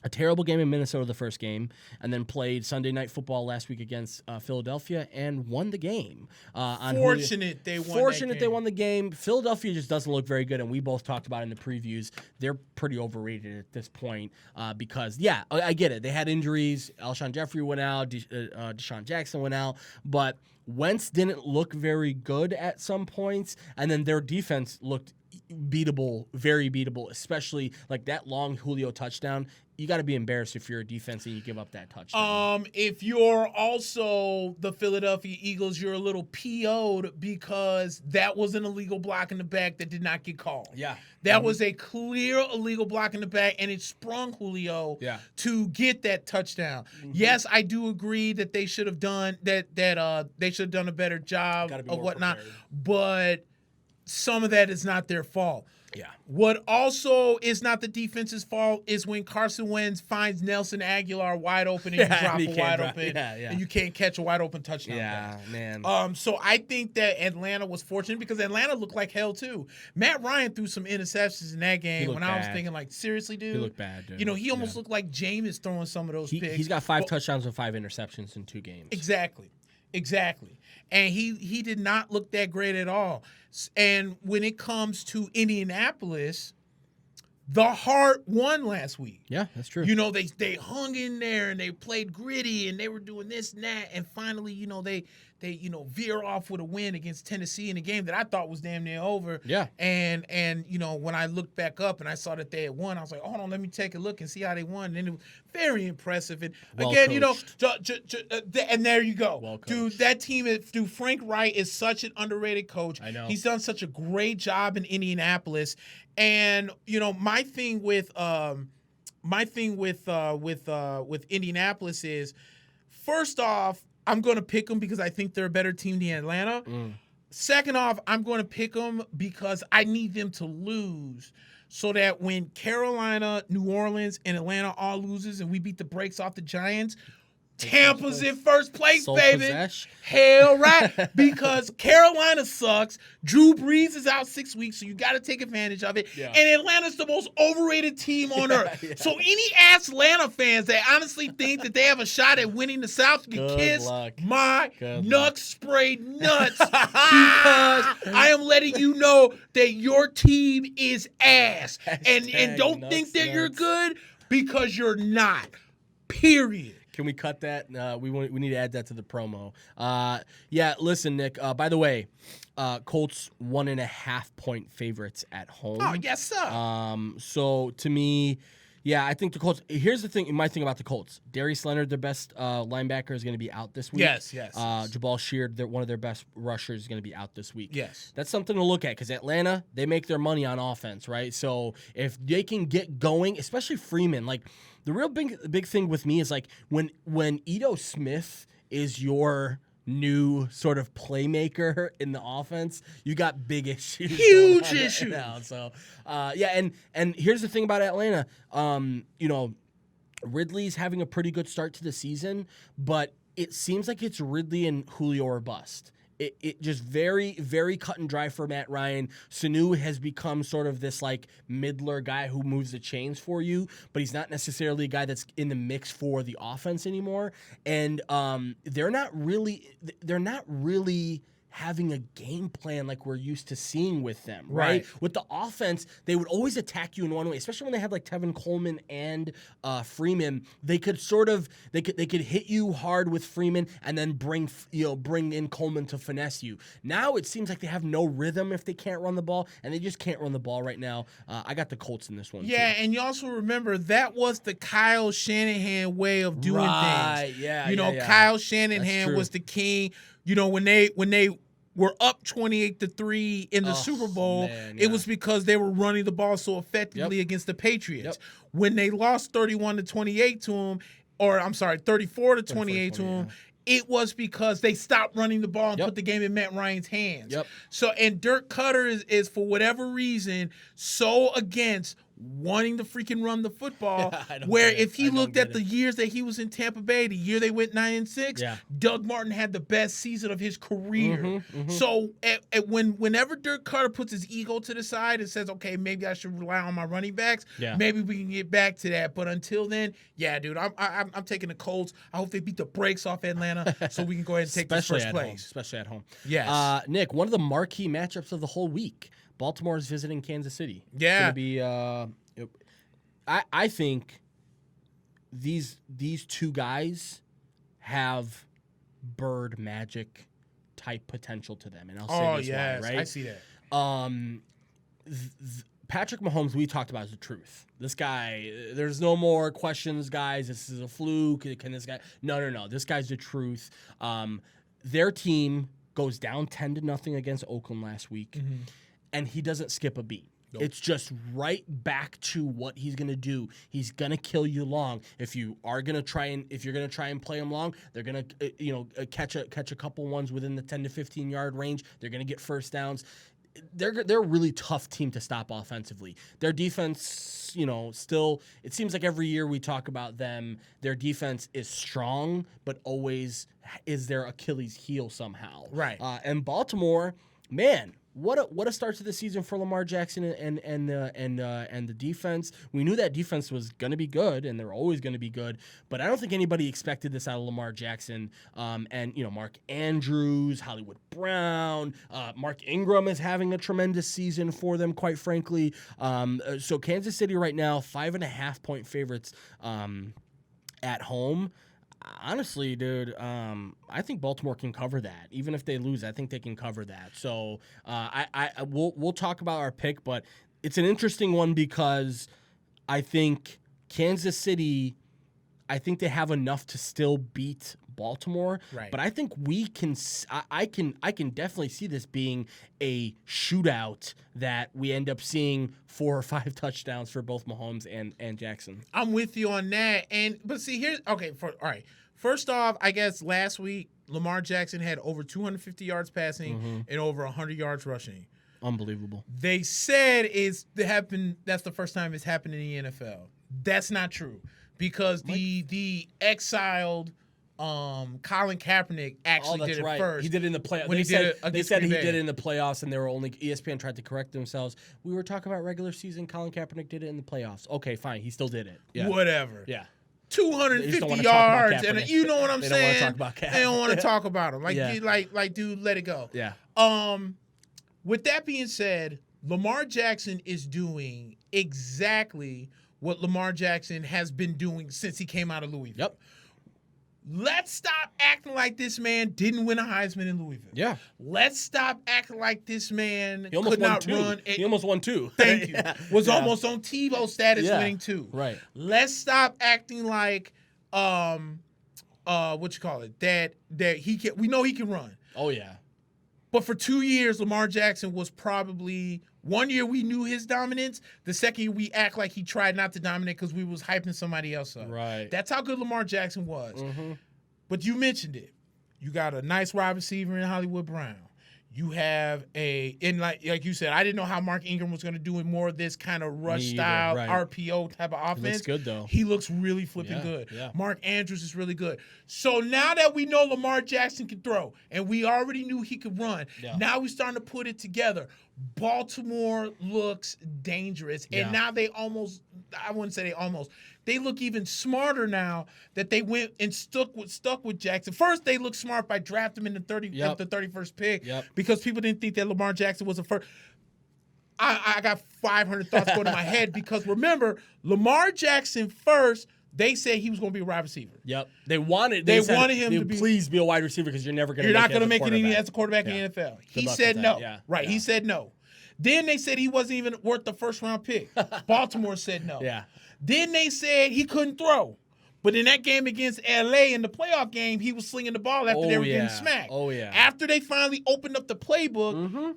a terrible game in Minnesota the first game, and then played Sunday Night Football last week against Philadelphia and won the game. Fortunate they won the game. Philadelphia just doesn't look very good, and we both talked about it in the previews. They're pretty overrated at this point because, yeah, I get it. They had injuries. Alshon Jeffrey went out. Deshaun Jackson went out. But Wentz didn't look very good at some points, and then their defense looked beatable, very beatable, especially like that long Julio touchdown. You got to be embarrassed if you're a defense and you give up that touchdown. If you're also the Philadelphia Eagles, you're a little PO'd because that was an illegal block in the back that did not get called. Yeah. That was a clear illegal block in the back, and it sprung Julio to get that touchdown. Yes, I do agree that they should have done that. They should have done a better job of whatnot, but some of that is not their fault. Yeah. What also is not the defense's fault is when Carson Wentz finds Nelson Aguilar wide open and you drop a wide open and you can't catch a wide open touchdown. Yeah, man. So I think that Atlanta was fortunate because Atlanta looked like hell too. Matt Ryan threw some interceptions in that game when I was thinking, like, seriously, dude? He looked bad, dude. He almost looked like Jameis throwing some of those picks. He's got 5 touchdowns and 5 interceptions in 2 games. Exactly. And he did not look that great at all. And when it comes to Indianapolis, the heart won last week. Yeah, that's true. They hung in there and they played gritty and they were doing this and that, and finally, veer off with a win against Tennessee in a game that I thought was damn near over. Yeah. And when I looked back up and I saw that they had won, I was like, hold on, let me take a look and see how they won. And it was very impressive. And again, and there you go. Dude, that team, Frank Wright is such an underrated coach. I know. He's done such a great job in Indianapolis. And, my thing with Indianapolis is, first off, I'm going to pick them because I think they're a better team than Atlanta. Second off, I'm going to pick them because I need them to lose so that when Carolina, New Orleans, and Atlanta all loses and we beat the brakes off the Giants, Tampa's in first place, baby. Hell right. Because Carolina sucks. Drew Brees is out 6 weeks, so you got to take advantage of it. Yeah. And Atlanta's the most overrated team on earth. Yeah. So any Atlanta fans that honestly think that they have a shot at winning the South can kiss my sprayed nuts because I am letting you know that your team is ass. And don't think that you're good because you're not. Period. Can we cut that? We need to add that to the promo. Yeah, listen, Nick. By the way, Colts 1.5 point favorites at home. Oh, yes, sir. So to me, yeah, I think the Colts. Here's the thing. My thing about the Colts: Darius Leonard, their best linebacker, is going to be out this week. Yes. Jabal Sheard, one of their best rushers, is going to be out this week. Yes, that's something to look at because Atlanta, they make their money on offense, right? So if they can get going, especially Freeman, like. The real big thing with me is like when Ito Smith is your new sort of playmaker in the offense, you got big issues. Huge issues. Now. So and here's the thing about Atlanta. Ridley's having a pretty good start to the season, but it seems like it's Ridley and Julio or bust. It just very, very cut and dry for Matt Ryan. Sanu has become sort of this like middler guy who moves the chains for you, but he's not necessarily a guy that's in the mix for the offense anymore. And they're not really having a game plan like we're used to seeing with them, right? With the offense, they would always attack you in one way, especially when they had like Tevin Coleman and Freeman. They could hit you hard with Freeman and then bring in Coleman to finesse you. Now it seems like they have no rhythm if they can't run the ball, and they just can't run the ball right now. I got the Colts in this one. Yeah, too. And you also remember that was the Kyle Shanahan way of doing things. Yeah. Kyle Shanahan was the king. When they were up 28-3 in the Super Bowl, it was because they were running the ball so effectively against the Patriots. When they lost 31-28 to them, or I'm sorry, 34-28 to them, it was because they stopped running the ball and put the game in Matt Ryan's hands. So, and Dirk Cutter is for whatever reason so against wanting to freaking run the football, where if he looked at the years that he was in Tampa Bay, the year they went 9-6, Doug Martin had the best season of his career. So whenever Dirk Cutter puts his ego to the side and says, okay, maybe I should rely on my running backs, maybe we can get back to that. But until then, yeah, dude, I'm taking the Colts. I hope they beat the brakes off Atlanta so we can go ahead and take the first place. Especially at home. Yes. Nick, one of the marquee matchups of the whole week. Baltimore is visiting Kansas City. Yeah. It's going to be I think these two guys have bird magic type potential to them, and I'll say this why, right? I see that. Patrick Mahomes, we talked about, is the truth. This guy, there's no more questions, guys. This is a fluke. Can this guy? No. This guy's the truth. Their team goes down 10-0 against Oakland last week. And he doesn't skip a beat. Nope. It's just right back to what he's gonna do. He's gonna kill you long. If you're gonna try and play him long, they're gonna catch a couple ones within the 10 to 15 yard range. They're gonna get first downs. They're a really tough team to stop offensively. Their defense, still, it seems like every year we talk about them, their defense is strong, but always is their Achilles heel somehow. Right. And Baltimore, man. What a start to the season for Lamar Jackson and the defense. We knew that defense was going to be good, and they're always going to be good. But I don't think anybody expected this out of Lamar Jackson. And Mark Andrews, Hollywood Brown, Mark Ingram is having a tremendous season for them, quite frankly. So Kansas City right now 5.5 point favorites at home. Honestly, dude, I think Baltimore can cover that. Even if they lose, I think they can cover that. So we'll talk about our pick, but it's an interesting one because I think Kansas City, I think they have enough to still beat Baltimore. Right. But I think we can. I can definitely see this being a shootout that we end up seeing 4 or 5 touchdowns for both Mahomes and Jackson. I'm with you on that. But see, here's all right. First off, I guess last week Lamar Jackson had over 250 yards passing and over 100 yards rushing. Unbelievable. They said that's the first time it's happened in the NFL. That's not true because the exiled Colin Kaepernick actually did it first. He did it in the playoffs. They said he did it in the playoffs, and they were only ESPN tried to correct themselves. We were talking about regular season. Colin Kaepernick did it in the playoffs. Okay, fine. He still did it. Yeah. Whatever. Yeah. 250 yards, and you know what I'm saying. Don't want to talk about Kaepernick. They don't want to talk about him. Yeah. Dude, let it go. Yeah. With that being said, Lamar Jackson is doing exactly what Lamar Jackson has been doing since he came out of Louisville. Yep. Let's stop acting like this man didn't win a Heisman in Louisville. Yeah. Let's stop acting like this man He almost could not run. He almost won 2. Thank you. Was almost on TiVo status winning 2. Right. Let's stop acting like that he can. We know he can run. Oh yeah. But for 2 years, Lamar Jackson was probably, one year we knew his dominance. The second year we act like he tried not to dominate because we was hyping somebody else up. Right. That's how good Lamar Jackson was. Mm-hmm. But you mentioned it. You got a nice wide receiver in Hollywood Brown. You have like you said, I didn't know how Mark Ingram was going to do in more of this kind of rush style, RPO type of offense. He looks good, though. He looks really flipping good. Yeah. Mark Andrews is really good. So now that we know Lamar Jackson can throw, and we already knew he could run, now we're starting to put it together. Baltimore looks dangerous. And now they look even smarter now that they went and stuck with Jackson. First, they looked smart by drafting him in the 31st pick because people didn't think that Lamar Jackson was a first. I got 500 thoughts going in my head because remember, Lamar Jackson first, they said he was going to be a wide receiver. Yep. They wanted him to please be a wide receiver because you're never going to. You're not going to make it as a quarterback in the NFL. He said no. Right. He said no. Then they said he wasn't even worth the first round pick. Baltimore said no. Yeah. Then they said he couldn't throw. But in that game against LA in the playoff game, he was slinging the ball after they were getting smacked. Oh, yeah. After they finally opened up the playbook,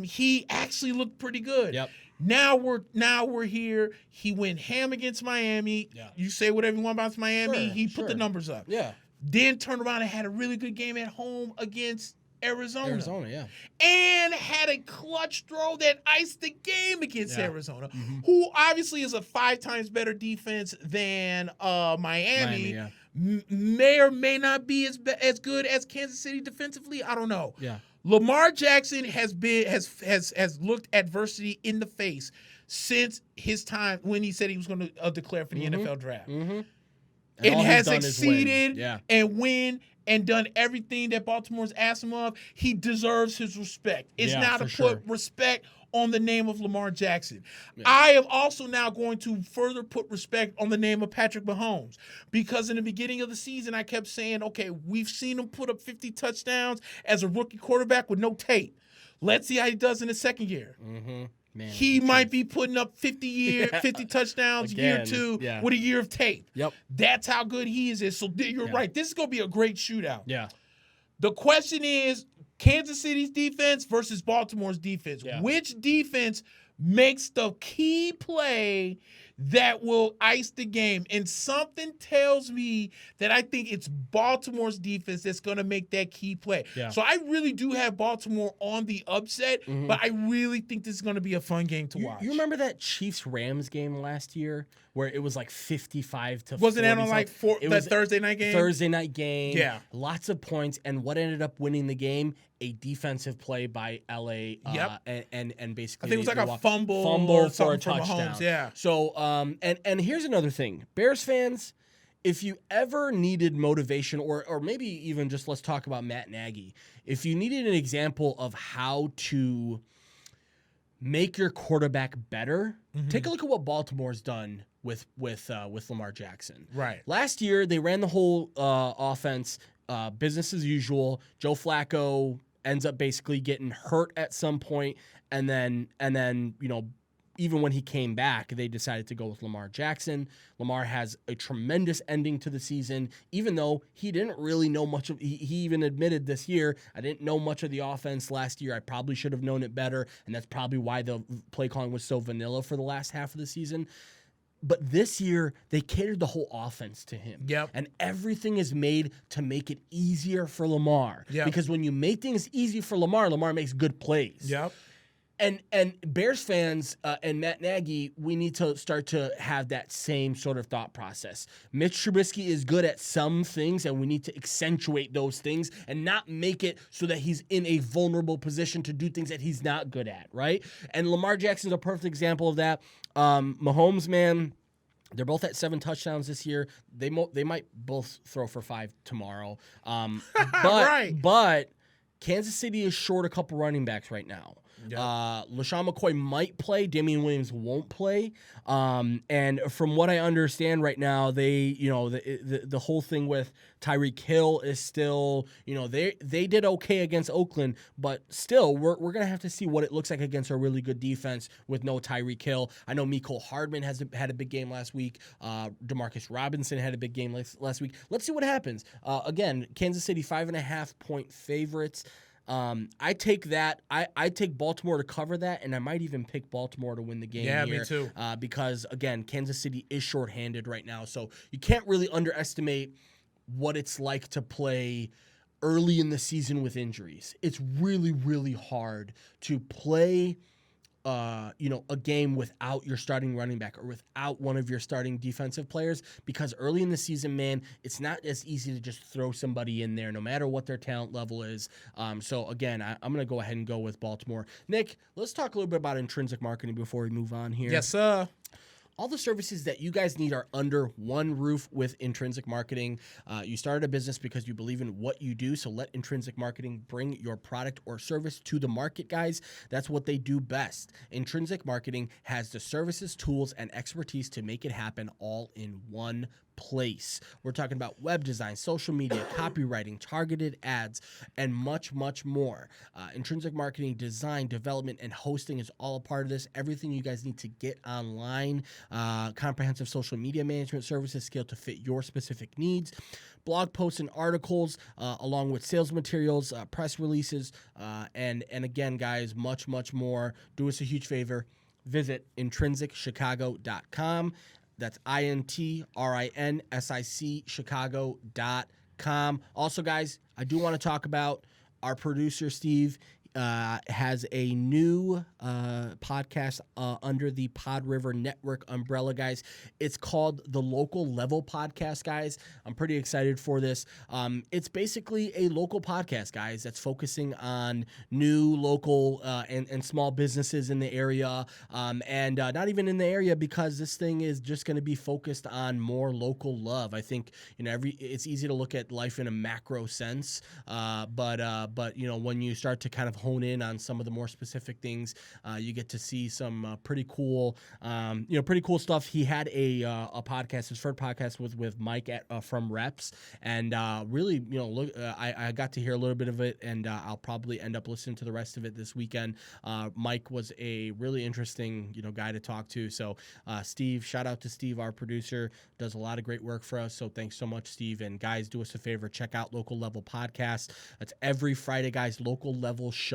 he actually looked pretty good. Yep. Now we're here. He went ham against Miami. Yeah. You say whatever you want about Miami. He put the numbers up. Yeah. Then turned around and had a really good game at home against Arizona, yeah. And had a clutch throw that iced the game against Arizona, who obviously is a 5 times better defense than Miami. May or may not be as good as Kansas City defensively. I don't know. Yeah. Lamar Jackson has looked adversity in the face since his time when he said he was going to declare for the NFL draft. Mm-hmm. It has succeeded and win and done everything that Baltimore's asked him of. He deserves his respect. It's now to put respect on the name of Lamar Jackson. Yeah. I am also now going to further put respect on the name of Patrick Mahomes because in the beginning of the season, I kept saying, okay, we've seen him put up 50 touchdowns as a rookie quarterback with no tape. Let's see how he does in the second year. Mm-hmm. Man, he might be putting up 50 touchdowns year 2 with a year of tape. Yep. That's how good he is. So you're right. This is going to be a great shootout. Yeah. The question is Kansas City's defense versus Baltimore's defense. Yeah. Which defense makes the key play that will ice the game? And something tells me that I think it's Baltimore's defense that's going to make that key play. Yeah. So I really do have Baltimore on the upset, but I really think this is going to be a fun game to watch. You remember that Chiefs-Rams game last year where it was like 55 to 40? Wasn't that on like that Thursday night game? Thursday night game. Yeah. Lots of points. And what ended up winning the game? A defensive play by LA. And basically I think it was like a fumble for a touchdown. Mahomes, yeah. So and here's another thing. Bears fans, if you ever needed motivation or maybe even just let's talk about Matt Nagy. If you needed an example of how to make your quarterback better, take a look at what Baltimore's done with Lamar Jackson. Right. Last year, they ran the whole offense business as usual. Joe Flacco ends up basically getting hurt at some point, and then even when he came back, they decided to go with Lamar Jackson. Lamar has a tremendous ending to the season, even though he didn't really know much of. He even admitted this year, I didn't know much of the offense last year. I probably should have known it better, and that's probably why the play calling was so vanilla for the last half of the season. But this year, they catered the whole offense to him. Yep. And everything is made to make it easier for Lamar. Yep. Because when you make things easy for Lamar makes good plays. Yep. And Bears fans and Matt Nagy, we need to start to have that same sort of thought process. Mitch Trubisky is good at some things, and we need to accentuate those things and not make it so that he's in a vulnerable position to do things that he's not good at, right? And Lamar Jackson's a perfect example of that. Mahomes, man, they're both at 7 touchdowns this year. They might both throw for 5 tomorrow. But Kansas City is short a couple running backs right now. Yep. LaShawn McCoy might play. Damian Williams won't play. And from what I understand right now, they, the whole thing with Tyreek Hill is still, they did okay against Oakland, but still, we're going to have to see what it looks like against a really good defense with no Tyreek Hill. I know Mecole Hardman had a big game last week. Demarcus Robinson had a big game last week. Let's see what happens. Again, Kansas City 5.5-point favorites. I take that. I take Baltimore to cover that, and I might even pick Baltimore to win the game. Yeah, here, me too. Because again, Kansas City is shorthanded right now, so you can't really underestimate what it's like to play early in the season with injuries. It's really, really hard to play a game without your starting running back or without one of your starting defensive players, because early in the season, man, it's not as easy to just throw somebody in there no matter what their talent level is. So again, I'm going to go ahead and go with Baltimore. Nick, let's talk a little bit about intrinsic marketing before we move on here. Yes, sir. All the services that you guys need are under one roof with Intrinsic Marketing. You started a business because you believe in what you do, so let Intrinsic Marketing bring your product or service to the market, guys. That's what they do best. Intrinsic Marketing has the services, tools, and expertise to make it happen all in one place. We're talking about web design, social media, copywriting, targeted ads, and much, much more. Intrinsic Marketing design, development, and hosting is all a part of this. Everything you guys need to get online, comprehensive social media management services scaled to fit your specific needs, blog posts and articles, along with sales materials, press releases, and again, guys, much, much more. Do us a huge favor. Visit intrinsicchicago.com. That's INTRINSIC Chicago.com. Also, guys, I do want to talk about our producer, Steve. Has a new podcast under the Pod River Network umbrella, guys. It's called the Local Level Podcast, guys. I'm pretty excited for this. It's basically a local podcast, guys, that's focusing on new local and small businesses in the area, and not even in the area, because this thing is just going to be focused on more local love. I think it's easy to look at life in a macro sense, but when you start to kind of hone in on some of the more specific things, you get to see some pretty cool stuff. He had a podcast, his first podcast with Mike from Reps, and really, I got to hear a little bit of it, and I'll probably end up listening to the rest of it this weekend. Mike was a really interesting, guy to talk to. So, Steve, shout out to Steve, our producer, does a lot of great work for us. So thanks so much, Steve. And guys, do us a favor, check out Local Level Podcast. That's every Friday, guys. LocalLevelShow.com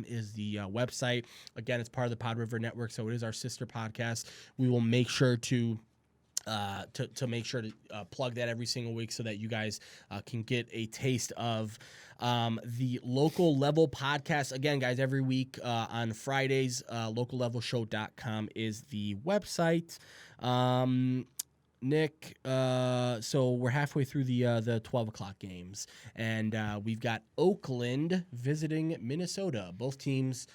is the website. Again, it's part of the Pod River Network, so it is our sister podcast. We will make sure to plug that every single week so that you guys can get a taste of the Local Level Podcast. Again, guys, every week on Fridays, LocalLevelShow.com is the website. Nick, so we're halfway through the 12 o'clock games, and we've got Oakland visiting Minnesota. Both teams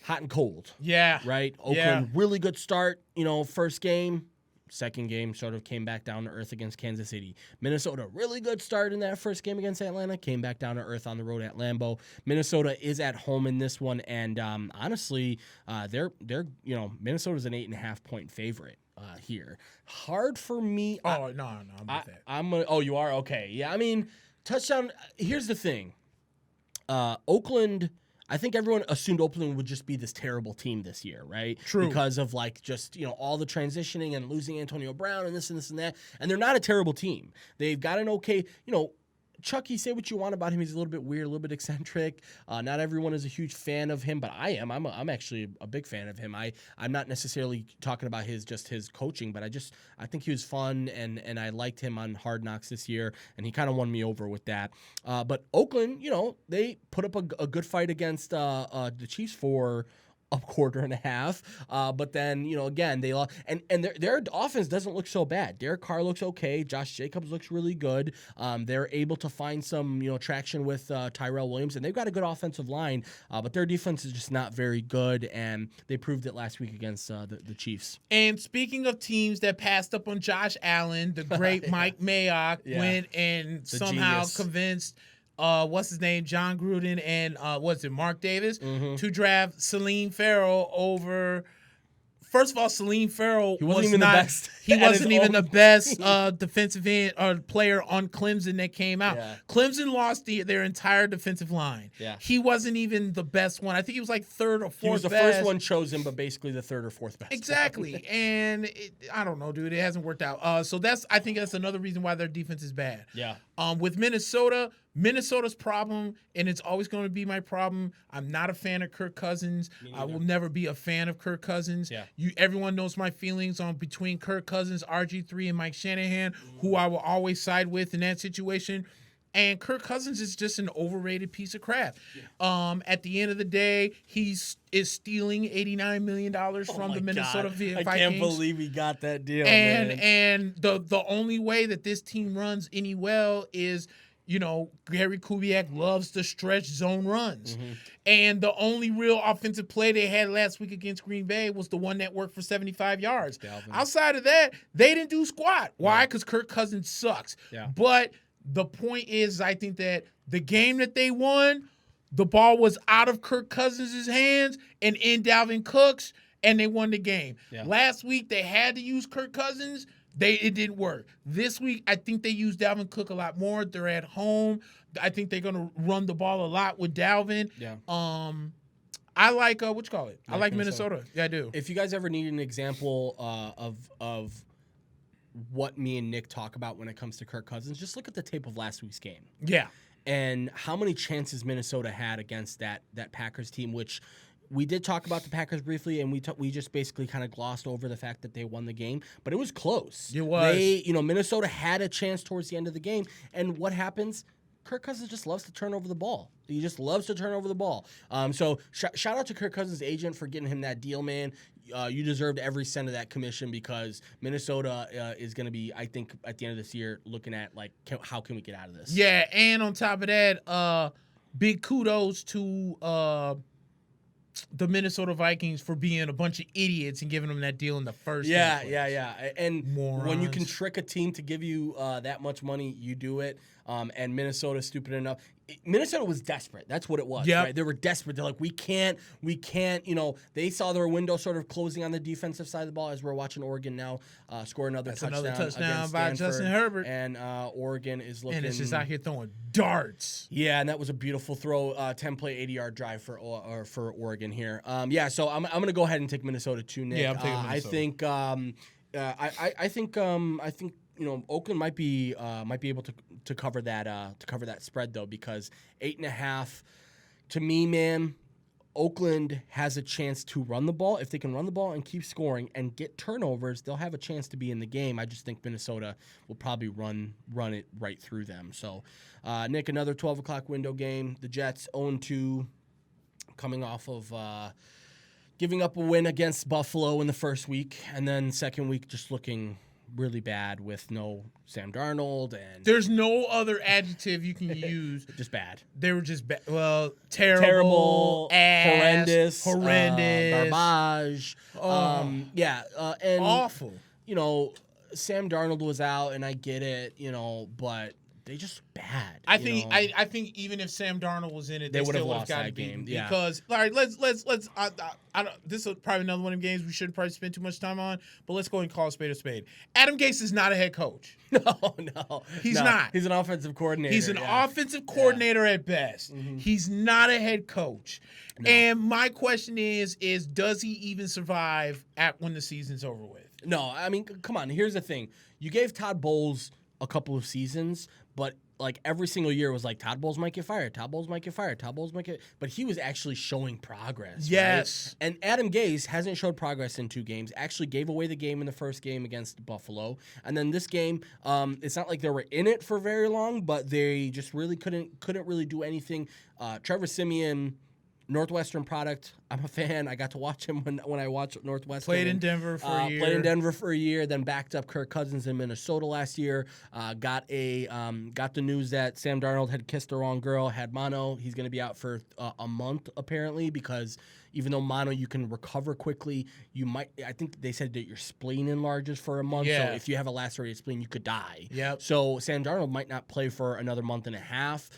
hot and cold. Yeah. Right? Oakland, really good start. First game, Second game sort of came back down to earth against Kansas City. Minnesota, really good start in that first game against Atlanta, came back down to earth on the road at Lambeau. Minnesota is at home in this one, and honestly, Minnesota's an 8.5-point favorite here. Hard for me. No, I'm with that. I'm gonna. Oh, you are? Okay. Yeah, I mean, touchdown. Here's the thing. Oakland. I think everyone assumed Oakland would just be this terrible team this year, right? True. Because of all the transitioning and losing Antonio Brown and this and this and that. And they're not a terrible team. They've got an okay, Chucky, say what you want about him. He's a little bit weird, a little bit eccentric. Not everyone is a huge fan of him, but I am. I'm actually a big fan of him. I'm not necessarily talking about his coaching, but I think he was fun, and I liked him on Hard Knocks this year, and he kind of won me over with that. But Oakland, they put up a good fight against the Chiefs for a quarter and a half, but then again they lost, and their offense doesn't look so bad. Derek Carr looks okay. Josh Jacobs looks really good. They're able to find some traction with Tyrell Williams, and they've got a good offensive line, but their defense is just not very good, and they proved it last week against the Chiefs. And speaking of teams that passed up on Josh Allen, the great Mike Mayock went and somehow convinced what's his name, John Gruden, and Mark Davis, to draft Salim Farrell over. First of all, Salim Farrell wasn't even the best defensive end or player on Clemson that came out. Yeah. Clemson lost their entire defensive line. Yeah. He wasn't even the best one. I think he was like third or fourth best. He was the first one chosen, but basically the third or fourth best. Exactly. And I don't know, dude. It hasn't worked out. So I think that's another reason why their defense is bad. Yeah. With Minnesota's problem, and it's always going to be my problem. I'm not a fan of Kirk Cousins. I will never be a fan of Kirk Cousins. Yeah. Everyone knows my feelings on between Kirk Cousins, RG3, and Mike Shanahan, who I will always side with in that situation. And Kirk Cousins is just an overrated piece of crap. Yeah. At the end of the day, he is stealing $89 million from the Minnesota Vikings. I can't believe he got that deal, and the only way that this team runs any well is – Gary Kubiak loves to stretch zone runs. Mm-hmm. And the only real offensive play they had last week against Green Bay was the one that worked for 75 yards. Dalvin. Outside of that, they didn't do squat. Why? Because Kirk Cousins sucks. Yeah. But the point is, I think that the game that they won, the ball was out of Kirk Cousins' hands and in Dalvin Cook's, and they won the game. Yeah. Last week, they had to use Kirk Cousins. It didn't work. This week, I think they use Dalvin Cook a lot more. They're at home. I think they're going to run the ball a lot with Dalvin. Yeah. I like I like Minnesota. Yeah, I do. If you guys ever need an example of what me and Nick talk about when it comes to Kirk Cousins, just look at the tape of last week's game. Yeah. And how many chances Minnesota had against that Packers team, which we did talk about the Packers briefly, and we just basically kind of glossed over the fact that they won the game, but it was close. It was. Minnesota had a chance towards the end of the game, and what happens? Kirk Cousins just loves to turn over the ball. He just loves to turn over the ball. So shout out to Kirk Cousins' agent for getting him that deal, man. You deserved every cent of that commission because Minnesota is going to be, I think, at the end of this year, looking at how can we get out of this? Yeah, and on top of that, big kudos to the Minnesota Vikings for being a bunch of idiots and giving them that deal in the first place. Yeah. And when you can trick a team to give you that much money, you do it. And Minnesota's stupid enough. Minnesota was desperate. That's what it was. Yep. Right? They were desperate. They're like, we can't. They saw their window sort of closing on the defensive side of the ball as we're watching Oregon now score another touchdown by Justin Herbert. And Oregon is looking. And it's just out here throwing darts. Yeah, and that was a beautiful throw, 10-play, 80-yard drive for Oregon here. So I'm going to go ahead and take Minnesota too, Nick. Yeah, I'm taking Minnesota. I think Oakland might be able to cover that spread though, because 8.5 to me, man, Oakland has a chance to run the ball. If they can run the ball and keep scoring and get turnovers, they'll have a chance to be in the game. I just think Minnesota will probably run it right through them. So, Nick, another 12 o'clock window game. The Jets 0-2, coming off of giving up a win against Buffalo in the first week, and then second week just looking really bad with no Sam Darnold, and there's no other adjective you can use. Just bad. They were just bad. Well, terrible, ass, horrendous, garbage, and awful. Sam Darnold was out, and I get it, but they just bad. I think even if Sam Darnold was in it, they would have lost that game. Yeah. Because all right, let's. This is probably another one of the games we shouldn't probably spend too much time on. But let's go and call a spade a spade. Adam Gase is not a head coach. No, he's not. He's an offensive coordinator. He's an offensive coordinator at best. Mm-hmm. He's not a head coach. No. And my question is does he even survive when the season's over with? No, I mean, come on. Here's the thing: you gave Todd Bowles a couple of seasons, but like every single year was like Todd Bowles might get fired, Todd Bowles might get fired, Todd Bowles might get, but he was actually showing progress. Yes. Right? And Adam Gase hasn't showed progress in 2 games. Actually gave away the game in the first game against Buffalo. And then this game, it's not like they were in it for very long, but they just really couldn't really do anything. Trevor Siemian, Northwestern product. I'm a fan. I got to watch him when I watched Northwestern. Played in Denver for a year. Played in Denver for a year, then backed up Kirk Cousins in Minnesota last year. Got the news that Sam Darnold had kissed the wrong girl, had mono. He's going to be out for a month apparently because even though mono you can recover quickly, I think they said that your spleen enlarges for a month. Yeah. So if you have a lacerated spleen, you could die. Yep. So Sam Darnold might not play for another month and a half.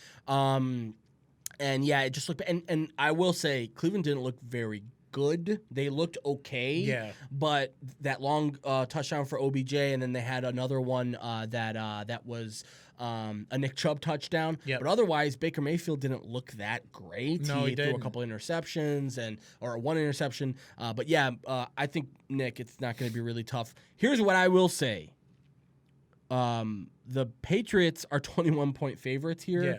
And yeah, it just looked, and I will say, Cleveland didn't look very good. They looked okay. Yeah. But that long touchdown for OBJ, and then they had another one that was a Nick Chubb touchdown. Yep. But otherwise, Baker Mayfield didn't look that great. No, he threw didn't. a couple interceptions or one interception. But yeah, I think, Nick, it's not going to be really tough. Here's what I will say. The Patriots are 21-point favorites here. Yeah.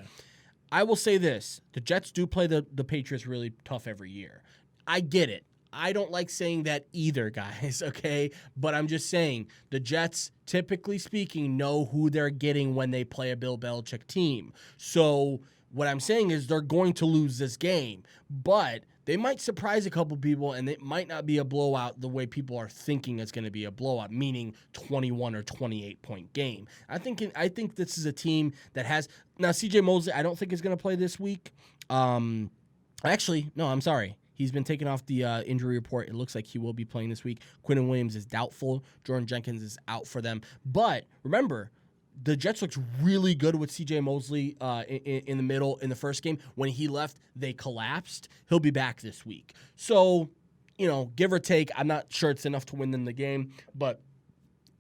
I will say this. The Jets do play the Patriots really tough every year. I get it. I don't like saying that either, guys, okay? But I'm just saying the Jets, typically speaking, know who they're getting when they play a Bill Belichick team. So what I'm saying is they're going to lose this game. But they might surprise a couple people, and it might not be a blowout the way people are thinking it's going to be a blowout, meaning 21 or 28-point game. I think this is a team that has – now, C.J. Mosley, I don't think is going to play this week. Actually, no, I'm sorry. He's been taken off the injury report. It looks like he will be playing this week. Quinnen Williams is doubtful. Jordan Jenkins is out for them. But remember – the Jets looked really good with C.J. Mosley in the middle in the first game. When he left, they collapsed. He'll be back this week. So, give or take, I'm not sure it's enough to win them the game. But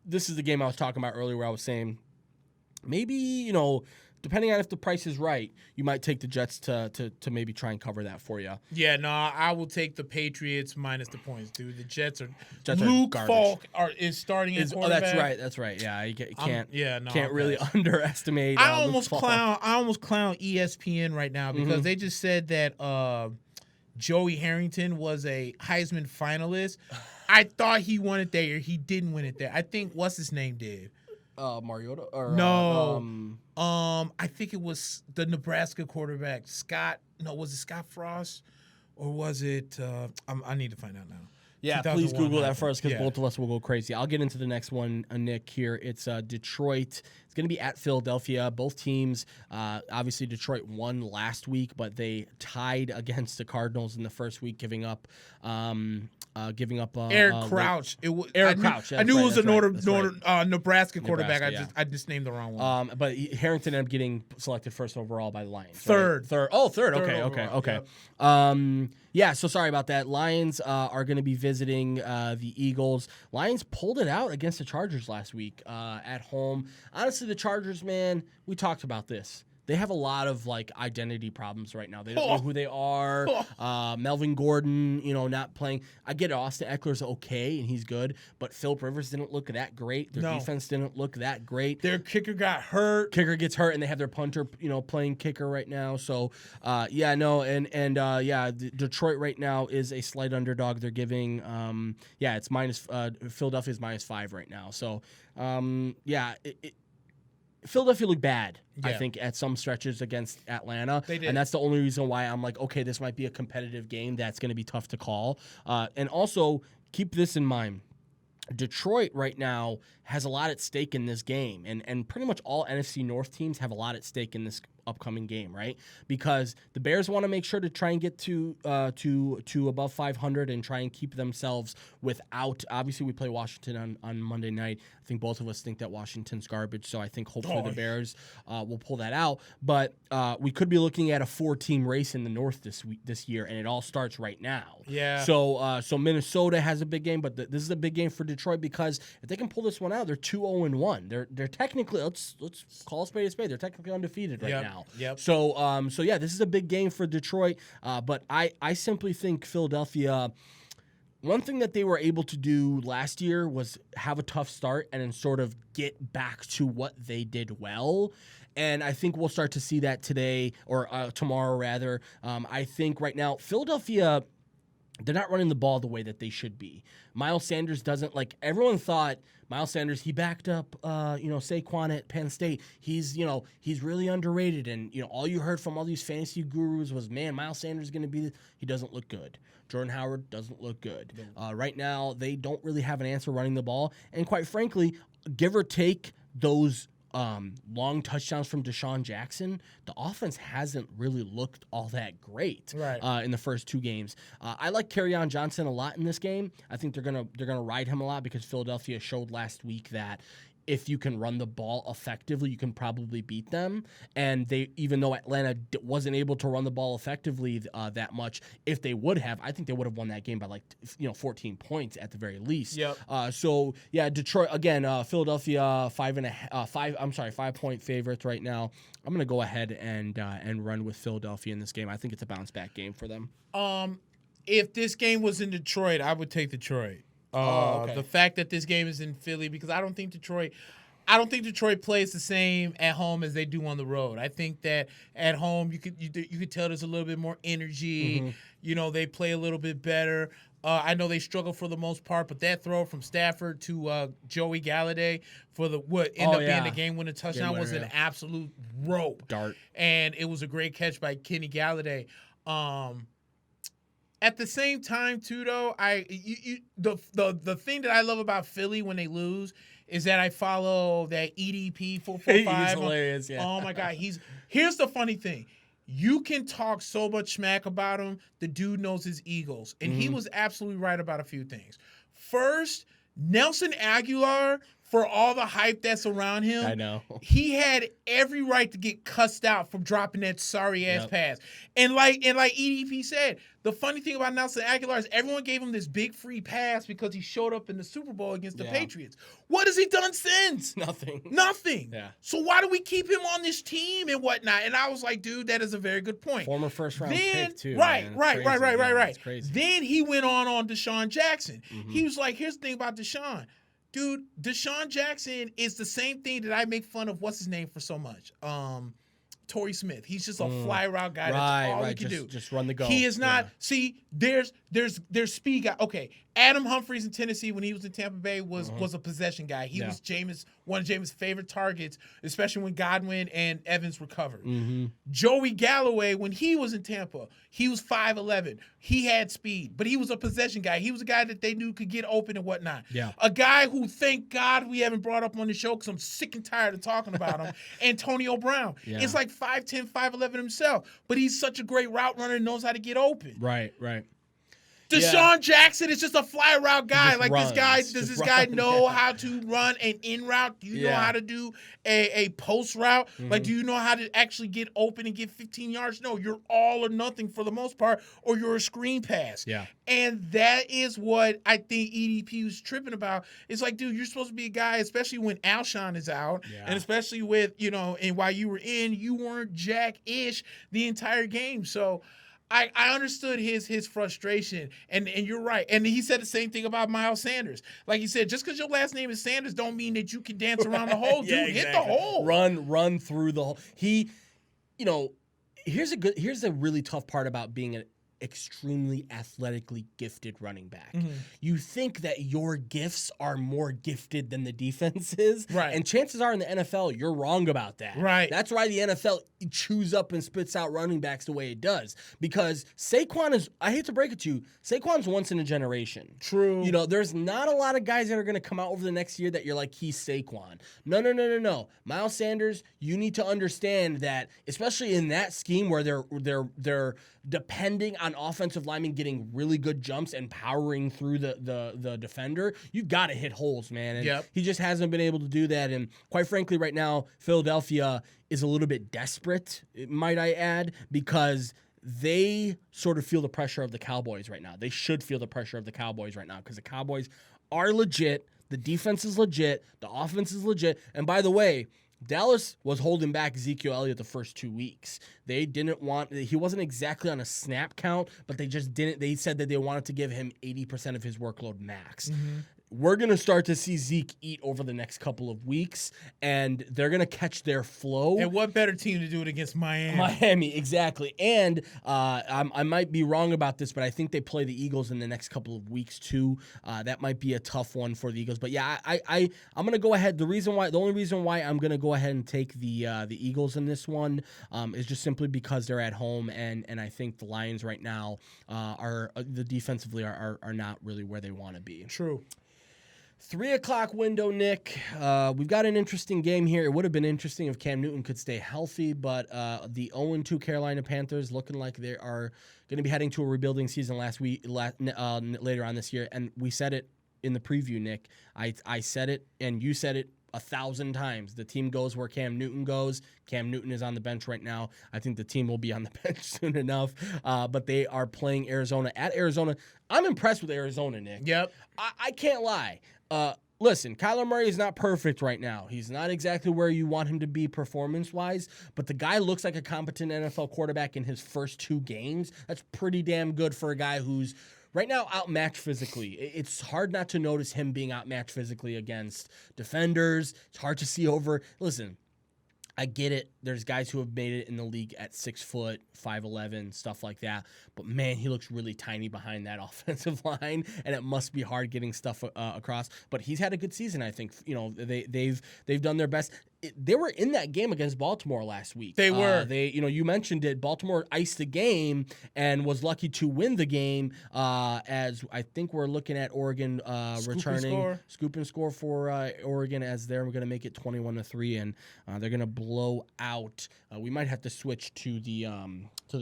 this is the game I was talking about earlier where I was saying maybe, depending on if the price is right, you might take the Jets to maybe try and cover that for you. Yeah, no, I will take the Patriots minus the points, dude. The Jets are Luke Falk is starting at quarterback. That's right. Yeah, you can't can't really underestimate. I almost clown ESPN right now because they just said that Joey Harrington was a Heisman finalist. I thought he won it there. He didn't win it there. I think what's his name did. Mariota or no, I think it was the Nebraska quarterback Scott. No, was it Scott Frost or was it? I need to find out now. Yeah, please Google that first because both of us will go crazy. I'll get into the next one, Nick. Here it's Detroit. It's going to be at Philadelphia. Both teams, obviously Detroit won last week, but they tied against the Cardinals in the first week, giving up. Eric Crouch. Eric Crouch. I knew it was a Nebraska quarterback. I just named the wrong one. But Harrington ended up getting selected first overall by the Lions. Third. Right? Third. Okay. Yep. Yeah. So sorry about that. Lions are going to be visiting the Eagles. Lions pulled it out against the Chargers last week at home. Honestly, the Chargers, man, we talked about this. They have a lot of identity problems right now. They don't know who they are. Melvin Gordon, not playing. I get it. Austin Eckler's okay and he's good, but Phillip Rivers didn't look that great. Their defense didn't look that great. Their kicker got hurt. Kicker gets hurt, and they have their punter, playing kicker right now. So, Detroit right now is a slight underdog. They're giving, it's minus. Philadelphia's -5 right now. So, Philadelphia looked bad, I think, at some stretches against Atlanta. They did. And that's the only reason why I'm like, okay, this might be a competitive game that's going to be tough to call. And also, keep this in mind. Detroit right now has a lot at stake in this game, and pretty much all NFC North teams have a lot at stake in this upcoming game, right? Because the Bears want to make sure to try and get to above 500 and try and keep themselves without. Obviously, we play Washington on Monday night. I think both of us think that Washington's garbage, so I think hopefully the Bears will pull that out. But we could be looking at a 4-team race in the North this year, and it all starts right now. Yeah. So Minnesota has a big game, but this is a big game for Detroit because if they can pull this one out, they're 2-0-1. They're technically let's call a spade. They're technically undefeated right now. Yep. So yeah, this is a big game for Detroit. But I simply think Philadelphia. One thing that they were able to do last year was have a tough start and then sort of get back to what they did well. And I think we'll start to see that today or tomorrow, rather. I think right now, Philadelphia, they're not running the ball the way that they should be. Miles Sanders doesn't, like, everyone thought Miles Sanders, he backed up, Saquon at Penn State. He's really underrated. And, all you heard from all these fantasy gurus was, man, Miles Sanders is going to be, he doesn't look good. Jordan Howard doesn't look good. Right now, they don't really have an answer running the ball. And quite frankly, give or take those long touchdowns from Deshaun Jackson, the offense hasn't really looked all that great in the first 2 games. I like Kerryon Johnson a lot in this game. I think they're gonna ride him a lot because Philadelphia showed last week that if you can run the ball effectively, you can probably beat them. And even though Atlanta wasn't able to run the ball effectively that much, if they would have, I think they would have won that game by 14 points at the very least. Yep. So yeah, Detroit again. Philadelphia 5-point favorites right now. I'm gonna go ahead and run with Philadelphia in this game. I think it's a bounce back game for them. If this game was in Detroit, I would take Detroit. Okay. The fact that this game is in Philly, because I don't think Detroit plays the same at home as they do on the road. I think that at home you could tell there's a little bit more energy. Mm-hmm. They play a little bit better. I know they struggle for the most part, but that throw from Stafford to Joey Galladay for what ended up being the game-winning touchdown was an absolute rope dart, and it was a great catch by Kenny Galladay. At the same time, too, though, the thing that I love about Philly when they lose is that I follow that EDP 445. He's hilarious, yeah. Oh my God, here's the funny thing. You can talk so much smack about him. The dude knows his Eagles, and he was absolutely right about a few things. First, Nelson Aguilar, for all the hype that's around him, I know he had every right to get cussed out from dropping that sorry ass pass. And like EDP said, the funny thing about Nelson Aguilar is everyone gave him this big free pass because he showed up in the Super Bowl against the Patriots. What has he done since? Nothing. Yeah. So why do we keep him on this team and whatnot? And I was like, dude, that is a very good point. Former first-round pick, too. Right. It's crazy. Then he went on Deshaun Jackson. He was like, here's the thing about Deshaun. Dude, Deshaun Jackson is the same thing that I make fun of, what's his name, for so much. Torrey Smith. He's just a fly route guy. That's all he can do. Just run the go. He is not. See, there's speed guy. Okay, Adam Humphries in Tennessee when he was in Tampa Bay was a possession guy. He was one of Jameis' favorite targets, especially when Godwin and Evans recovered. Joey Galloway, when he was in Tampa, he was 5'11". He had speed, but he was a possession guy. He was a guy that they knew could get open and whatnot. Yeah. A guy who, thank God, we haven't brought up on the show because I'm sick and tired of talking about him, Antonio Brown. Yeah. It's like 5'10", 5'11" himself, but he's such a great route runner and knows how to get open. Right. Deshaun Jackson is just a fly route guy. Like runs. Does this guy know how to run an in route? Do you know how to do a post route? Like, do you know how to actually get open and get 15 yards? No, you're all or nothing for the most part, or you're a screen pass. Yeah. And that is what I think EDP was tripping about. It's like, dude, you're supposed to be a guy, especially when Alshon is out, and especially with, and while you were in, you weren't jack-ish the entire game. So I understood his frustration, and you're right. And he said the same thing about Miles Sanders. Like he said, just because your last name is Sanders don't mean that you can dance around the hole. Dude, hit the hole. Run through the hole. Here's a really tough part about being extremely athletically gifted running back. Mm-hmm. You think that your gifts are more gifted than the defense is. Right. And chances are in the NFL, you're wrong about that. Right. That's why the NFL chews up and spits out running backs the way it does. Because Saquon is, I hate to break it to you, Saquon's once in a generation. True. You know, there's not a lot of guys that are going to come out over the next year that you're like, he's Saquon. No. Miles Sanders, you need to understand that, especially in that scheme where they're depending on offensive linemen getting really good jumps and powering through the defender, you've got to hit holes, man. And he just hasn't been able to do that. And quite frankly, right now, Philadelphia is a little bit desperate, might I add, because they sort of feel the pressure of the Cowboys right now. They should feel the pressure of the Cowboys right now because the Cowboys are legit. The defense is legit. The offense is legit. And by the way, Dallas was holding back Ezekiel Elliott the first 2 weeks. They didn't want, he wasn't exactly on a snap count, but they just didn't, they said that they wanted to give him 80% of his workload max. Mm-hmm. We're going to start to see Zeke eat over the next couple of weeks, and they're going to catch their flow. And what better team to do it against Miami? Miami, exactly. And I might be wrong about this, but I think they play the Eagles in the next couple of weeks too. That might be a tough one for the Eagles. But yeah, I'm going to go ahead. The only reason why I'm going to go ahead and take the Eagles in this one is just simply because they're at home, and I think the Lions right now are defensively are not really where they want to be. True. 3 o'clock window, Nick. We've got an interesting game here. It would have been interesting if Cam Newton could stay healthy, but the 0-2 Carolina Panthers looking like they are going to be heading to a rebuilding season later on this year. And we said it in the preview, Nick. I said it, and you said it 1,000 times. The team goes where Cam Newton goes. Cam Newton is on the bench right now. I think the team will be on the bench soon enough. But they are playing Arizona at Arizona. I'm impressed with Arizona, Nick. Yep. I can't lie. Listen, Kyler Murray is not perfect right now. He's not exactly where you want him to be performance-wise, but the guy looks like a competent NFL quarterback in his first 2 games. That's pretty damn good for a guy who's right now outmatched physically. It's hard not to notice him being outmatched physically against defenders. It's hard to see over. Listen, I get it. There's guys who have made it in the league at 6 foot, 5'11", stuff like that. But man, he looks really tiny behind that offensive line, and it must be hard getting stuff across. But he's had a good season, I think. You know, they've done their best. They were in that game against Baltimore last week. They were. You mentioned it. Baltimore iced the game and was lucky to win the game. As I think we're looking at Oregon returning, scoop and score for Oregon as they're going to make it 21-3, and they're going to blow out. We might have to switch to the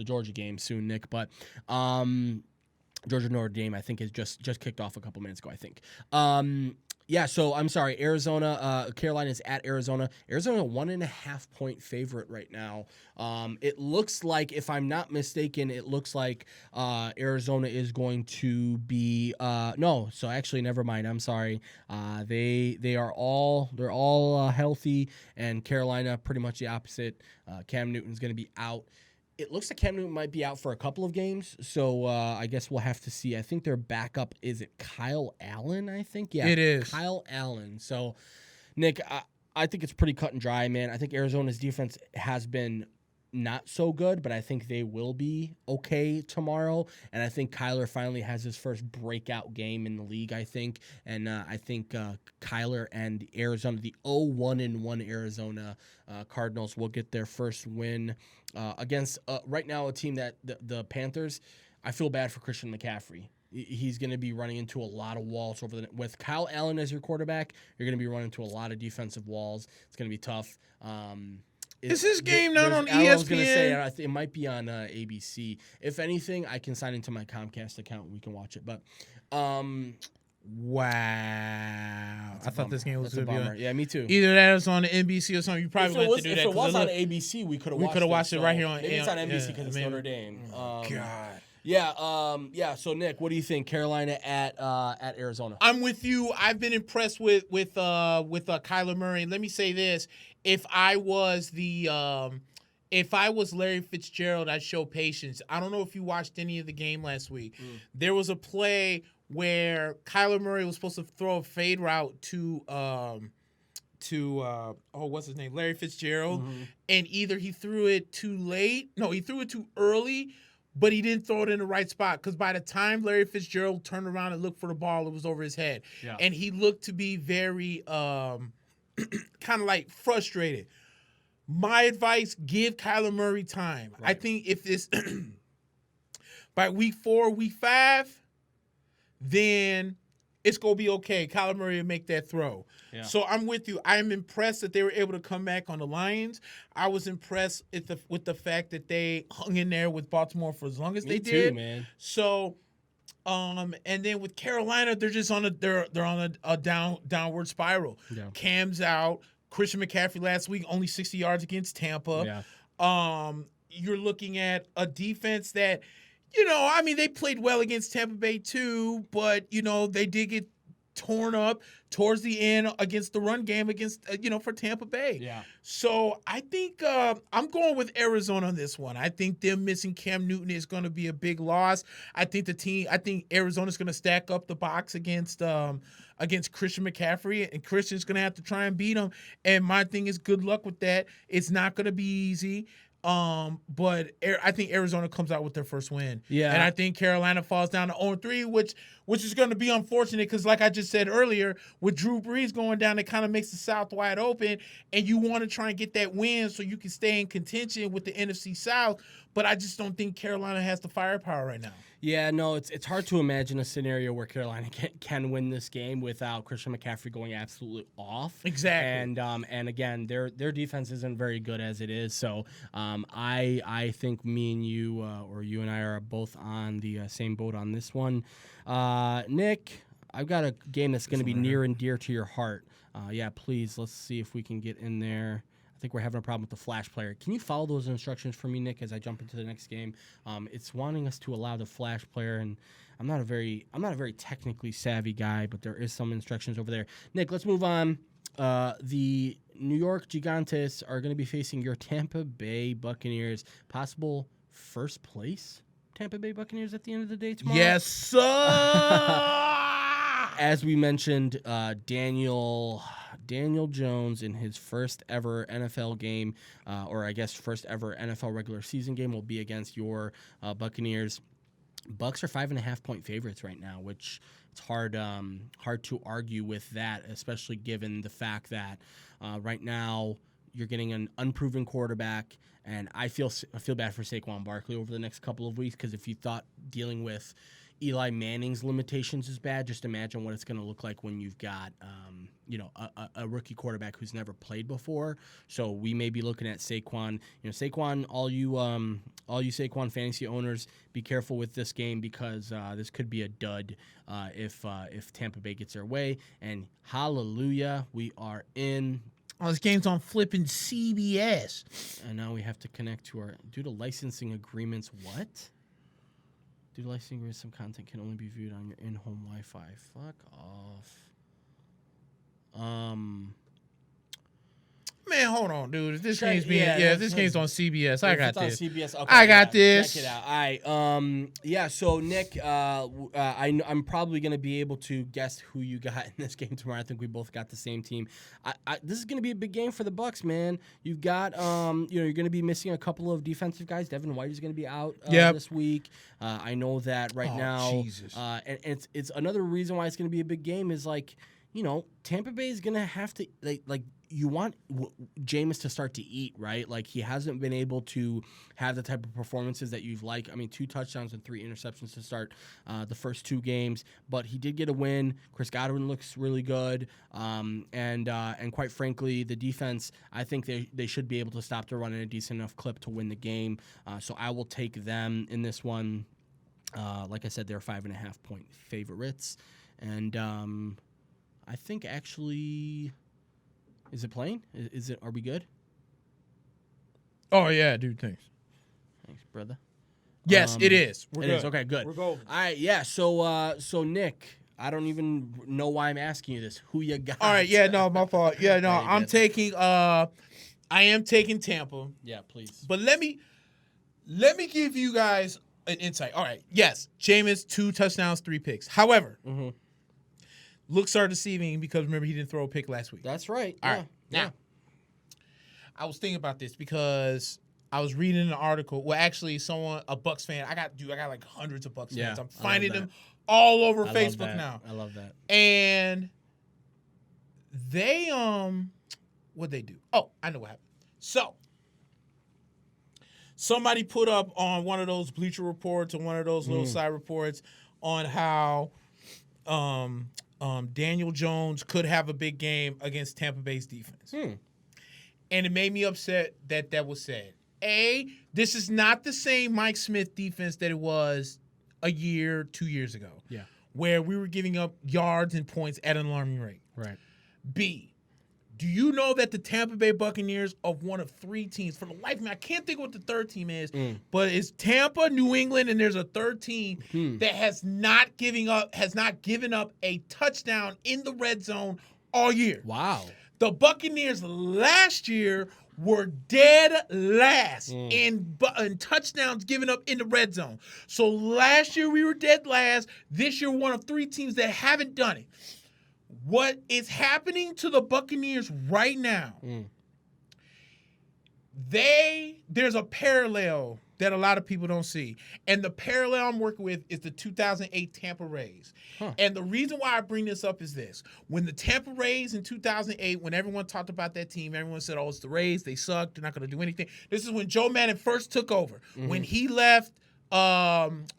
Georgia game soon, Nick, but Georgia Notre Dame I think is just kicked off a couple minutes ago. I think. Yeah, so I'm sorry. Carolina is at Arizona. Arizona 1.5 point favorite right now. It looks like, if I'm not mistaken, Arizona is going to be no. So actually, never mind. I'm sorry. They're all healthy, and Carolina pretty much the opposite. Cam Newton's going to be out. It looks like Cam Newton might be out for a couple of games, so I guess we'll have to see. I think their backup, is it Kyle Allen, I think? Yeah, it is. Kyle Allen. So, Nick, I think it's pretty cut and dry, man. I think Arizona's defense has been not so good, but I think they will be okay tomorrow. And I think Kyler finally has his first breakout game in the league, I think. And I think Kyler and Arizona, the 0-1-1 Arizona Cardinals, will get their first win against, right now, a team that the Panthers. I feel bad for Christian McCaffrey. He's going to be running into a lot of walls with Kyle Allen as your quarterback. You're going to be running into a lot of defensive walls. It's going to be tough. Is this game not on ESPN? I was going to say, it might be on ABC. If anything, I can sign into my Comcast account and we can watch it. But, wow. I thought this game was going to be on. Yeah, me too. Either that or it's on the NBC or something. You probably would have to do that. If it was on ABC, we could have watched it right here on. Maybe it's on NBC because it's Notre Dame. God. Yeah. So Nick, what do you think? Carolina at Arizona. I'm with you. I've been impressed with Kyler Murray. Let me say this: if I was Larry Fitzgerald, I'd show patience. I don't know if you watched any of the game last week. There was a play where Kyler Murray was supposed to throw a fade route to what's his name, Larry Fitzgerald, and either he threw it too late, he threw it too early, but he didn't throw it in the right spot because by the time Larry Fitzgerald turned around and looked for the ball, it was over his head. Yeah. And he looked to be very kind of like frustrated. My advice, give Kyler Murray time. Right. I think if this by week 4, week 5, then it's going to be okay. Kyler Murray will make that throw. Yeah. So I'm with you. I'm impressed that they were able to come back on the Lions. I was impressed with the fact that they hung in there with Baltimore for as long as they did. Man. So, and then with Carolina, they're just on a downward spiral. Yeah. Cam's out. Christian McCaffrey last week only 60 yards against Tampa. Yeah. You're looking at a defense that, they played well against Tampa Bay too, but, they did get torn up towards the end against the run game against, for Tampa Bay. Yeah. So I think I'm going with Arizona on this one. I think them missing Cam Newton is going to be a big loss. I think Arizona's going to stack up the box against Christian McCaffrey, and Christian's going to have to try and beat him. And my thing is good luck with that. It's not going to be easy. But I think Arizona comes out with their first win. Yeah. And I think Carolina falls down to 0-3, which is going to be unfortunate because, like I just said earlier, with Drew Brees going down, it kind of makes the South wide open, and you want to try and get that win so you can stay in contention with the NFC South. But I just don't think Carolina has the firepower right now. Yeah, no, it's hard to imagine a scenario where Carolina can win this game without Christian McCaffrey going absolutely off. Exactly. And again, their defense isn't very good as it is. So I think me and you or you and I are both on the same boat on this one. Nick, I've got a game that's going to be near and dear to your heart. Yeah, please, let's see if we can get in there. I think we're having a problem with the flash player. Can you follow those instructions for me, Nick, as I jump into the next game? It's wanting us to allow the flash player, and I'm not a very technically savvy guy, but there is some instructions over there. Nick, let's move on. The New York Gigantes are going to be facing your Tampa Bay Buccaneers. Possible first place Tampa Bay Buccaneers at the end of the day tomorrow? Yes, sir! As we mentioned, Daniel Jones in his first ever NFL game, or I guess first ever NFL regular season game, will be against your Buccaneers. Bucs are 5.5-point favorites right now, which it's hard to argue with that, especially given the fact that right now you're getting an unproven quarterback, and I feel bad for Saquon Barkley over the next couple of weeks, because if you thought dealing with Eli Manning's limitations is bad, just imagine what it's going to look like when you've got a rookie quarterback who's never played before. So we may be looking at Saquon. Saquon, all you Saquon fantasy owners, be careful with this game, because this could be a dud if Tampa Bay gets their way. And hallelujah, we are in. Oh, this game's on flipping CBS. And now we have to connect to due to licensing agreements. What? Due to licensing agreements, some content can only be viewed on your in-home Wi-Fi. Fuck off. Man, hold on, dude. If this game's game's on CBS. I got this. On CBS, okay, I got this. Check it out. All right. Yeah. So Nick, I'm probably gonna be able to guess who you got in this game tomorrow. I think we both got the same team. This is gonna be a big game for the Bucs, man. You've got you're gonna be missing a couple of defensive guys. Devin White is gonna be out this week. I know that right now. Jesus. And it's another reason why it's gonna be a big game is Tampa Bay is gonna have to you want Jameis to start to eat, right? Like, he hasn't been able to have the type of performances that you've liked. I mean, 2 touchdowns and 3 interceptions to start the first 2 games, but he did get a win. Chris Godwin looks really good, and quite frankly, the defense, I think they should be able to stop the run in a decent enough clip to win the game. So I will take them in this one. Like I said, they're 5.5-point favorites, and I think actually. Is it playing? Is it? Are we good? Oh yeah, dude. Thanks, brother. Yes, it is. It is. Okay, good. We're golden. All right, yeah. So Nick, I don't even know why I'm asking you this. Who you got? All right, yeah, no, my fault. Yeah, no, I'm taking. I am taking Tampa. Yeah, please. But let me give you guys an insight. All right, yes, Jameis 2 touchdowns, 3 picks. However. Mm-hmm. Looks are deceiving because, remember, he didn't throw a pick last week. That's right. All right. Now, I was thinking about this because I was reading an article. Well, actually, a Bucks fan. I got like hundreds of Bucks fans. I'm finding them all over Facebook now. I love that. And they what'd they do? Oh, I know what happened. So somebody put up on one of those Bleacher Reports or one of those little side reports on how Daniel Jones could have a big game against Tampa Bay's defense. And it made me upset that was said. This is not the same Mike Smith defense that it was a year, 2 years ago. Yeah. Where we were giving up yards and points at an alarming rate. Right. B, do you know that the Tampa Bay Buccaneers are one of 3 teams? For the life of me, I can't think of what the third team is, but it's Tampa, New England, and there's a third team that has not given up a touchdown in the red zone all year. Wow. The Buccaneers last year were dead last in touchdowns given up in the red zone. So last year we were dead last. This year, one of 3 teams that haven't done it. What is happening to the Buccaneers right now, there's a parallel that a lot of people don't see. And the parallel I'm working with is the 2008 Tampa Rays. And the reason why I bring this up is this. When the Tampa Rays in 2008, when everyone talked about that team, everyone said, oh, it's the Rays. They suck. They're not going to do anything. This is when Joe Madden first took over. When he left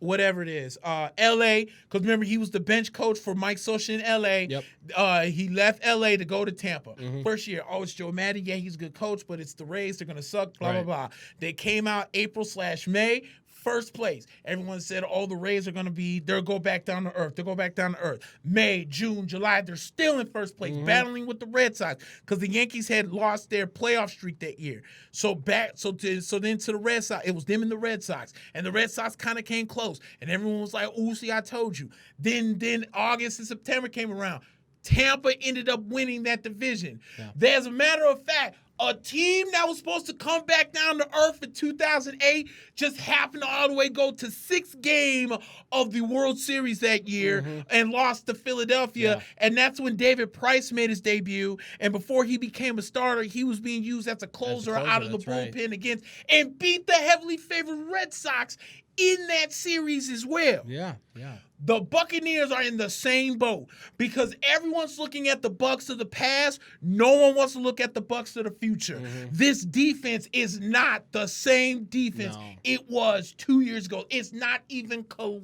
whatever it is, L.A., because remember, he was the bench coach for Mike Scioscia in L.A. Yep. He left L.A. to go to Tampa. First year, it's Joe Madden. Yeah, he's a good coach, but it's the Rays. They're going to suck, blah, blah, blah. They came out April/May. First place. Everyone said, oh, the Rays are going to they'll go back down to earth. They'll go back down to earth. May, June, July, they're still in first place, battling with the Red Sox because the Yankees had lost their playoff streak that year. So then to the Red Sox, it was them and the Red Sox. And the Red Sox kind of came close. And everyone was like, oh, see, I told you. Then August and September came around. Tampa ended up winning that division. Yeah. As a matter of fact, a team that was supposed to come back down to earth in 2008 just happened to all the way go to 6th game of the World Series that year and lost to Philadelphia. Yeah. And that's when David Price made his debut. And before he became a starter, he was being used as a closer out of the bullpen against and beat the heavily favored Red Sox in that series as well. Yeah. The Buccaneers are in the same boat because everyone's looking at the Bucs of the past. No one wants to look at the Bucs of the future. This defense is not the same defense it was 2 years ago. It's not even close.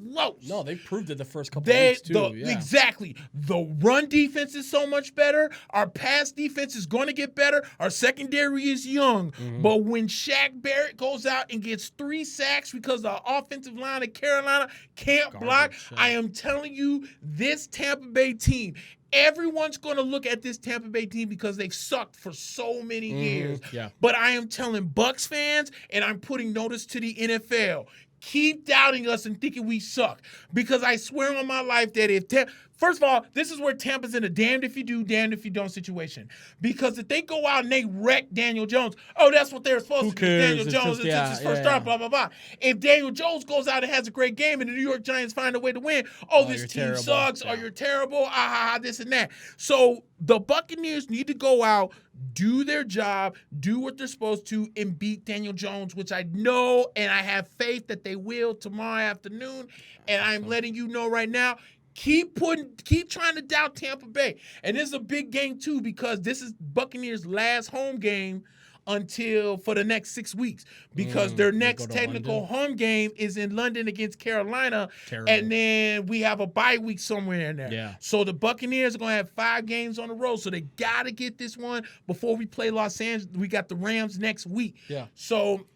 No, they proved it the first couple of weeks too. Exactly. The run defense is so much better. Our pass defense is going to get better. Our secondary is young. But when Shaq Barrett goes out and gets 3 sacks because the offensive line of Carolina can't block, I am telling you, this Tampa Bay team, everyone's going to look at this Tampa Bay team because they've sucked for so many years. Yeah. But I am telling Bucs fans, and I'm putting notice to the NFL, keep doubting us and thinking we suck. Because I swear on my life that first of all, this is where Tampa's in a damned if you do, damned if you don't situation. Because if they go out and they wreck Daniel Jones, that's what they're supposed to do. Daniel Jones is his first start, blah, blah, blah. If Daniel Jones goes out and has a great game and the New York Giants find a way to win, this team terrible. Sucks, you're terrible, this and that. So the Buccaneers need to go out, do their job, do what they're supposed to, and beat Daniel Jones, which I know and I have faith that they will tomorrow afternoon. And I'm letting you know right now, keep trying to doubt Tampa Bay. And this is a big game, too, because this is Buccaneers' last home game for the next 6 weeks because their next technical home game is in London against Carolina. Terrible. And then we have a bye week somewhere in there. Yeah. So the Buccaneers are going to have 5 games on the road. So they got to get this one before we play Los Angeles. We got the Rams next week. Yeah. So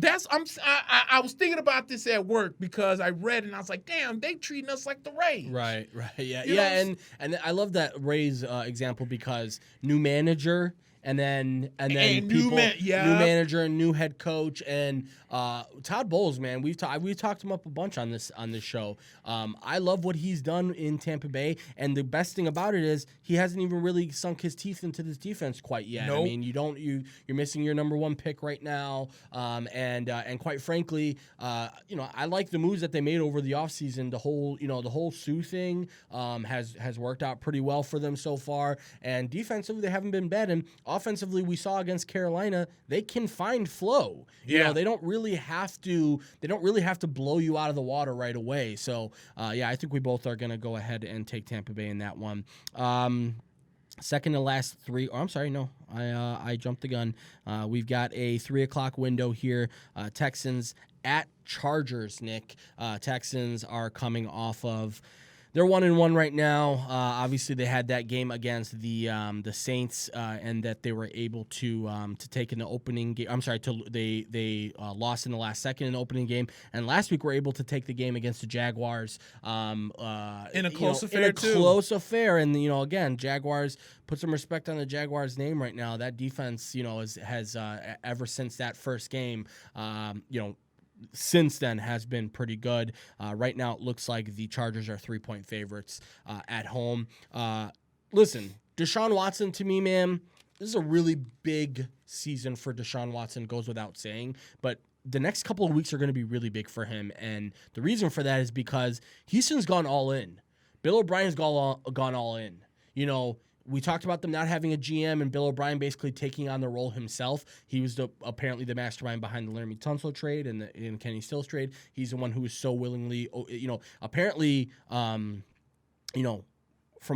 I was thinking about this at work because I read and I was like, damn, they treating us like the Rays. Right, yeah. And I love that Rays example because new manager and then people, new manager and new head coach and Todd Bowles, man, we've talked him up a bunch on this show. I love what he's done in Tampa Bay, and the best thing about it is he hasn't even really sunk his teeth into this defense quite yet. Nope. I mean, you're missing your number 1 pick right now, and quite frankly, I like the moves that they made over the offseason. The whole Sue thing has worked out pretty well for them so far, and defensively they haven't been bad. And offensively, we saw against Carolina, they can find flow. You know, they don't really have to blow you out of the water right away. So, I think we both are going to go ahead and take Tampa Bay in that one. Second to last three. Oh, I'm sorry. No, I jumped the gun. We've got a 3:00 window here. Texans at Chargers, Nick. Texans are coming off of. They're 1-1 right now. Obviously, they had that game against the Saints, and that they were able to take in the opening game. I'm sorry, they lost in the last second in the opening game, and last week were able to take the game against the Jaguars in a close affair. And again, Jaguars, put some respect on the Jaguars' name right now. That defense, has ever since that first game, since then has been pretty good. Right now, it looks like the Chargers are 3-point favorites at home. Listen, Deshaun Watson, to me, man, this is a really big season for Deshaun Watson, goes without saying. But the next couple of weeks are going to be really big for him. And the reason for that is because Houston's gone all in. Bill O'Brien's gone all in. We talked about them not having a GM and Bill O'Brien basically taking on the role himself. He was apparently the mastermind behind the Laramie Tunsil trade and the Kenny Stills trade. He's the one who was so willingly, apparently, from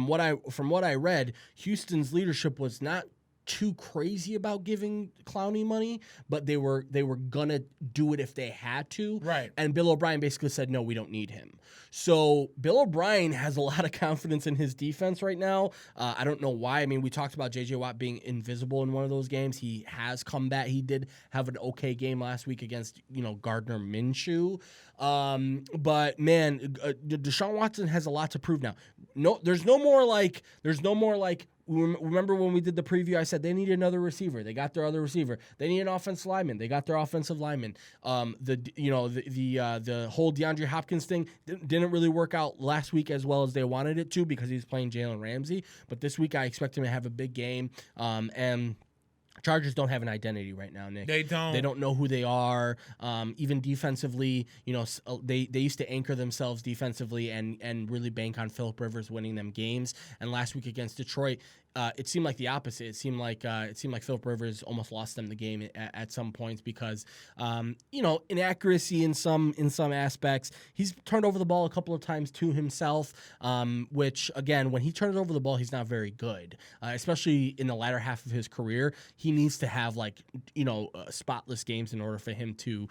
what I read, Houston's leadership was not too crazy about giving Clowney money, but they were gonna do it if they had to. Right. And Bill O'Brien basically said, no, we don't need him. So Bill O'Brien has a lot of confidence in his defense right now. I don't know why. I mean, we talked about J.J. Watt being invisible in one of those games. He has come back. He did have an okay game last week against, Gardner Minshew. But man, Deshaun Watson has a lot to prove now. There's no more like remember when we did the preview, I said they need another receiver. They got their other receiver. They need an offensive lineman. They got their offensive lineman. The whole DeAndre Hopkins thing didn't really work out last week as well as they wanted it to because he's playing Jalen Ramsey. But this week I expect him to have a big game. And Chargers don't have an identity right now, Nick. They don't. They don't know who they are. Even defensively, they used to anchor themselves defensively and really bank on Phillip Rivers winning them games. And last week against Detroit, it seemed like the opposite. It seemed like Phillip Rivers almost lost them the game at some points because inaccuracy in some aspects. He's turned over the ball a couple of times to himself, which again, when he turns over the ball, he's not very good. Especially in the latter half of his career, he needs to have spotless games in order for him to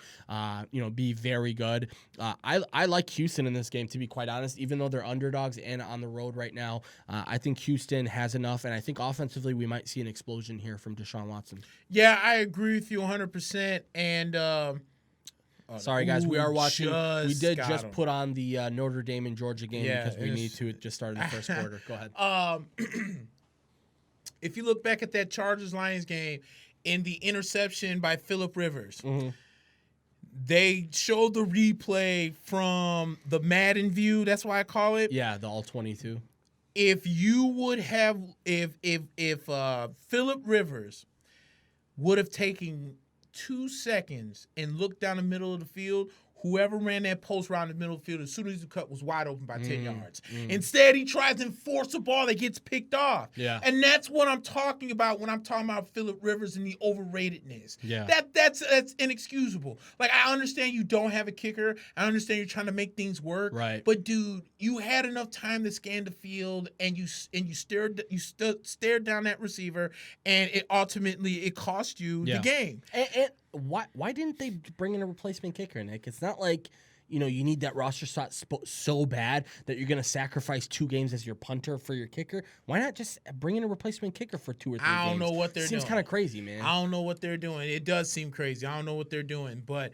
be very good. I like Houston in this game, to be quite honest, even though they're underdogs and on the road right now. I think Houston has enough, and I think offensively we might see an explosion here from Deshaun Watson. Yeah, I agree with you 100%. And sorry, guys, we are watching. We did just him. Put on the Notre Dame and Georgia game because we need to. It just started in the first quarter. Go ahead. If you look back at that Chargers-Lions game in the interception by Phillip Rivers, they showed the replay from the Madden view. That's why I call it. Yeah, the all 22. If you would have, if Phillip Rivers would have taken 2 seconds and looked down the middle of the field, whoever ran that post route in the middle of the field, as soon as the cut was wide open by 10 yards. Instead, he tries to enforce a ball that gets picked off. Yeah. And that's what I'm talking about when I'm talking about Phillip Rivers and the overratedness. Yeah. That's inexcusable. Like, I understand you don't have a kicker. I understand you're trying to make things work. Right. But, dude, you had enough time to scan the field, and you stared down that receiver, and it ultimately cost you the game. And why didn't they bring in a replacement kicker, Nick? It's not like you need that roster spot so bad that you're going to sacrifice 2 games as your punter for your kicker. Why not just bring in a replacement kicker for 2 or 3 games? I don't know what they're doing. Seems kind of crazy, man. I don't know what they're doing. It does seem crazy. I don't know what they're doing, but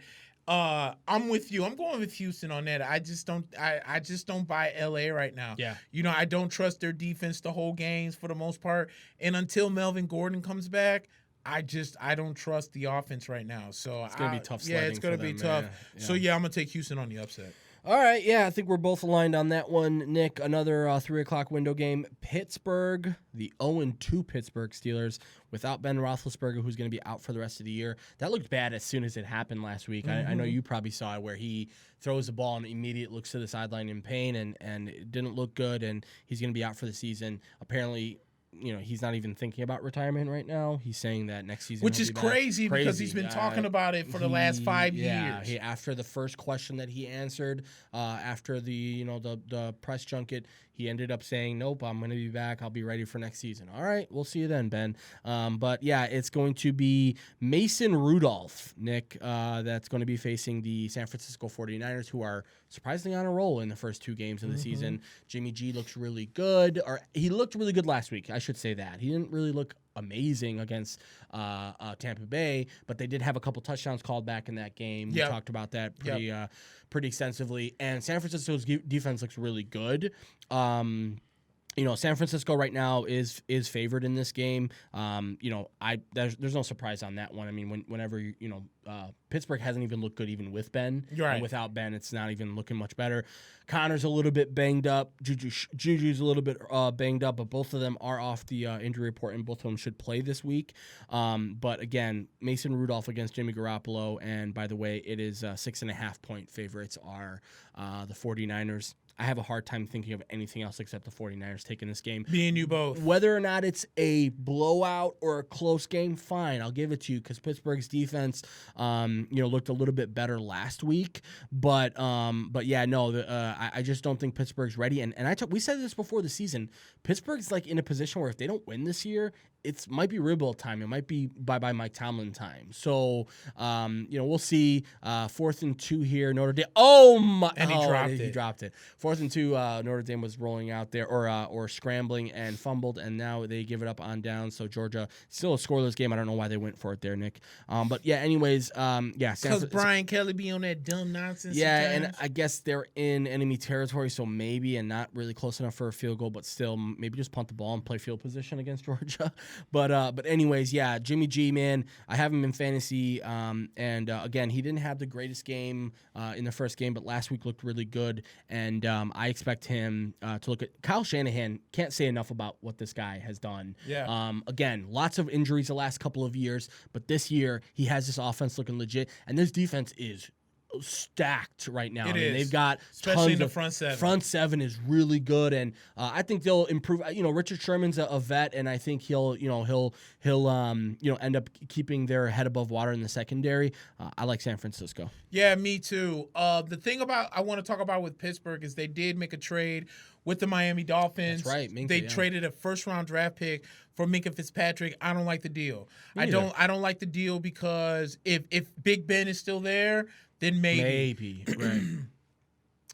I'm with you. I'm going with Houston on that. I just don't buy LA right now. Yeah. I don't trust their defense to hold games for the most part, and until Melvin Gordon comes back, I don't trust the offense right now. So it's gonna be tough. Yeah, it's gonna be tough. Yeah. So I'm gonna take Houston on the upset. All right, yeah, I think we're both aligned on that one, Nick. Another 3:00 window game. Pittsburgh, the 0-2 Pittsburgh Steelers, without Ben Roethlisberger, who's going to be out for the rest of the year. That looked bad as soon as it happened last week. I know you probably saw it, where he throws the ball and immediately looks to the sideline in pain, and it didn't look good, and he's going to be out for the season. Apparently, he's not even thinking about retirement right now. He's saying that next season, which is crazy because he's been talking about it for the last 5 years. Yeah, after the first question that he answered, after the the press junket, he ended up saying, "Nope, I'm going to be back. I'll be ready for next season." All right, we'll see you then, Ben. But yeah, it's going to be Mason Rudolph, Nick, that's going to be facing the San Francisco 49ers, who are surprisingly on a roll in the first 2 games of the season. Jimmy G looks really good, or he looked really good last week. I should say that. He didn't really look amazing against Tampa Bay, but they did have a couple touchdowns called back in that game. We talked about that pretty extensively. And San Francisco's defense looks really good. San Francisco right now is favored in this game. There's no surprise on that one. I mean, whenever Pittsburgh hasn't even looked good even with Ben. Right. And without Ben, it's not even looking much better. Connor's a little bit banged up. Juju's a little bit banged up, but both of them are off the injury report, and both of them should play this week. But again, Mason Rudolph against Jimmy Garoppolo, and by the way, it is 6.5-point favorites are the 49ers. I have a hard time thinking of anything else except the 49ers taking this game. Me and you both. Whether or not it's a blowout or a close game, fine. I'll give it to you because Pittsburgh's defense, looked a little bit better last week. But yeah, no, I just don't think Pittsburgh's ready. And we said this before the season. Pittsburgh's like in a position where if they don't win this year, it might be rebuild time. It might be bye-bye Mike Tomlin time. So, we'll see. 4th and 2 here. Notre Dame. Oh, my. And He dropped it. 4th and 2, Notre Dame was rolling out there or scrambling and fumbled, and now they give it up on down. So, Georgia, still a scoreless game. I don't know why they went for it there, Nick. But, yeah, anyways. Because Brian Kelly be on that dumb nonsense Yeah, sometimes. And I guess they're in enemy territory, so maybe, and not really close enough for a field goal, but still, maybe just punt the ball and play field position against Georgia. But anyways, yeah, Jimmy G, man, I have him in fantasy, and again, he didn't have the greatest game in the first game, but last week looked really good, and I expect him to look at Kyle Shanahan. Can't say enough about what this guy has done. Yeah. Again, lots of injuries the last couple of years, but this year he has this offense looking legit, and this defense is stacked right now. They've got especially tons in the of front seven. Front seven is really good, and I think they'll improve. Richard Sherman's a vet, and I think he'll end up keeping their head above water in the secondary. I like San Francisco. Yeah, me too. The thing I want to talk about with Pittsburgh is they did make a trade with the Miami Dolphins. That's right. They traded a first-round draft pick for Minkah Fitzpatrick. I don't like the deal. I don't like the deal because if Big Ben is still there, then maybe. Right.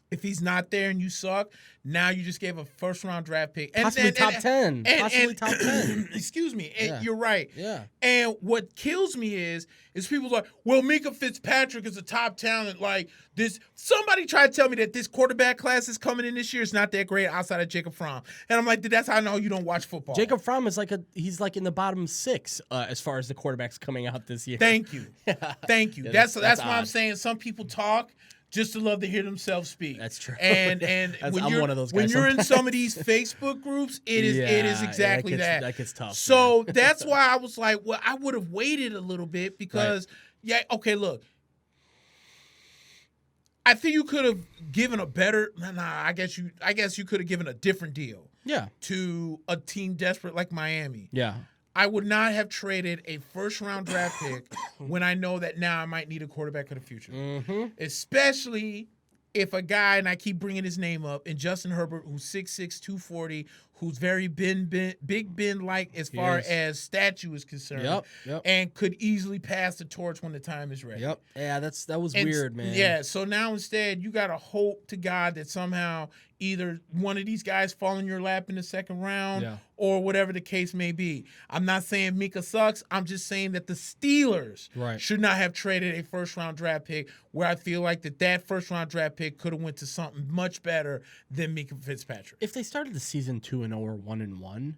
If he's not there and you suck, now you just gave a first-round draft pick. Possibly top 10. Possibly top 10. Excuse me. And you're right. Yeah. And what kills me is people like, well, Minkah Fitzpatrick is a top talent. Like this, somebody tried to tell me that this quarterback class is coming in this year is not that great outside of Jacob Fromm. And I'm like, that's how I know you don't watch football. Jacob Fromm is he's in the bottom 6 as far as the quarterbacks coming out this year. Thank you. Thank you. Yeah, that's why odd. I'm saying some people talk just to love to hear themselves speak. That's true. And I'm one of those guys when you're sometimes. in some of these Facebook groups, it is exactly that. That gets tough. So that's why I was like, well, I would have waited a little bit because, look. I think you could have given a better. I guess you could have given a different deal. Yeah. To a team desperate like Miami. Yeah. I would not have traded a first-round draft pick when I know that now I might need a quarterback for the future. Mm-hmm. Especially if a guy, and I keep bringing his name up, and Justin Herbert, who's 6'6", 240, who's very Big Ben-like as far as statue is concerned, and could easily pass the torch when the time is ready. Yep. Yeah, that was weird, man. Yeah, so now instead you got to hope to God that somehow either one of these guys fall in your lap in the second round or whatever the case may be. I'm not saying Mika sucks. I'm just saying that the Steelers should not have traded a first-round draft pick where I feel like that first-round draft pick could have went to something much better than Mika Fitzpatrick. If they started the season 2-0 or 1-1,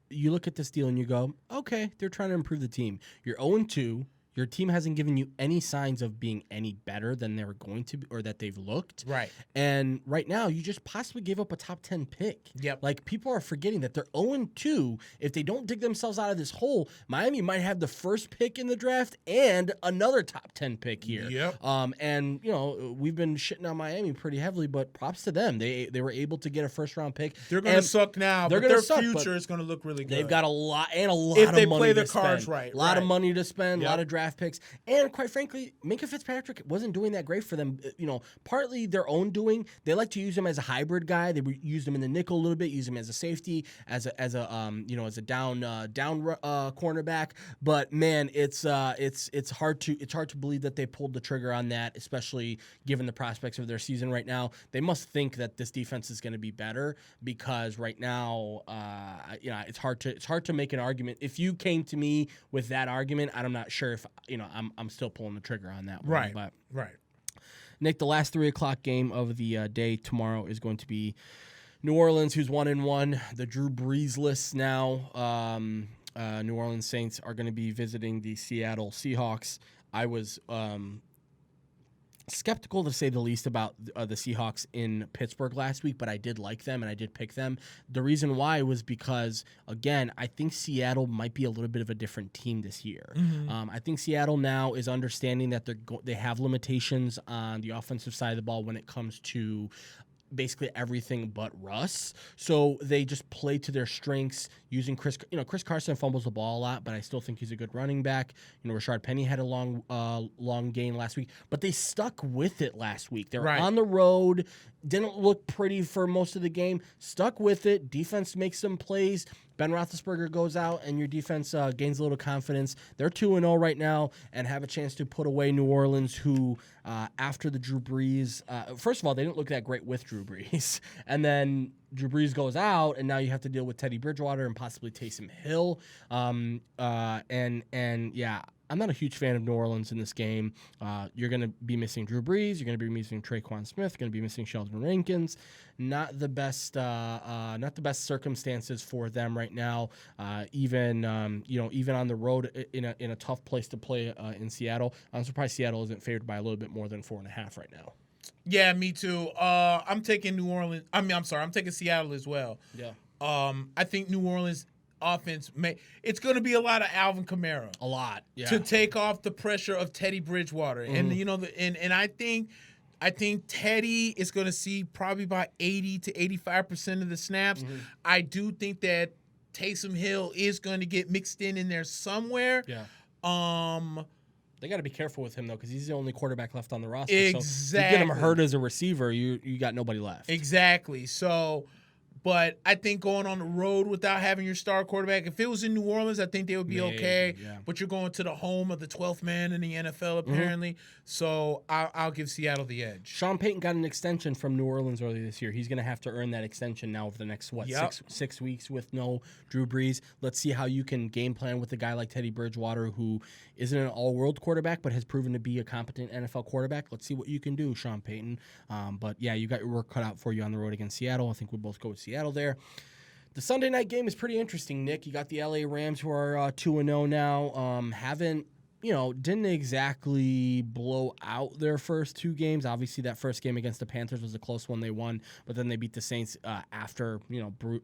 you look at this deal and you go, okay, they're trying to improve the team. You're 0-2. You Your team hasn't given you any signs of being any better than they were going to be or that they've looked. Right. And right now, you just possibly gave up a top 10 pick. Yep. Like, people are forgetting that they're 0-2. If they don't dig themselves out of this hole, Miami might have the first pick in the draft and another top 10 pick here. Yep. And, we've been shitting on Miami pretty heavily, but props to them. They were able to get a first-round pick. They're going to suck now, but their future is going to look really good. They've got a lot of money to spend. If they play their cards right. A lot of money to spend, a lot of draft picks. And quite frankly, Minkah Fitzpatrick wasn't doing that great for them. Partly their own doing. They like to use him as a hybrid guy. They used him in the nickel a little bit, use him as a safety, as a down cornerback. But man, it's hard to believe that they pulled the trigger on that, especially given the prospects of their season right now. They must think that this defense is going to be better because right now, it's hard to make an argument. If you came to me with that argument, I'm not sure if I'm still pulling the trigger on that one. Right. But right. Nick, the last 3:00 game of the day tomorrow is going to be New Orleans, who's 1-1. The Drew Brees-less now. New Orleans Saints are going to be visiting the Seattle Seahawks. I was skeptical, to say the least, about the Seahawks in Pittsburgh last week, but I did like them and I did pick them. The reason why was because, again, I think Seattle might be a little bit of a different team this year. Mm-hmm. I think Seattle now is understanding that they have limitations on the offensive side of the ball when it comes to basically everything but Russ. So they just play to their strengths using Chris Carson fumbles the ball a lot, but I still think he's a good running back. Rashard Penny had a long game last week, but they stuck with it last week. They were on the road, didn't look pretty for most of the game, stuck with it. Defense makes some plays. Ben Roethlisberger goes out, and your defense gains a little confidence. They're 2-0 right now and have a chance to put away New Orleans, who, after the Drew Brees, first of all, they didn't look that great with Drew Brees. And then Drew Brees goes out, and now you have to deal with Teddy Bridgewater and possibly Taysom Hill. I'm not a huge fan of New Orleans in this game. You're going to be missing Drew Brees. You're going to be missing Traquan Smith. You're going to be missing Sheldon Rankins. Not the best circumstances for them right now. Even on the road in a tough place to play in Seattle. I'm surprised Seattle isn't favored by a little bit more than 4.5 right now. Yeah, me too. I'm taking New Orleans. I'm taking Seattle as well. Yeah. I think New Orleans offense it's going to be a lot of Alvin Kamara. A lot, yeah. To take off the pressure of Teddy Bridgewater. Mm-hmm. And I think Teddy is going to see probably about 80 to 85% of the snaps. Mm-hmm. I do think that Taysom Hill is going to get mixed in there somewhere. Yeah. They got to be careful with him, though, because he's the only quarterback left on the roster. Exactly. So if you get him hurt as a receiver, you got nobody left. Exactly. So, but I think going on the road without having your star quarterback, if it was in New Orleans, I think they would be okay. Yeah. But you're going to the home of the 12th man in the NFL, apparently. Mm-hmm. So I'll give Seattle the edge. Sean Payton got an extension from New Orleans earlier this year. He's going to have to earn that extension now over the next, six weeks with no Drew Brees. Let's see how you can game plan with a guy like Teddy Bridgewater, who isn't an all-world quarterback but has proven to be a competent NFL quarterback. Let's see what you can do, Sean Payton. But, yeah, you got your work cut out for you on the road against Seattle. I think we'll both go with Seattle there. The Sunday night game is pretty interesting, Nick. You got the LA Rams, who are 2-0 now. Didn't exactly blow out their first two games. Obviously, that first game against the Panthers was a close one. They won, but then they beat the Saints after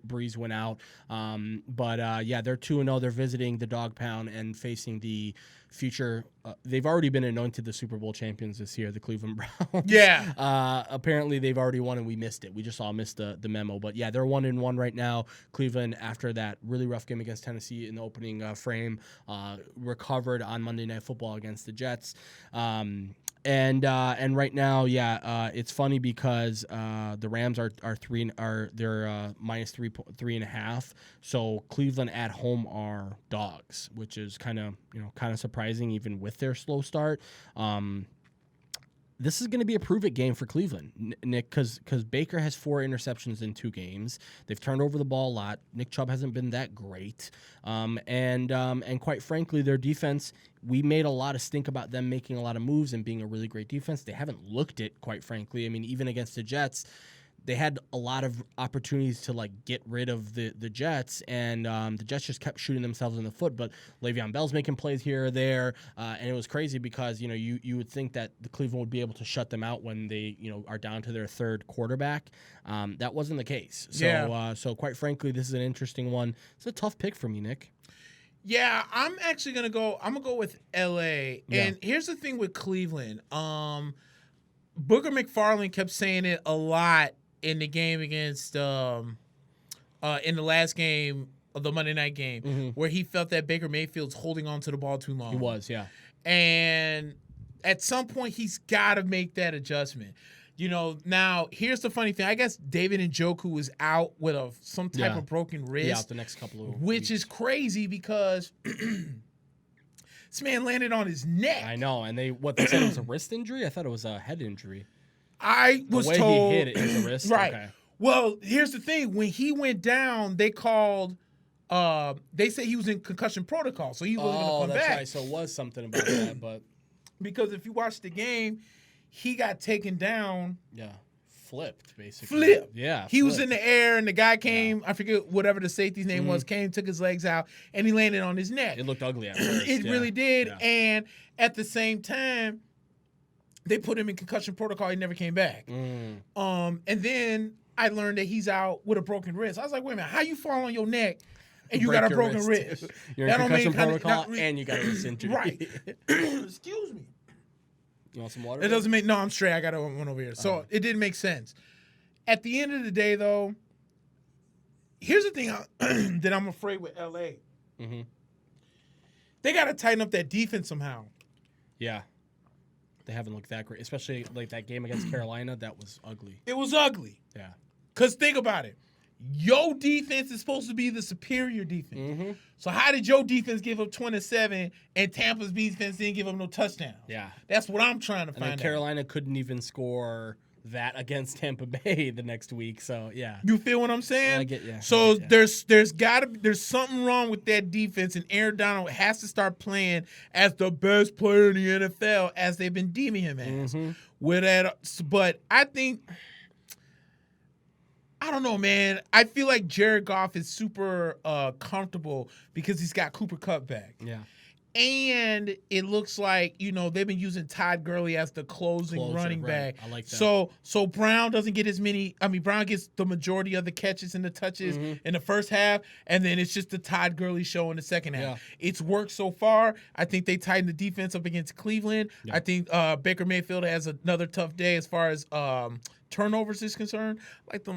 Breeze went out. They're 2-0. They're visiting the Dog Pound and facing the future. They've already been anointed the Super Bowl champions this year, the Cleveland Browns. Yeah. Apparently, they've already won, and we missed it. We just all missed the memo. But, yeah, they're 1-1 right now. Cleveland, after that really rough game against Tennessee in the opening frame, recovered on Monday Night Football against the Jets. And right now, it's funny because the Rams are minus 3.5. So Cleveland at home are dogs, which is kind of surprising even with their slow start. This is going to be a prove-it game for Cleveland, Nick, because Baker has 4 interceptions in 2 games. They've turned over the ball a lot. Nick Chubb hasn't been that great. And quite frankly, their defense, we made a lot of stink about them making a lot of moves and being a really great defense. They haven't looked it, quite frankly. I mean, even against the Jets, they had a lot of opportunities to like get rid of the Jets, and the Jets just kept shooting themselves in the foot. But Le'Veon Bell's making plays here or there, and it was crazy because you would think that the Cleveland would be able to shut them out when they are down to their third quarterback. That wasn't the case. So so quite frankly, this is an interesting one. It's a tough pick for me, Nick. Yeah, I'm actually gonna go. I'm gonna go with LA. And here's the thing with Cleveland. Booger McFarland kept saying it a lot in the game against in the last game of the Monday night game, where he felt that Baker Mayfield's holding on to the ball too long. He was, yeah. And at some point, he's got to make that adjustment. Now, here's the funny thing. I guess David Njoku was out with some type of broken wrist. Yeah, out the next couple of which weeks. is crazy because this man landed on his neck. I know, and they said it was a wrist injury? I thought it was a head injury. I was told. The way he hit it is a wrist? Right. Okay. Well, here's the thing. When he went down, they called they said he was in concussion protocol, so he wasn't going to come back. Oh, that's right. So it was something about that, but because if you watch the game, he got taken down. Yeah. Flipped, basically. Yeah. He was in the air, and the guy came, I forget whatever the safety's name was, came, took his legs out, and he landed on his neck. It looked ugly at first. It really did. Yeah. And at the same time, they put him in concussion protocol. He never came back. And then I learned that he's out with a broken wrist. I was like, wait a minute, how you fall on your neck and you got a broken wrist? You're in concussion protocol and you got a wrist injury. Right. Excuse me. You want some water? It doesn't make – no, I'm straight. I got one over here. So it didn't make sense. At the end of the day, though, here's the thing that I'm afraid with L.A. They got to tighten up that defense somehow. Yeah. They haven't looked that great, especially like that game against Carolina. That was ugly. It was ugly. Yeah. Because think about it. Your defense is supposed to be the superior defense. So how did your defense give up 27 and Tampa's defense didn't give up no touchdown? Yeah. That's what I'm trying to find out. And Carolina couldn't even score that against Tampa Bay the next week. So, yeah. You feel what I'm saying? I get you. So there's something wrong with that defense, and Aaron Donald has to start playing as the best player in the NFL as they've been deeming him as. With that, but I think – I don't know, man. I feel like Jared Goff is super comfortable because he's got Cooper Kupp back. Yeah. And it looks like, they've been using Todd Gurley as the closing running back. I like that. So Brown doesn't get as many. I mean, Brown gets the majority of the catches and the touches in the first half, and then it's just the Todd Gurley show in the second half. Yeah. It's worked so far. I think they tightened the defense up against Cleveland. Yeah. I think Baker Mayfield has another tough day as far as turnovers is concerned.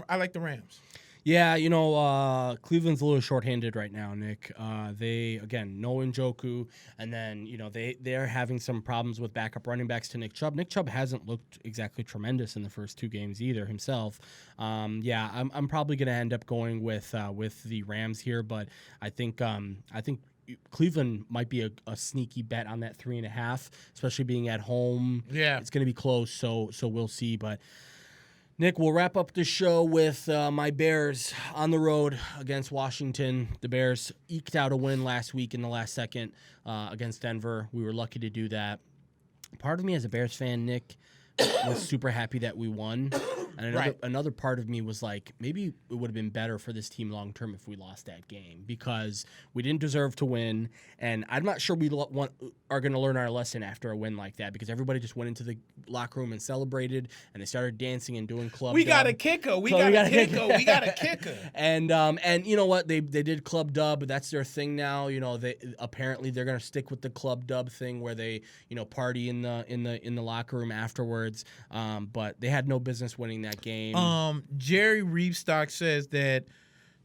I like the Rams. Yeah, Cleveland's a little shorthanded right now, Nick. They, again, no Njoku, and then, they're having some problems with backup running backs to Nick Chubb. Nick Chubb hasn't looked exactly tremendous in the first two games either himself. I'm probably going to end up going with the Rams here, but I think Cleveland might be a sneaky bet on that 3.5, especially being at home. Yeah. It's going to be close, so we'll see, but Nick, we'll wrap up the show with my Bears on the road against Washington. The Bears eked out a win last week in the last second against Denver. We were lucky to do that. Part of me as a Bears fan, Nick, was super happy that we won. And another part of me was like, maybe it would have been better for this team long term if we lost that game because we didn't deserve to win. And I'm not sure we are going to learn our lesson after a win like that because everybody just went into the locker room and celebrated and they started dancing and doing club. We got a kicker. We got a kicker. And you know what? They did club dub, but that's their thing now. Apparently they're going to stick with the club dub thing where they party in the locker room afterwards. But they had no business winning that game. Jerry Reebstock says that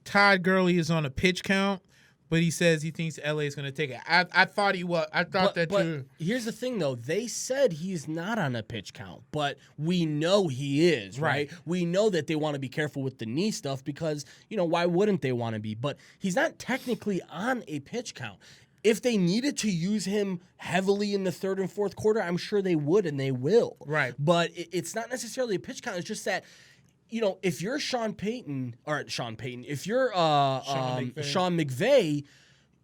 Todd Gurley is on a pitch count, but he says he thinks LA is going to take it. I thought he was. I thought that too. Here's the thing, though. They said he's not on a pitch count, but we know he is, right? We know that they want to be careful with the knee stuff because, why wouldn't they want to be? But he's not technically on a pitch count. If they needed to use him heavily in the third and fourth quarter, I'm sure they would and they will. Right. But it's not necessarily a pitch count. It's just that, if you're Sean Payton, if you're Sean McVay,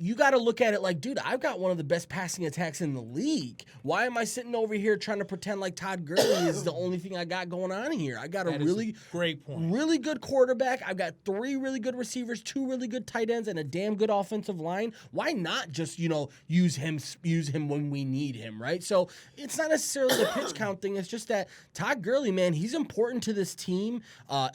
you got to look at it like, dude, I've got one of the best passing attacks in the league. Why am I sitting over here trying to pretend like Todd Gurley is the only thing I got going on here? I got That a really great point. Really good quarterback. I've got 3 really good receivers, 2 really good tight ends, and a damn good offensive line. Why not just, use him when we need him, right? So it's not necessarily the pitch count thing. It's just that Todd Gurley, man, he's important to this team,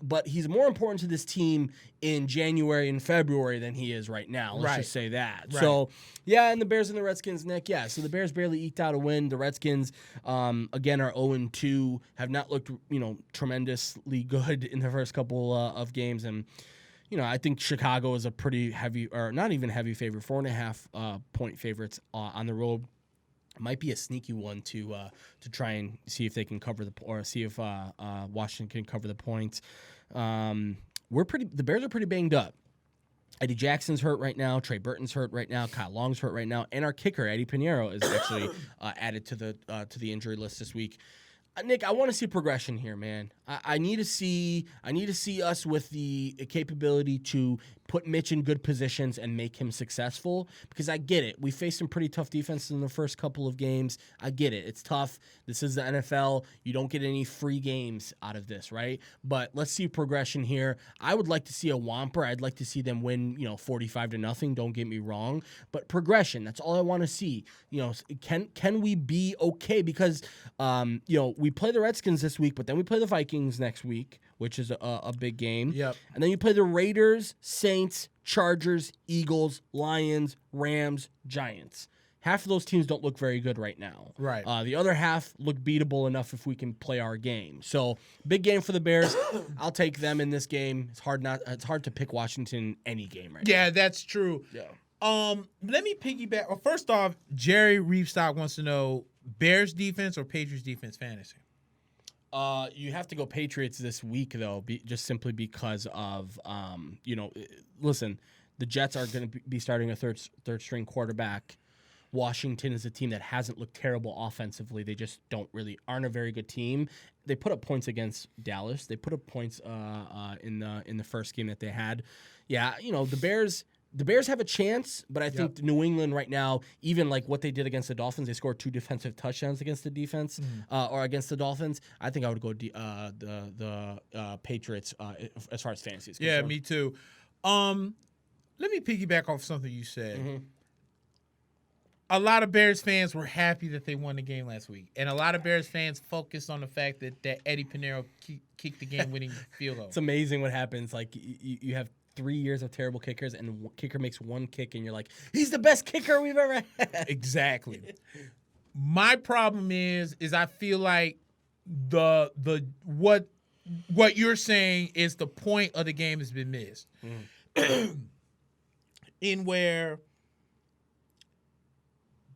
but he's more important to this team in January and February than he is right now. Let's just say that. Right. So, yeah, and the Bears and the Redskins, Nick, yeah. So the Bears barely eked out a win. The Redskins, again, are 0-2, have not looked, tremendously good in the first couple of games. And, I think Chicago is a pretty heavy, or not even heavy favorite, 4.5 point favorites on the road. Might be a sneaky one to try and see if they can cover see if Washington can cover the points. The Bears are pretty banged up. Eddie Jackson's hurt right now. Trey Burton's hurt right now. Kyle Long's hurt right now, and our kicker Eddie Pinheiro is actually added to the injury list this week. Nick, I want to see progression here, man. I need to see us with the capability to put Mitch in good positions and make him successful, because I get it. We faced some pretty tough defenses in the first couple of games. I get it. It's tough. This is the NFL. You don't get any free games out of this, right? But let's see progression here. I would like to see a whomper. I'd like to see them win, 45-0. Don't get me wrong. But progression, that's all I want to see. Can we be okay? Because, we play the Redskins this week, but then we play the Vikings next week, which is a big game. Yep. And then you play the Raiders, Saints, Chargers, Eagles, Lions, Rams, Giants. Half of those teams don't look very good right now. Right. The other half look beatable enough if we can play our game. So big game for the Bears. I'll take them in this game. It's hard to pick Washington any game right now. Yeah, that's true. Yeah. Let me piggyback. Well, first off, Jerry Reefstock wants to know Bears defense or Patriots defense fantasy. You have to go Patriots this week, though, just simply because of, listen, the Jets are going to be starting a third string quarterback. Washington is a team that hasn't looked terrible offensively. They just aren't a very good team. They put up points against Dallas. They put up points in the first game that they had. Yeah, the Bears have a chance, but I think New England right now, even like what they did against the Dolphins, they scored 2 defensive touchdowns against the defense or against the Dolphins. I think I would go the Patriots as far as fantasy is concerned. Yeah, me too. Let me piggyback off something you said. Mm-hmm. A lot of Bears fans were happy that they won the game last week, and a lot of Bears fans focused on the fact that Eddie Pinheiro kicked the game-winning field goal. It's amazing what happens. Like you have 3 years of terrible kickers, and kicker makes one kick, and you're like, he's the best kicker we've ever had. Exactly. My problem is I feel like the what you're saying is the point of the game has been missed. In where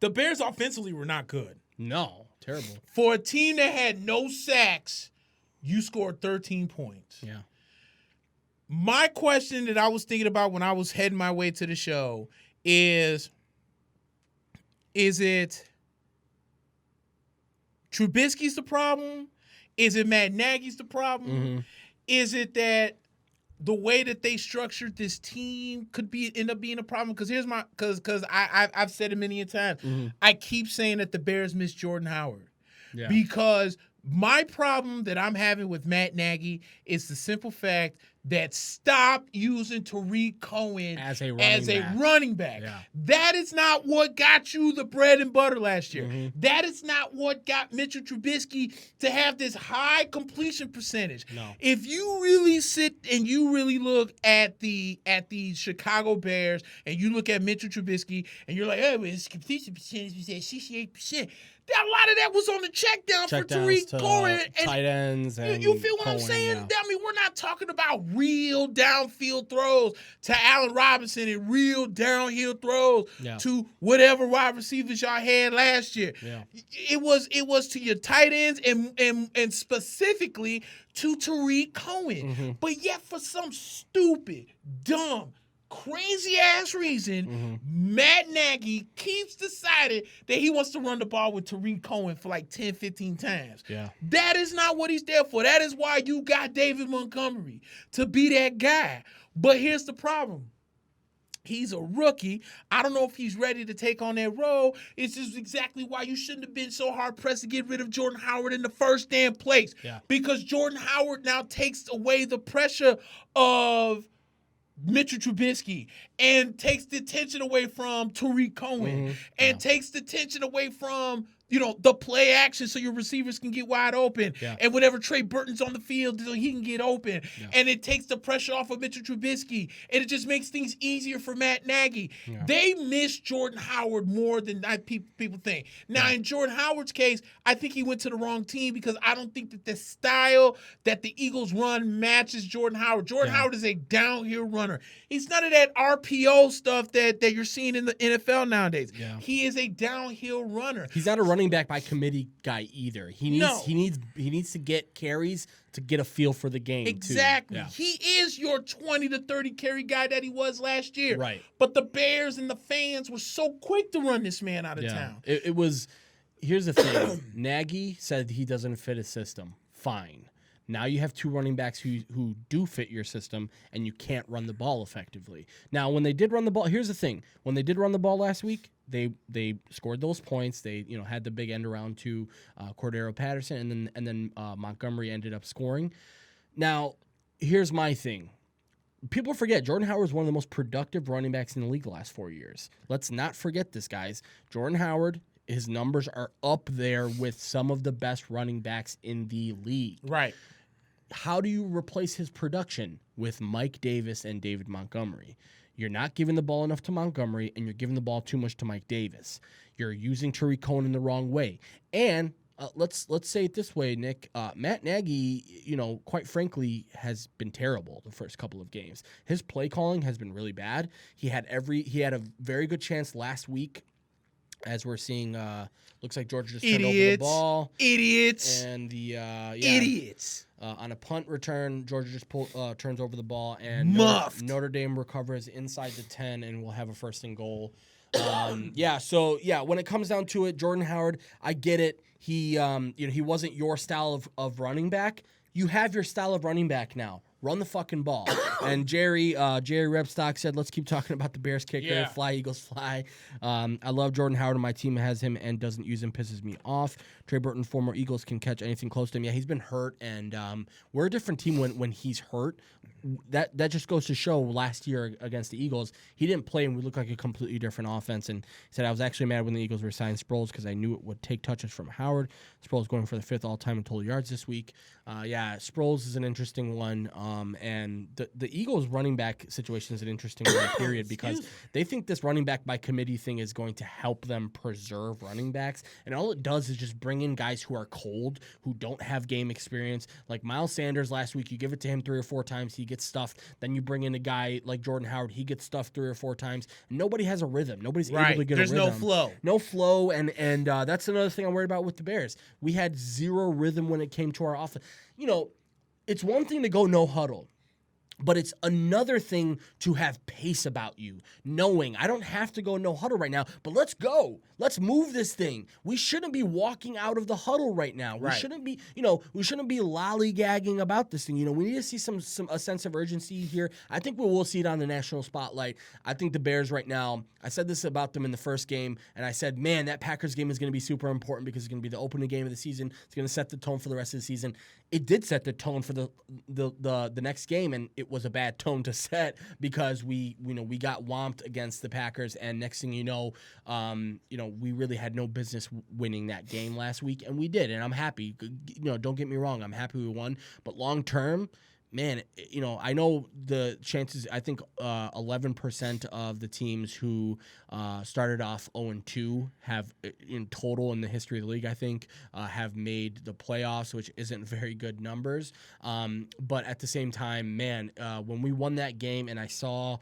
the Bears offensively were not good. No, terrible. For a team that had no sacks, you scored 13 points. Yeah. My question that I was thinking about when I was heading my way to the show is it Trubisky's the problem? Is it Matt Nagy's the problem? Mm-hmm. Is it that the way that they structured this team could end up being a problem? Because here's I've said it many a time. Mm-hmm. I keep saying that the Bears miss Jordan Howard. Yeah. Because my problem that I'm having with Matt Nagy is the simple fact that stop using Tariq Cohen as a running back. Yeah. That is not what got you the bread and butter last year. Mm-hmm. That is not what got Mitchell Trubisky to have this high completion percentage. No. If you really sit and you really look at the Chicago Bears and you look at Mitchell Trubisky and you're like, hey, his completion percentage was at 68%. A lot of that was on the check down for Tariq Cohen. And tight ends. And you feel what Cohen, I'm saying? Yeah. I mean, we're not talking about real downfield throws to Allen Robinson and real downhill throws to whatever wide receivers y'all had last year. Yeah. It was to your tight ends and specifically to Tariq Cohen. Mm-hmm. But yet for some stupid, dumb, crazy-ass reason, Matt Nagy keeps deciding that he wants to run the ball with Tariq Cohen for like 10, 15 times. Yeah. That is not what he's there for. That is why you got David Montgomery, to be that guy. But here's the problem. He's a rookie. I don't know if he's ready to take on that role. It's just exactly why you shouldn't have been so hard-pressed to get rid of Jordan Howard in the first damn place. Yeah. Because Jordan Howard now takes away the pressure of Mitchell Trubisky and takes the attention away from Tariq Cohen and takes the attention away from, the play action so your receivers can get wide open. Yeah. And whenever Trey Burton's on the field, so he can get open. Yeah. And it takes the pressure off of Mitchell Trubisky. And it just makes things easier for Matt Nagy. Yeah. They miss Jordan Howard more than people think. Now, in Jordan Howard's case, I think he went to the wrong team because I don't think that the style that the Eagles run matches Jordan Howard. Jordan Howard is a downhill runner. He's none of that RPO stuff that you're seeing in the NFL nowadays. Yeah. He is a downhill runner. He's not a running back by committee guy either. He needs to get carries to get a feel for the game. Exactly. Too. Yeah. He is your 20 to 30 carry guy that he was last year. Right. But the Bears and the fans were so quick to run this man out of town. It was. Here's the thing. Nagy said he doesn't fit his system. Fine. Now you have two running backs who do fit your system, and you can't run the ball effectively. Now, when they did run the ball, here's the thing. When they did run the ball last week, they scored those points. They had the big end around to Cordero Patterson, and then Montgomery ended up scoring. Now, here's my thing. People forget Jordan Howard is one of the most productive running backs in the league the last 4 years. Let's not forget this, guys. Jordan Howard, his numbers are up there with some of the best running backs in the league. Right. How do you replace his production with Mike Davis and David Montgomery? You're not giving the ball enough to Montgomery, and you're giving the ball too much to Mike Davis. You're using Tariq Cohen in the wrong way. And let's say it this way, Nick. Matt Nagy, quite frankly, has been terrible the first couple of games. His play calling has been really bad. He had a very good chance last week. As we're seeing, looks like Georgia just turned over the ball. Idiots. And idiots. On a punt return, Georgia just turns over the ball, and Notre Dame recovers inside the 10, and we'll have a first and goal. When it comes down to it, Jordan Howard, I get it. He wasn't your style of running back. You have your style of running back now. Run the fucking ball. And Jerry Repstock said, let's keep talking about the Bears kicker. Yeah. Fly, Eagles, fly. I love Jordan Howard, and my team has him and doesn't use him, pisses me off. Trey Burton, former Eagles, can catch anything close to him. Yeah, he's been hurt, and we're a different team when he's hurt. That just goes to show last year against the Eagles, he didn't play, and we looked like a completely different offense. And he said, I was actually mad when the Eagles were signing Sproles because I knew it would take touches from Howard. Sproles going for the 5th all-time in total yards this week. Sproles is an interesting one. And the Eagles running back situation is an interesting one, period, because they think this running back by committee thing is going to help them preserve running backs. And all it does is just bring in guys who are cold, who don't have game experience. Like Miles Sanders last week, you give it to him 3 or 4 times, he gets stuffed. Then you bring in a guy like Jordan Howard, he gets stuffed 3 or 4 times. Nobody has a rhythm. Nobody's able to get a rhythm. There's no flow. No flow, and that's another thing I'm worried about with the Bears. We had zero rhythm when it came to our offense. It's one thing to go no huddle, but it's another thing to have pace about you, knowing I don't have to go no huddle right now, but let's go. Let's move this thing. We shouldn't be walking out of the huddle right now. We shouldn't be, we shouldn't be lollygagging about this thing. We need to see a sense of urgency here. I think we will see it on the national spotlight. I think the Bears right now, I said this about them in the first game, and I said, man, that Packers game is going to be super important because it's going to be the opening game of the season. It's going to set the tone for the rest of the season. It did set the tone for the next game, and it was a bad tone to set because we got whomped against the Packers, and next thing you know, we really had no business winning that game last week, and we did, and I'm happy. Don't get me wrong, I'm happy we won, but long term, man, I know the chances, I think 11% of the teams who started off 0-2 have, in total in the history of the league, I think, have made the playoffs, which isn't very good numbers. But at the same time, man, when we won that game and I saw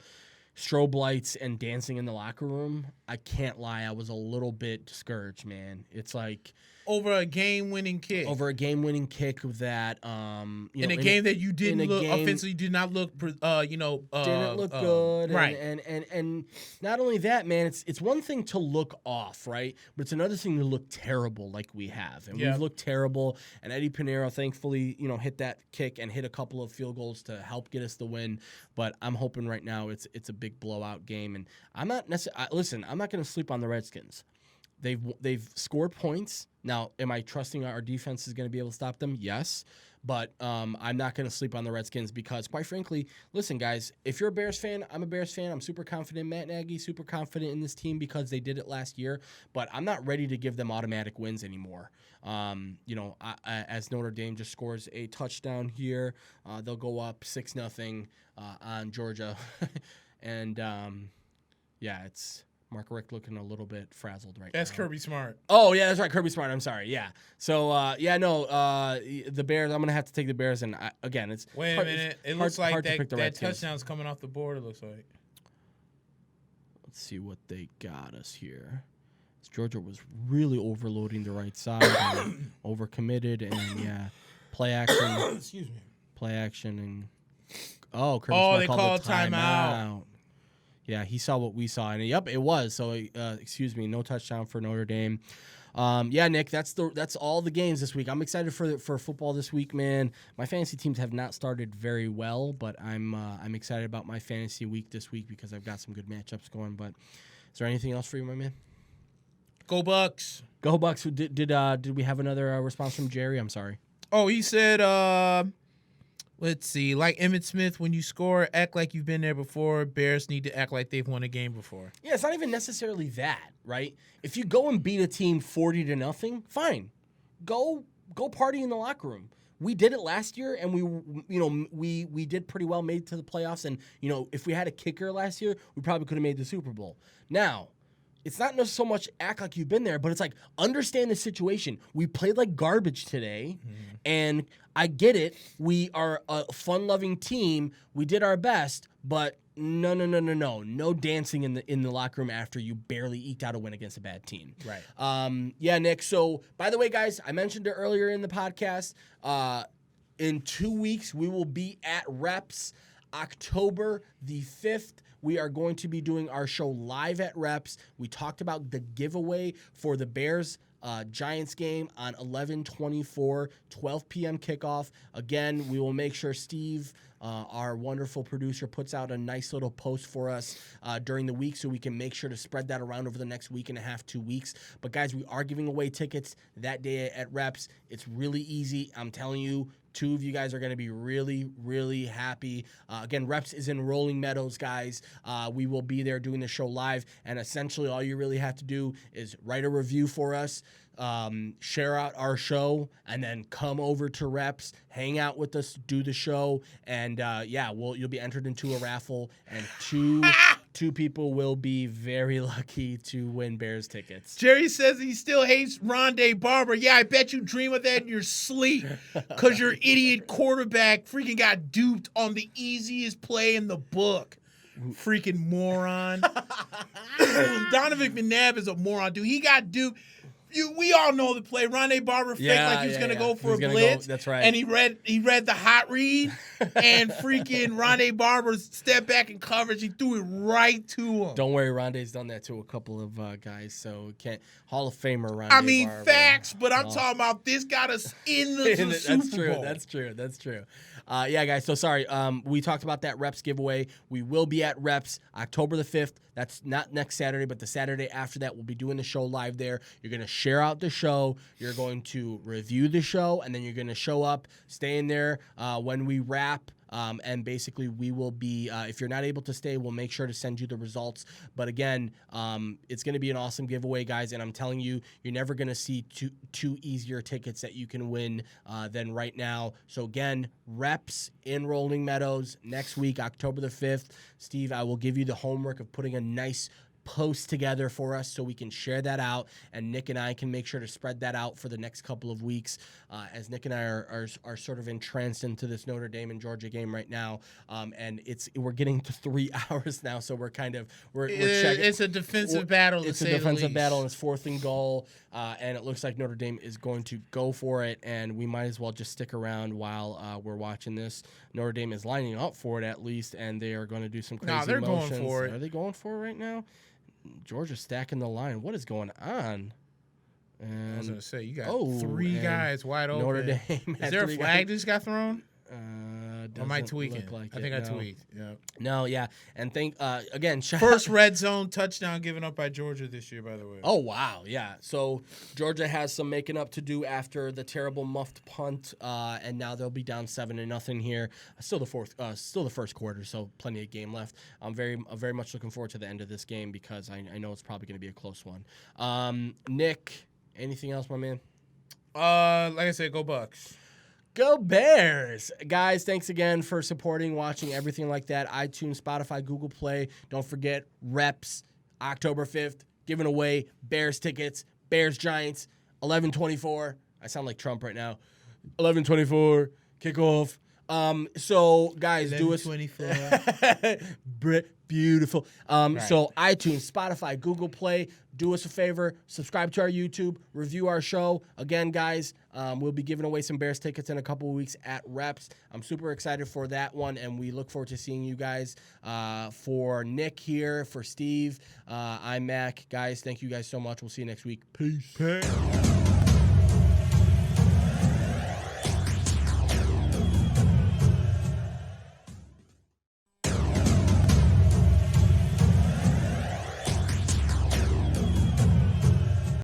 strobe lights and dancing in the locker room, I can't lie, I was a little bit discouraged, man. It's like, over a game-winning kick. Over a game-winning kick that, in a game that you didn't look offensively, did not look, didn't look good, right? And not only that, man, it's one thing to look off, right? But it's another thing to look terrible, like we have, and we've looked terrible. And Eddie Pinheiro, thankfully, hit that kick and hit a couple of field goals to help get us the win. But I'm hoping right now it's a big blowout game, and I'm not necessarily. Listen, I'm not going to sleep on the Redskins. They've scored points. Now, am I trusting our defense is going to be able to stop them? Yes. But I'm not going to sleep on the Redskins because, quite frankly, listen, guys, if you're a Bears fan, I'm a Bears fan. I'm super confident in Matt Nagy, super confident in this team because they did it last year. But I'm not ready to give them automatic wins anymore. As Notre Dame just scores a touchdown here, they'll go up 6-0 on Georgia. And, it's Mark Richt looking a little bit frazzled right now. That's Kirby Smart. Oh, yeah, that's right. Kirby Smart. I'm sorry. Yeah. So, the Bears, I'm going to have to take the Bears. And, again, it's Wait a minute. It looks like that touchdown's coming off the board, it looks like. Let's see what they got us here. Georgia was really overloading the right side and overcommitted. And, play action. Excuse me. Play action. And, Kirby Smart they called timeout. Yeah, he saw what we saw, and it was. So, no touchdown for Notre Dame. Nick, that's all the games this week. I'm excited for football this week, man. My fantasy teams have not started very well, but I'm excited about my fantasy week this week because I've got some good matchups going. But is there anything else for you, my man? Go Bucks. Go Bucks. Did we have another response from Jerry? I'm sorry. Oh, he said. Let's see. Like Emmitt Smith, when you score, act like you've been there before. Bears need to act like they've won a game before. Yeah, it's not even necessarily that, right? If you go and beat a team 40-0, fine. Go party in the locker room. We did it last year, and we did pretty well, made it to the playoffs. And if we had a kicker last year, we probably could have made the Super Bowl. Now, it's not so much act like you've been there, but it's like understand the situation. We played like garbage today, and I get it. We are a fun-loving team. We did our best, but no dancing in the locker room after you barely eked out a win against a bad team. Right. Nick. So, by the way, guys, I mentioned it earlier in the podcast. In 2 weeks, we will be at Reps, October the 5th. We are going to be doing our show live at Reps. We talked about the giveaway for the Bears Giants game on 11/24, 12 p.m. kickoff. Again, we will make sure Steve, our wonderful producer, puts out a nice little post for us during the week so we can make sure to spread that around over the next week and a half, 2 weeks. But, guys, we are giving away tickets that day at Reps. It's really easy. I'm telling you. 2 of you guys are going to be really, really happy. Again, Reps is in Rolling Meadows, guys. We will be there doing the show live, and essentially all you really have to do is write a review for us, share out our show, and then come over to Reps, hang out with us, do the show, and you'll be entered into a raffle, and two people will be very lucky to win Bears tickets. Jerry says he still hates Rondé Barber. Yeah, I bet you dream of that in your sleep because your idiot quarterback freaking got duped on the easiest play in the book. Freaking moron. Donovan McNabb is a moron, dude. He got duped. We all know the play. Rondé Barber faked like he was going to go for a blitz. That's right. And he read the hot read, and freaking Rondé Barber stepped back in coverage. He threw it right to him. Don't worry, Rondé's done that to a couple of guys, so can't Hall of Famer Rondé Barber. Facts, but I'm talking about this got us in the Super Bowl. That's true. Guys, so sorry. We talked about that Reps giveaway. We will be at Reps October the 5th. That's not next Saturday, but the Saturday after that, we'll be doing the show live there. You're going to share out the show. You're going to review the show, and then you're going to show up, stay in there when we wrap. And basically, we will be, if you're not able to stay, we'll make sure to send you the results. But again, it's going to be an awesome giveaway, guys. And I'm telling you, you're never going to see two easier tickets that you can win than right now. So again, Reps in Rolling Meadows next week, October the 5th. Steve, I will give you the homework of putting a nice post together for us so we can share that out, and Nick and I can make sure to spread that out for the next couple of weeks, as Nick and I are sort of entranced into this Notre Dame and Georgia game right now, and we're getting to 3 hours now, so we're checking. It's a defensive battle. It's a defensive battle, and it's 4th and goal, and it looks like Notre Dame is going to go for it, and we might as well just stick around while we're watching this. Notre Dame is lining up for it at least, and they are going to do some crazy they're motions. going for it. Are they going for it right now? Georgia's stacking the line. What is going on? And I was going to say, you got 3 guys wide open. Notre Dame. Is there a flag that just got thrown? Or am I Doesn't tweaking? look like I think it, I no. tweaked. Yeah. No, yeah. And again, First red zone touchdown given up by Georgia this year, by the way. Oh, wow, yeah. So Georgia has some making up to do after the terrible muffed punt, and now they'll be down 7-0 here. Still the first quarter, so plenty of game left. I'm very much looking forward to the end of this game because I know it's probably going to be a close one. Nick, anything else, my man? Like I said, go Bucks. Go Bears! Guys, thanks again for supporting, watching, everything like that. iTunes, Spotify, Google Play. Don't forget, Reps, October 5th, giving away Bears tickets, Bears Giants, 11:24. I sound like Trump right now. 11:24, kickoff. So, guys, do us... 24. Beautiful. Right. So, iTunes, Spotify, Google Play, do us a favor, subscribe to our YouTube, review our show. Again, guys, we'll be giving away some Bears tickets in a couple of weeks at Reps. I'm super excited for that one, and we look forward to seeing you guys. For Nick here, for Steve, I'm Mack. Guys, thank you guys so much. We'll see you next week. Peace.